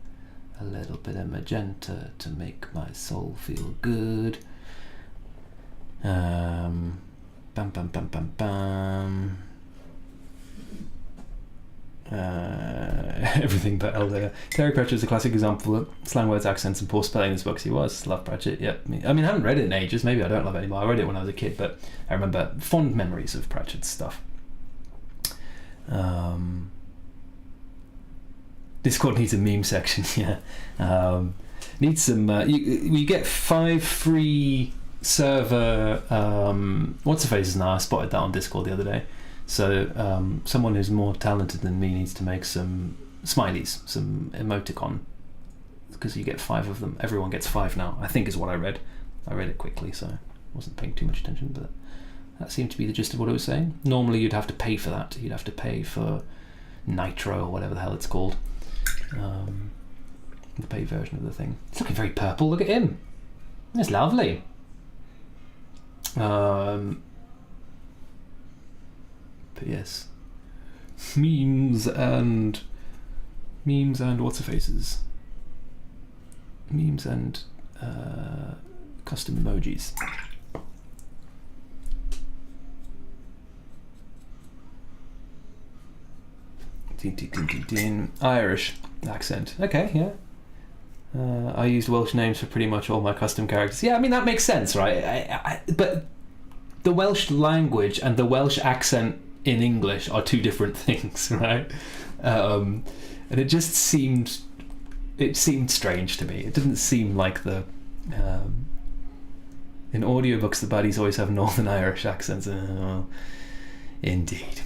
A little bit of magenta to make my soul feel good. Bum, bum, bum, bum, bum. Everything but Eldar. Terry Pratchett is a classic example of slang words, accents, and poor spelling in his books. He was. Love Pratchett, yep. I mean, I haven't read it in ages. Maybe I don't love it anymore. I read it when I was a kid, but I remember fond memories of Pratchett's stuff. Discord needs a meme section, yeah. Needs some... you get 5 free server... what's-her-faces now? I spotted that on Discord the other day. So someone who's more talented than me needs to make some smileys, some emoticon, because you get 5 of them. Everyone gets 5 now, I think is what I read. I read it quickly, so I wasn't paying too much attention, but that seemed to be the gist of what it was saying. Normally you'd have to pay for that. You'd have to pay for Nitro or whatever the hell it's called. The paid version of the thing. It's looking very purple. Look at him. It's lovely. But yes, memes and what's-her-faces. Memes and custom emojis. Irish accent. Okay, yeah. I used Welsh names for pretty much all my custom characters. Yeah, I mean, that makes sense, right? But the Welsh language and the Welsh accent in English are 2 different things, right? And it just seemed strange to me. It didn't seem like the in audiobooks the baddies always have Northern Irish accents. Indeed.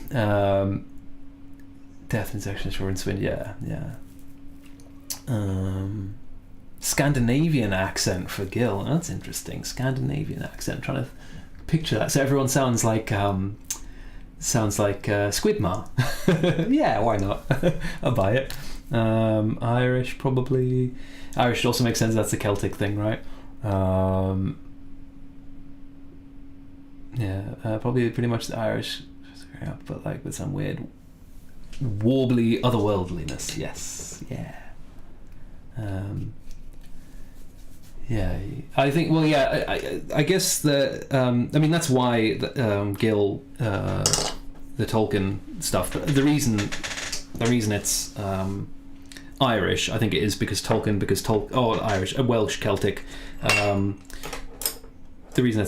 Death and Section Assurance Wind, yeah. Scandinavian accent for Gil. That's interesting. Scandinavian accent. I'm trying to picture that. So everyone sounds like Squidmar. Yeah, why not? I'll buy it. Irish, probably. Irish also makes sense. That's a Celtic thing, right? Probably pretty much the Irish, but like with some weird warbly otherworldliness. Yes, yeah. I think. Well, yeah. I guess that. I mean, that's why Gil, the Tolkien stuff. The reason it's Irish, I think it is because Tolkien. Irish, Welsh, Celtic. The reason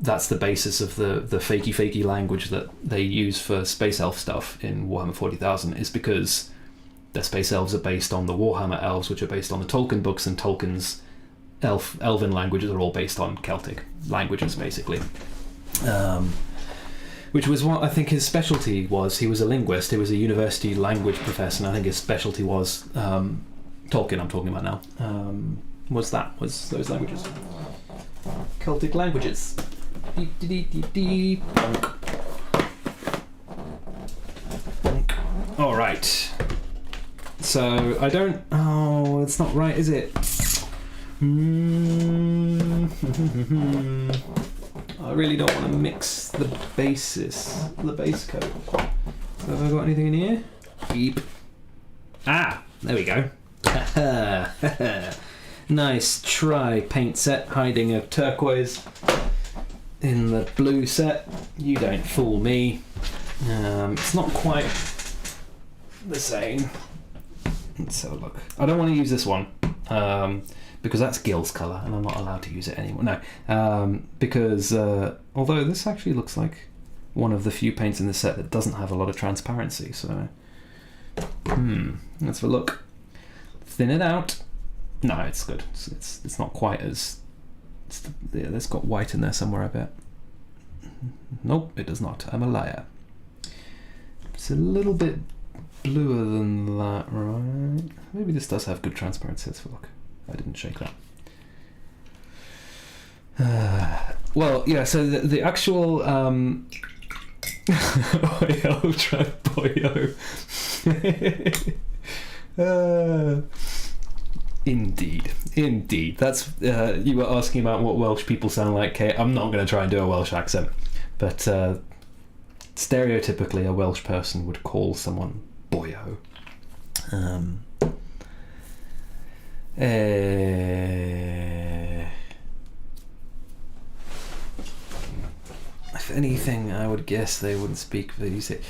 that's the basis of the fakey language that they use for space elf stuff in Warhammer 40,000 is because the space elves are based on the Warhammer elves, which are based on the Tolkien books, and Tolkien's elven languages are all based on Celtic languages, basically. Which was what I think his specialty was. He was a linguist. He was a university language professor, and I think his specialty was Tolkien. I'm talking about now. Was those languages? Celtic languages. All right. So I don't. Oh, it's not right, is it? I really don't want to mix the base coat. So have I got anything in here? Beep. Ah, there we go. Nice try, paint set, hiding a turquoise in the blue set. You don't fool me. It's not quite the same. Let's have a look. I don't want to use this one because that's Gil's colour and I'm not allowed to use it anymore. No, because although this actually looks like one of the few paints in the set that doesn't have a lot of transparency, so let's have a look. Thin it out. No, it's good. It's not quite as. It's got white in there somewhere, I bet. Nope, it does not. I'm a liar. It's a little bit bluer than that, right? Maybe this does have good transparency. Let's have a look. I didn't shake that. Well, yeah. So the actual. I'll try boyo. Indeed. That's you were asking about what Welsh people sound like. Kate. I'm not going to try and do a Welsh accent, but stereotypically, a Welsh person would call someone boyo. If anything, I would guess they wouldn't speak. But you say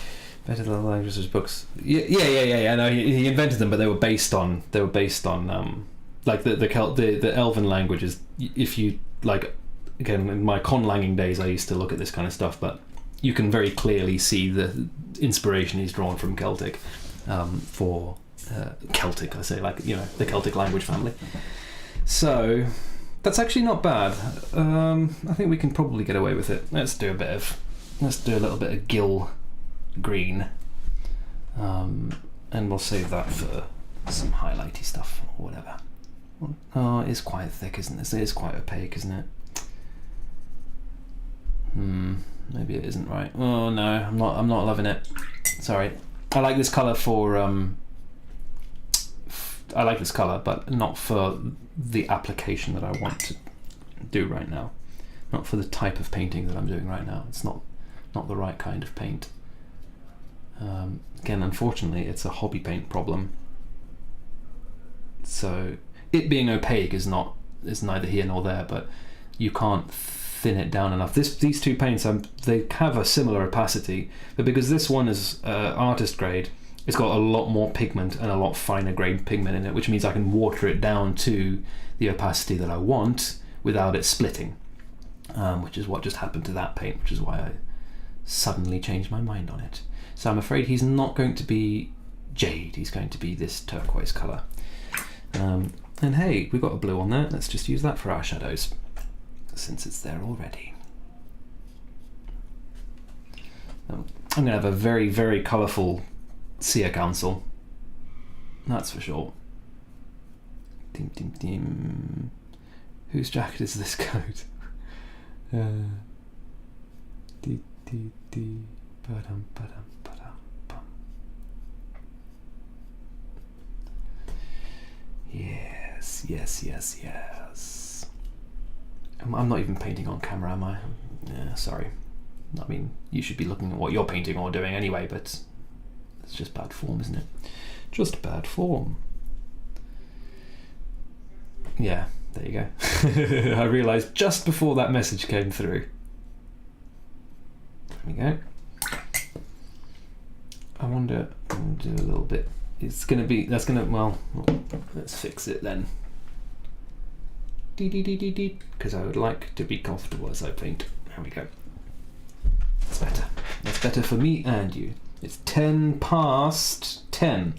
better than the languages books. Yeah. No, he invented them, but they were based on like the Elven languages. If you like, again, in my conlanging days, I used to look at this kind of stuff, but you can very clearly see the inspiration he's drawn from Celtic for Celtic. I say, like, you know, the Celtic language family. So that's actually not bad. I think we can probably get away with it. Let's do a little bit of Gil green, and we'll save that for some highlighty stuff or whatever. Oh, it's quite thick, isn't it? It is quite opaque, isn't it? Maybe it isn't right. Oh no, I'm not loving it. Sorry. I like this colour for I like this colour, but not for the application that I want to do right now. Not for the type of painting that I'm doing right now. It's not the right kind of paint. Again, unfortunately, it's a hobby paint problem. So it being opaque is neither here nor there, but you can't thin it down enough. These two paints, they have a similar opacity, but because this one is artist grade, it's got a lot more pigment and a lot finer grade pigment in it, which means I can water it down to the opacity that I want without it splitting, which is what just happened to that paint, which is why I suddenly changed my mind on it. So I'm afraid he's not going to be jade, he's going to be this turquoise colour. And hey, we've got a blue on there, let's just use that for our shadows, since it's there already. I'm going to have a very, very colourful Seer Council, that's for sure. Dim dim dim. Whose jacket is this coat? Dee dee dee. Ba-dum, ba-dum, ba-dum, bum. Yes. I'm not even painting on camera, am I? Yeah, sorry. I mean, you should be looking at what you're painting or doing anyway, but it's just bad form, isn't it? Just bad form. Yeah, there you go. I realised just before that message came through. There we go. I wonder, I'll do a little bit. Well, let's fix it then. Because I would like to be comfortable as I paint. There we go. That's better. That's better for me and you. It's 10 past 10.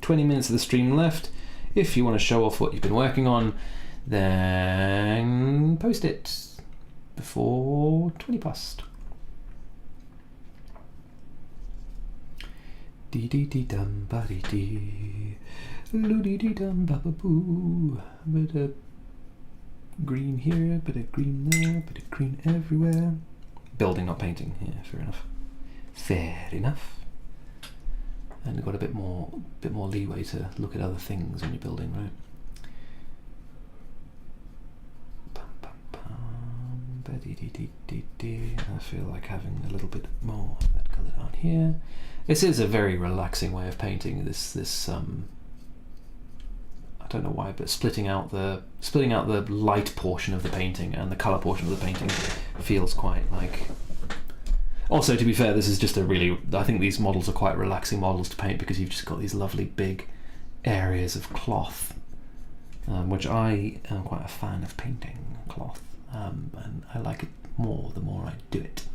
20 minutes of the stream left. If you want to show off what you've been working on, then post it before 20 past. Dee dee dee dum ba dee dee, loo dee dee dum ba ba boo. Bit of green here, bit of green there, bit of green everywhere. Building, not painting. Yeah, fair enough. Fair enough. And you've got a bit more leeway to look at other things when you're building, right? Bum, bum, bum, ba dee dee dee dee dee. I feel like having a little bit more of that colour down here. This is a very relaxing way of painting. This I don't know why, but splitting out the light portion of the painting and the colour portion of the painting feels quite like. Also, to be fair, this is just I think these models are quite relaxing models to paint because you've just got these lovely big areas of cloth, which I am quite a fan of painting cloth, and I like it more the more I do it.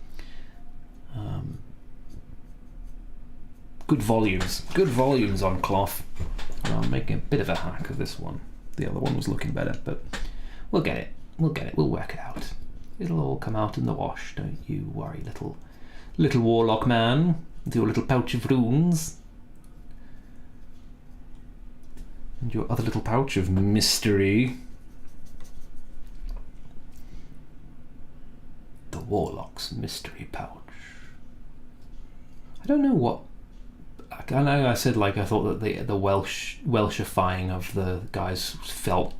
Good volumes on cloth. I'm making a bit of a hack of this one. The other one was looking better, but we'll get it. We'll work it out. It'll all come out in the wash, don't you worry, little warlock man, with your little pouch of runes. And your other little pouch of mystery. The warlock's mystery pouch. I don't know what. I know I said I thought that the Welshifying of the guys felt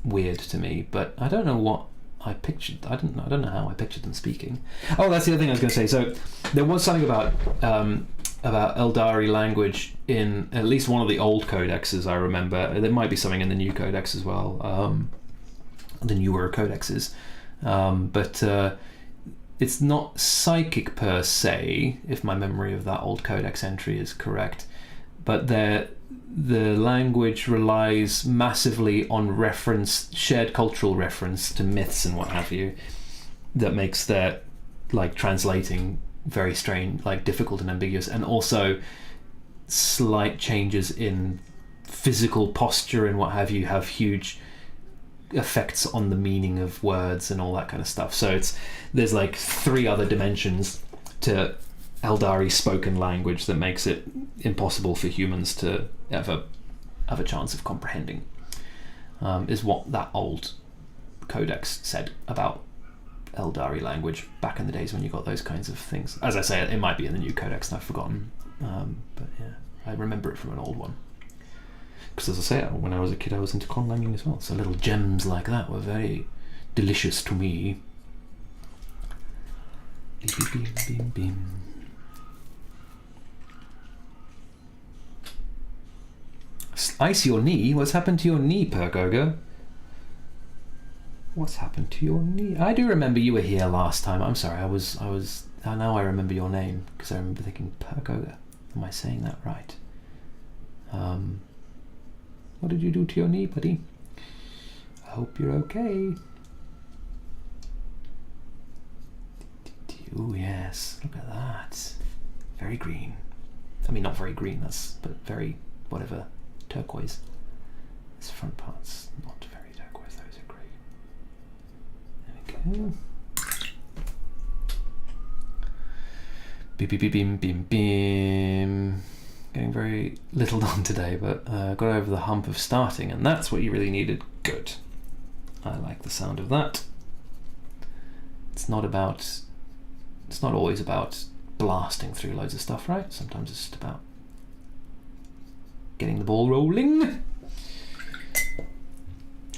weird to me, but I don't know what I pictured. I don't know how I pictured them speaking. Oh, that's the other thing I was going to say. So there was something about Eldari language in at least one of the old codexes. I remember there might be something in the new codex as well, the newer codexes, but. It's not psychic per se, if my memory of that old codex entry is correct, but the language relies massively on shared cultural reference to myths and what have you, that makes their translating very strange, difficult and ambiguous, and also slight changes in physical posture and what have you have huge effects on the meaning of words and all that kind of stuff. So there's 3 other dimensions to Eldari spoken language that makes it impossible for humans to ever have a chance of comprehending, is what that old codex said about Eldari language back in the days when you got those kinds of things. As I say, it might be in the new codex and I've forgotten, but yeah, I remember it from an old one. Because as I say, when I was a kid I was into conlanging as well, so little gems like that were very delicious to me. Beam, beam, beam. Ice your knee? What's happened to your knee, Pergoga? What's happened to your knee? I do remember you were here last time. I'm sorry, I was now I remember your name, because I remember thinking Pergoga. Am I saying that right? What did you do to your knee, buddy? I hope you're okay. Oh yes, look at that. Very green. I mean, not very green, but very, whatever, turquoise. This front part's not very turquoise, those are grey. There we go. Beep, beep, beep, beam, beam, beam. Getting very little done today, but got over the hump of starting, and that's what you really needed. Good. I like the sound of that. It's not always about blasting through loads of stuff, right? Sometimes it's just about getting the ball rolling.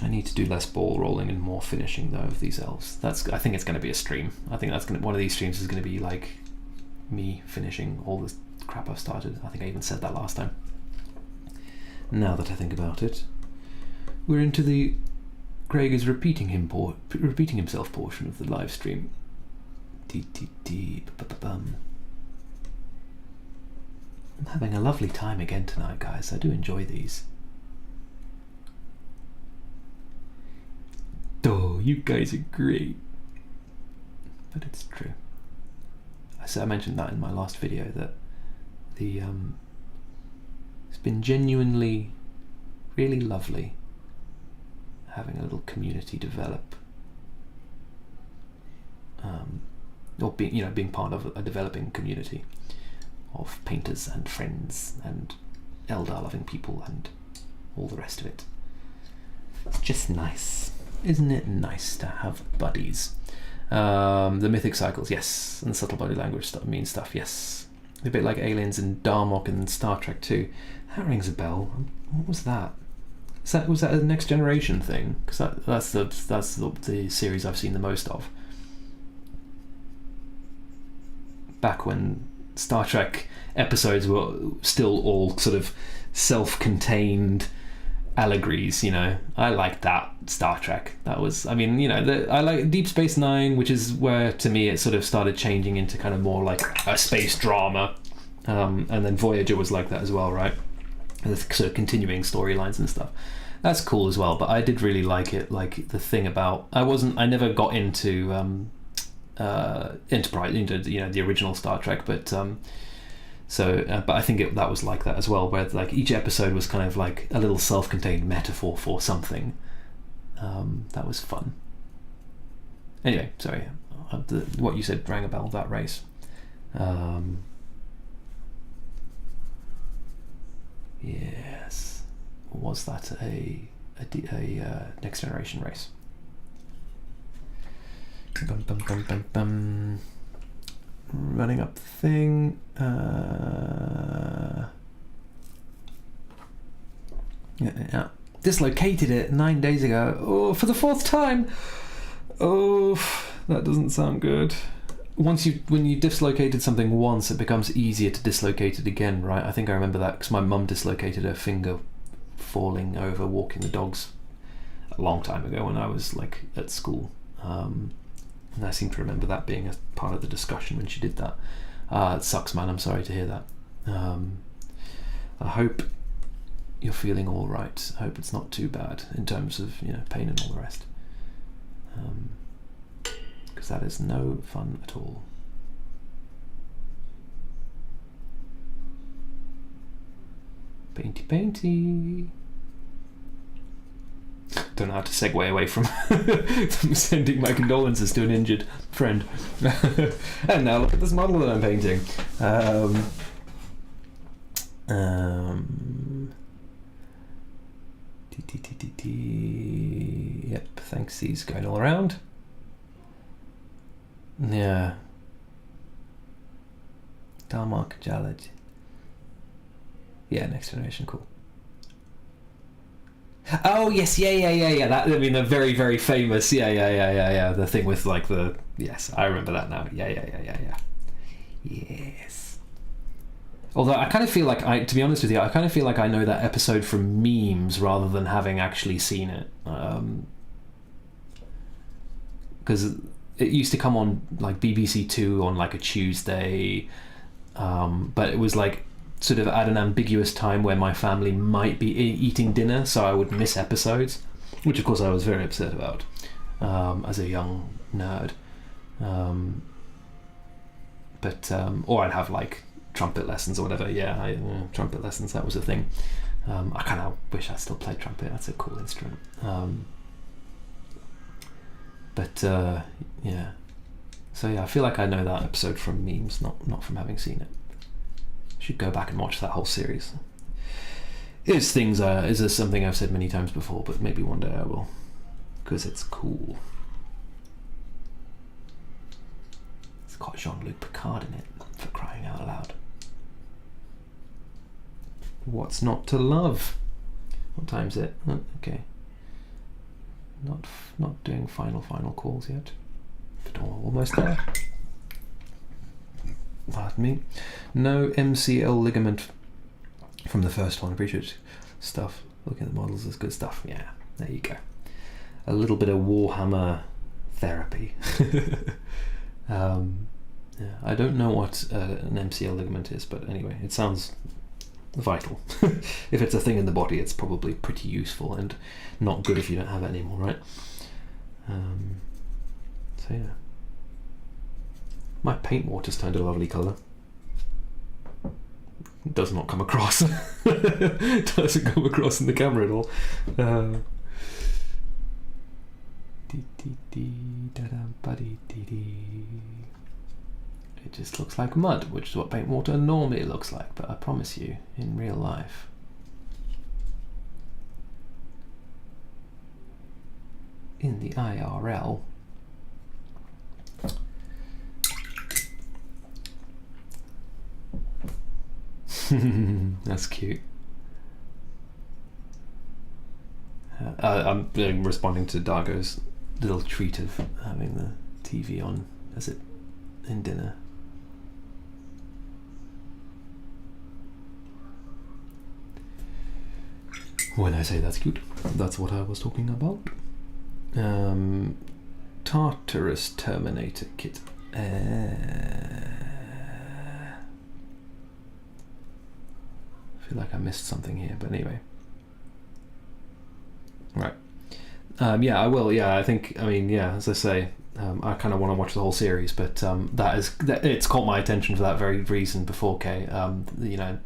I need to do less ball rolling and more finishing though of these elves. I think it's going to be a stream. I think one of these streams is going to be like me finishing all the crap I've started. I think I even said that last time. Now that I think about it, we're into the Greg is repeating himself portion of the live stream. I'm having a lovely time again tonight, guys. I do enjoy these. Oh, you guys are great. But it's true. I mentioned that in my last video, that it's been genuinely really lovely having a little community develop, or being part of a developing community of painters and friends and Eldar loving people and all the rest of it. It's just nice. Isn't it nice to have buddies? The mythic cycles, yes, and subtle body language stuff, yes. A bit like aliens in Darmok and Star Trek 2. That rings a bell. What was that? Was that a Next Generation thing? Because that's the series I've seen the most of. Back when Star Trek episodes were still all sort of self-contained allegories, I like that Star Trek. That was, I like Deep Space Nine, which is where to me it sort of started changing into kind of more like a space drama, and then Voyager was like that as well, right? And the sort of continuing storylines and stuff. That's cool as well, but I did really like it. Like the thing about I never got into Enterprise, the original Star Trek, but but I think that was like that as well, where like each episode was kind of like a little self-contained metaphor for something. That was fun. Anyway, sorry, what you said rang a bell, that race. Yes, was that a Next Generation race? Bum, bum, bum, bum, bum. Running up the thing. Yeah. Dislocated it 9 days ago. Oh, for the 4th time. Oh, that doesn't sound good. When you dislocated something once, it becomes easier to dislocate it again, right? I think I remember that because my mum dislocated her finger falling over walking the dogs a long time ago when I was like at school. And I seem to remember that being a part of the discussion when she did that. It sucks, man. I'm sorry to hear that. I hope you're feeling all right. I hope it's not too bad in terms of pain and all the rest. Because that is no fun at all. Painty. Don't know how to segue away from sending my condolences to an injured friend. And now look at this model that I'm painting. Yep, thanks. He's going all around. Yeah. Darmok Jalad. Yeah, Next Generation, cool. Oh yes, yeah. That, the very, very famous, yeah. The thing with like the, yes, I remember that now. Yeah. Yes. Although I kind of feel like to be honest with you, I kind of feel like I know that episode from memes rather than having actually seen it. Because it used to come on like BBC Two on like a Tuesday, but it was like sort of at an ambiguous time where my family might be eating dinner, so I would miss episodes, which of course I was very upset about as a young nerd. Or I'd have like trumpet lessons or whatever. Trumpet lessons, that was a thing. I kind of wish I still played trumpet. That's a cool instrument. Yeah. So yeah, I feel like I know that episode from memes, not from having seen it. Should go back and watch that whole series. Is something I've said many times before, but maybe one day I will, because it's cool. It's got Jean-Luc Picard in it, for crying out loud. What's not to love? What time's it? Oh, okay. not doing final calls yet, but almost there. Pardon me. No MCL ligament from the first one. Appreciate stuff. Looking at the models is good stuff. Yeah, there you go. A little bit of Warhammer therapy. Yeah, I don't know what an MCL ligament is, but anyway, it sounds vital. If it's a thing in the body, it's probably pretty useful and not good if you don't have it anymore, right? So yeah. My paint water's turned a lovely colour. Does not come across. Doesn't come across in the camera at all. It just looks like mud, which is what paint water normally looks like, but I promise you, in real life, in the IRL, that's cute. I'm responding to Dargo's little treat of having the TV on as it in dinner. When I say that's cute, that's what I was talking about. Tartarus Terminator kit. I feel like I missed something here, but anyway. Right. Yeah, I will. Yeah, I think. I mean, yeah, as I say, I kind of want to watch the whole series, but it's caught my attention for that very reason. Before K, you know,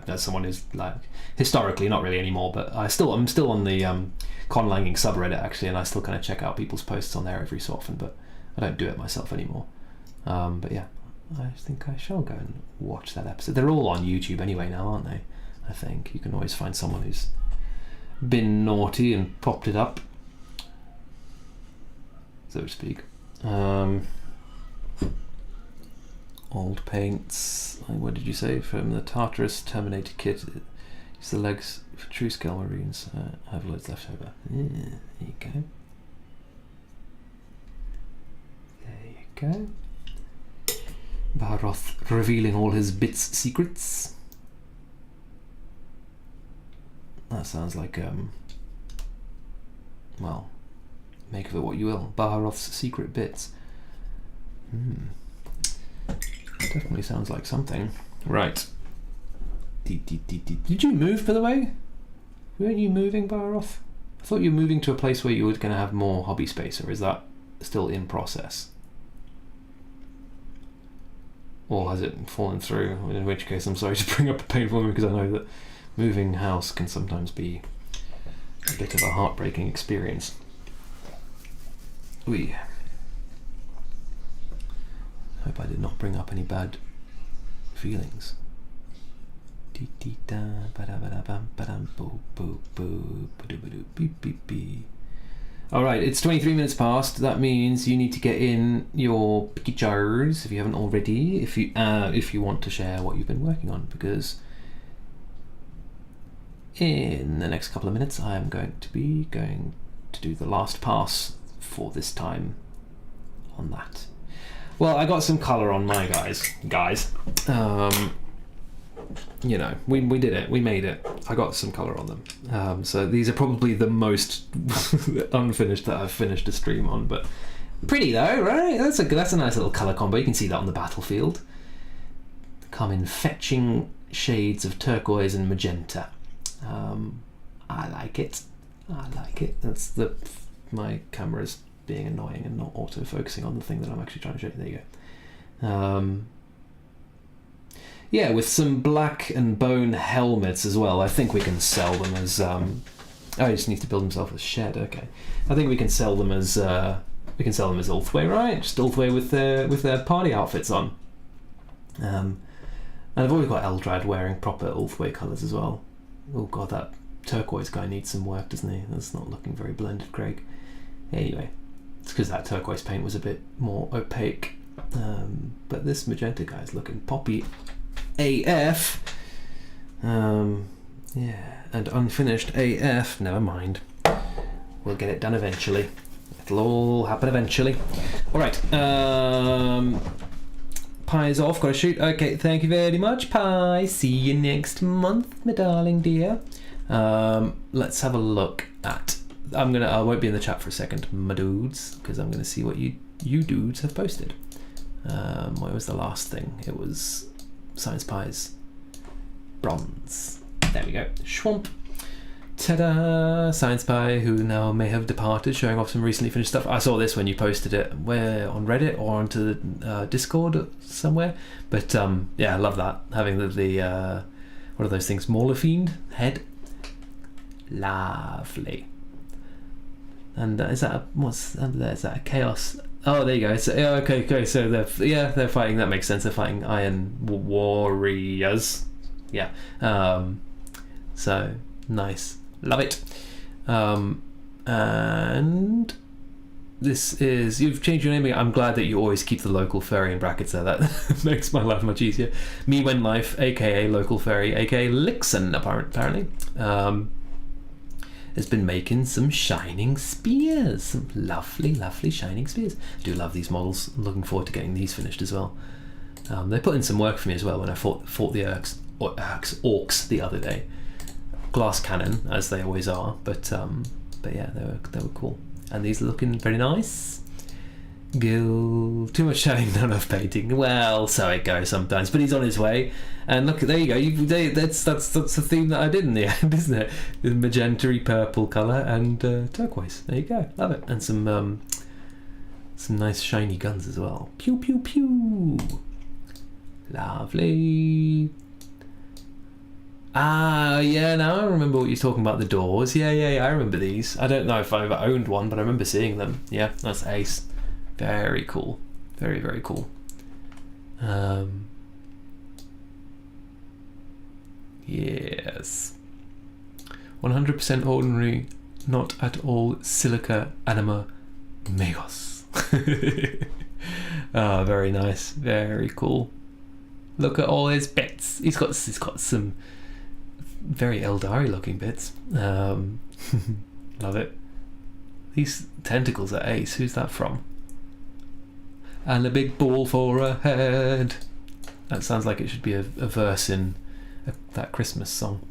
as someone who's like historically not really anymore, but I'm still on the conlanging subreddit actually, and I still kind of check out people's posts on there every so often, but I don't do it myself anymore. But yeah, I think I shall go and watch that episode. They're all on YouTube anyway now, aren't they? I think you can always find someone who's been naughty and popped it up, so to speak. Old paints. What did you say? From the Tartarus Terminator kit. Use the legs for true scale marines. I have loads left over. Yeah, there you go. There you go. Baroth revealing all his bits secrets. That sounds like well, make of it what you will. Baroth's secret bits. Definitely sounds like something. Right. Did you move, by the way? Weren't you moving, Baroth? I thought you were moving to a place where you were going to have more hobby space, or is that still in process? Or has it fallen through? In which case, I'm sorry to bring up a painful moment, because I know that moving house can sometimes be a bit of a heartbreaking experience. Ooh. Hope I did not bring up any bad feelings. Alright, it's 23 minutes past. That means you need to get in your pictures if you haven't already, if you want to share what you've been working on, because in the next couple of minutes I am going to do the last pass for this time on that. Well, I got some colour on my guys. You know, we did it. We made it. I got some colour on them. So these are probably the most unfinished that I've finished a stream on, but pretty though, right? That's a nice little colour combo. You can see that on the battlefield. Come in fetching shades of turquoise and magenta. I like it. That's my camera's being annoying and not auto-focusing on the thing that I'm actually trying to show you. There you go. Yeah, with some black and bone helmets as well. I think we can sell them as oh, he just needs to build himself a shed. Okay, I think we can sell them as Ulthway, right? Just Ulthway with their party outfits on. And I've always got Eldrad wearing proper Ulthway colours as well. Oh god, that turquoise guy needs some work, doesn't he? That's not looking very blended, Craig. Anyway, it's because that turquoise paint was a bit more opaque. But this magenta guy's looking poppy AF. Yeah, and unfinished AF. Never mind. We'll get it done eventually. It'll all happen eventually. All right. Pie's off. Got to shoot. Okay. Thank you very much, Pie. See you next month, my darling dear. Let's have a look at. I won't be in the chat for a second, my dudes, because I'm gonna see what you dudes have posted. What was the last thing? It was Science Pie's bronze. There we go. Schwamp. Ta-da! Science Pie, who now may have departed, showing off some recently finished stuff. I saw this when you posted it, where on Reddit or onto the Discord somewhere. But yeah, I love that, having the what are those things? Mauler Fiend head. Lovely. And is that what's under there? Is that a chaos? Oh, there you go. So, yeah, okay. So they're fighting. That makes sense. They're fighting Iron Warriors. Yeah. So nice. Love it. And this is, you've changed your name. I'm glad that you always keep the local furry in brackets there. That makes my life much easier. Me When Life, aka local furry, aka Lixon, apparently, has been making some shining spears. Some lovely shining spears. I do love these models. I'm looking forward to getting these finished as well. They put in some work for me as well when I fought the orcs the other day. Glass cannon, as they always are, but yeah, they were cool. And these are looking very nice. Gil, too much showing, not enough painting. Well, so it goes sometimes, but he's on his way. And look, there you go. That's the theme that I did in the end, isn't it? The magenta-y purple colour and turquoise. There you go, love it. And some nice shiny guns as well. Pew pew pew. Lovely. Yeah, now I remember what you're talking about, the doors. Yeah, I remember these. I don't know if I ever owned one, but I remember seeing them. Yeah, that's ace. Very cool. Very, very cool. Yes. 100% ordinary, not at all silica anima megos. Very nice. Very cool. Look at all his bits. He's got some very Eldari looking bits. Love it. These tentacles are ace. Who's that from? And a big ball for a head. That sounds like it should be a verse in that Christmas song.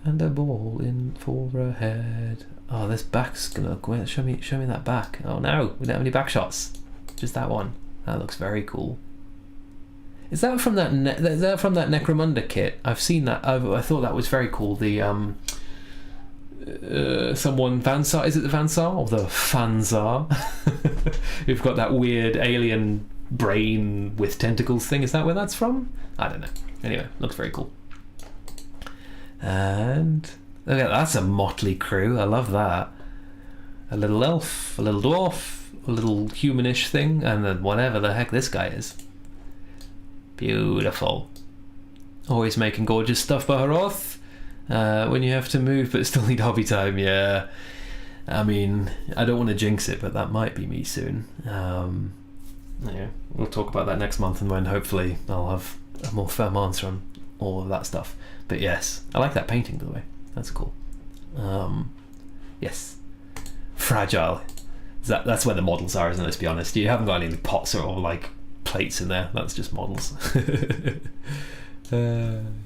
And a ball in for a head. Oh, this back's gonna look weird. Show me that back. Oh no, we don't have any back shots. Just that one. That looks very cool. Is that from that Necromunda kit? I've seen that. I thought that was very cool. The someone Vansar, is it the Vansar or the Fanzar? We've got that weird alien brain with tentacles thing. Is that where that's from? I don't know. Anyway, looks very cool. And look at that's a motley crew. I love that. A little elf, a little dwarf, a little humanish thing, and then whatever the heck this guy is. Beautiful. Always making gorgeous stuff, Baharoth. When you have to move but still need hobby time, yeah. I mean, I don't want to jinx it, but that might be me soon. Yeah, we'll talk about that next month, and when hopefully I'll have a more firm answer on all of that stuff. But yes, I like that painting, by the way. That's cool. Yes. Fragile. That's where the models are, isn't it? Let's be honest. You haven't got any pots or like plates in there. That's just models.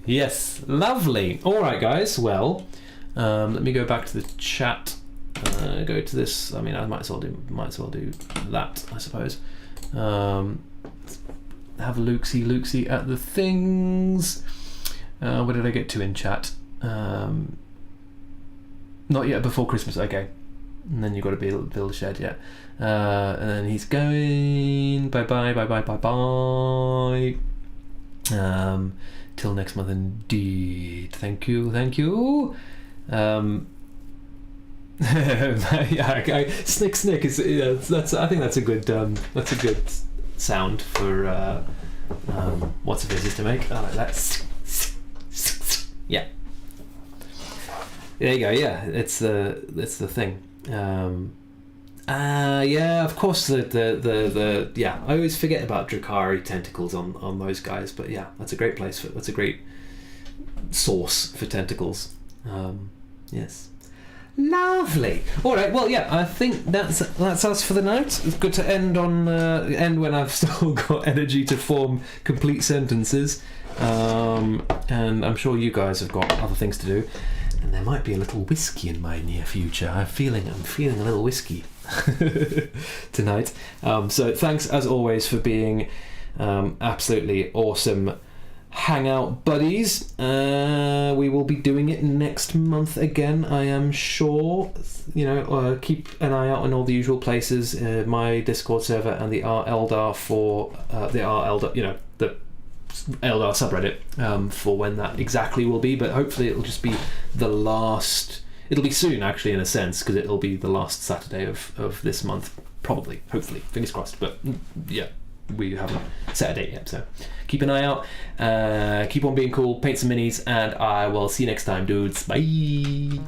Yes, lovely. All right, guys. Well, let me go back to the chat. Go to this. I mean, I might as well do that, I suppose. Have a look-see at the things. What did I get to in chat? Not yet, before Christmas. Okay. And then you've got to build a shed, yeah. And then he's going. Bye. Till next month, indeed. Thank you. Yeah, snick is. That's. I think that's a good. That's a good sound for. What's a business to make? I like that. Yeah. There you go. Yeah, it's the thing. Yeah, of course the yeah. I always forget about Drakari tentacles on those guys, but yeah, that's a great place that's a great source for tentacles. Yes, Lovely. All right. Well, yeah. I think that's us for the night. It's good to end on end when I've still got energy to form complete sentences. And I'm sure you guys have got other things to do. And there might be a little whiskey in my near future. I'm feeling a little whiskey tonight. So thanks as always for being absolutely awesome Hangout buddies. We will be doing it next month again, I am sure. Keep an eye out in all the usual places, my Discord server and the R-Eldar for the R-Eldar, the Eldar subreddit, for when that exactly will be. But hopefully it'll just be the last. It'll be soon, actually, in a sense, because it'll be the last Saturday of this month, probably. Hopefully, fingers crossed. But yeah. We haven't set a date yet, so keep an eye out. Keep on being cool, paint some minis, and I will see you next time, dudes. Bye.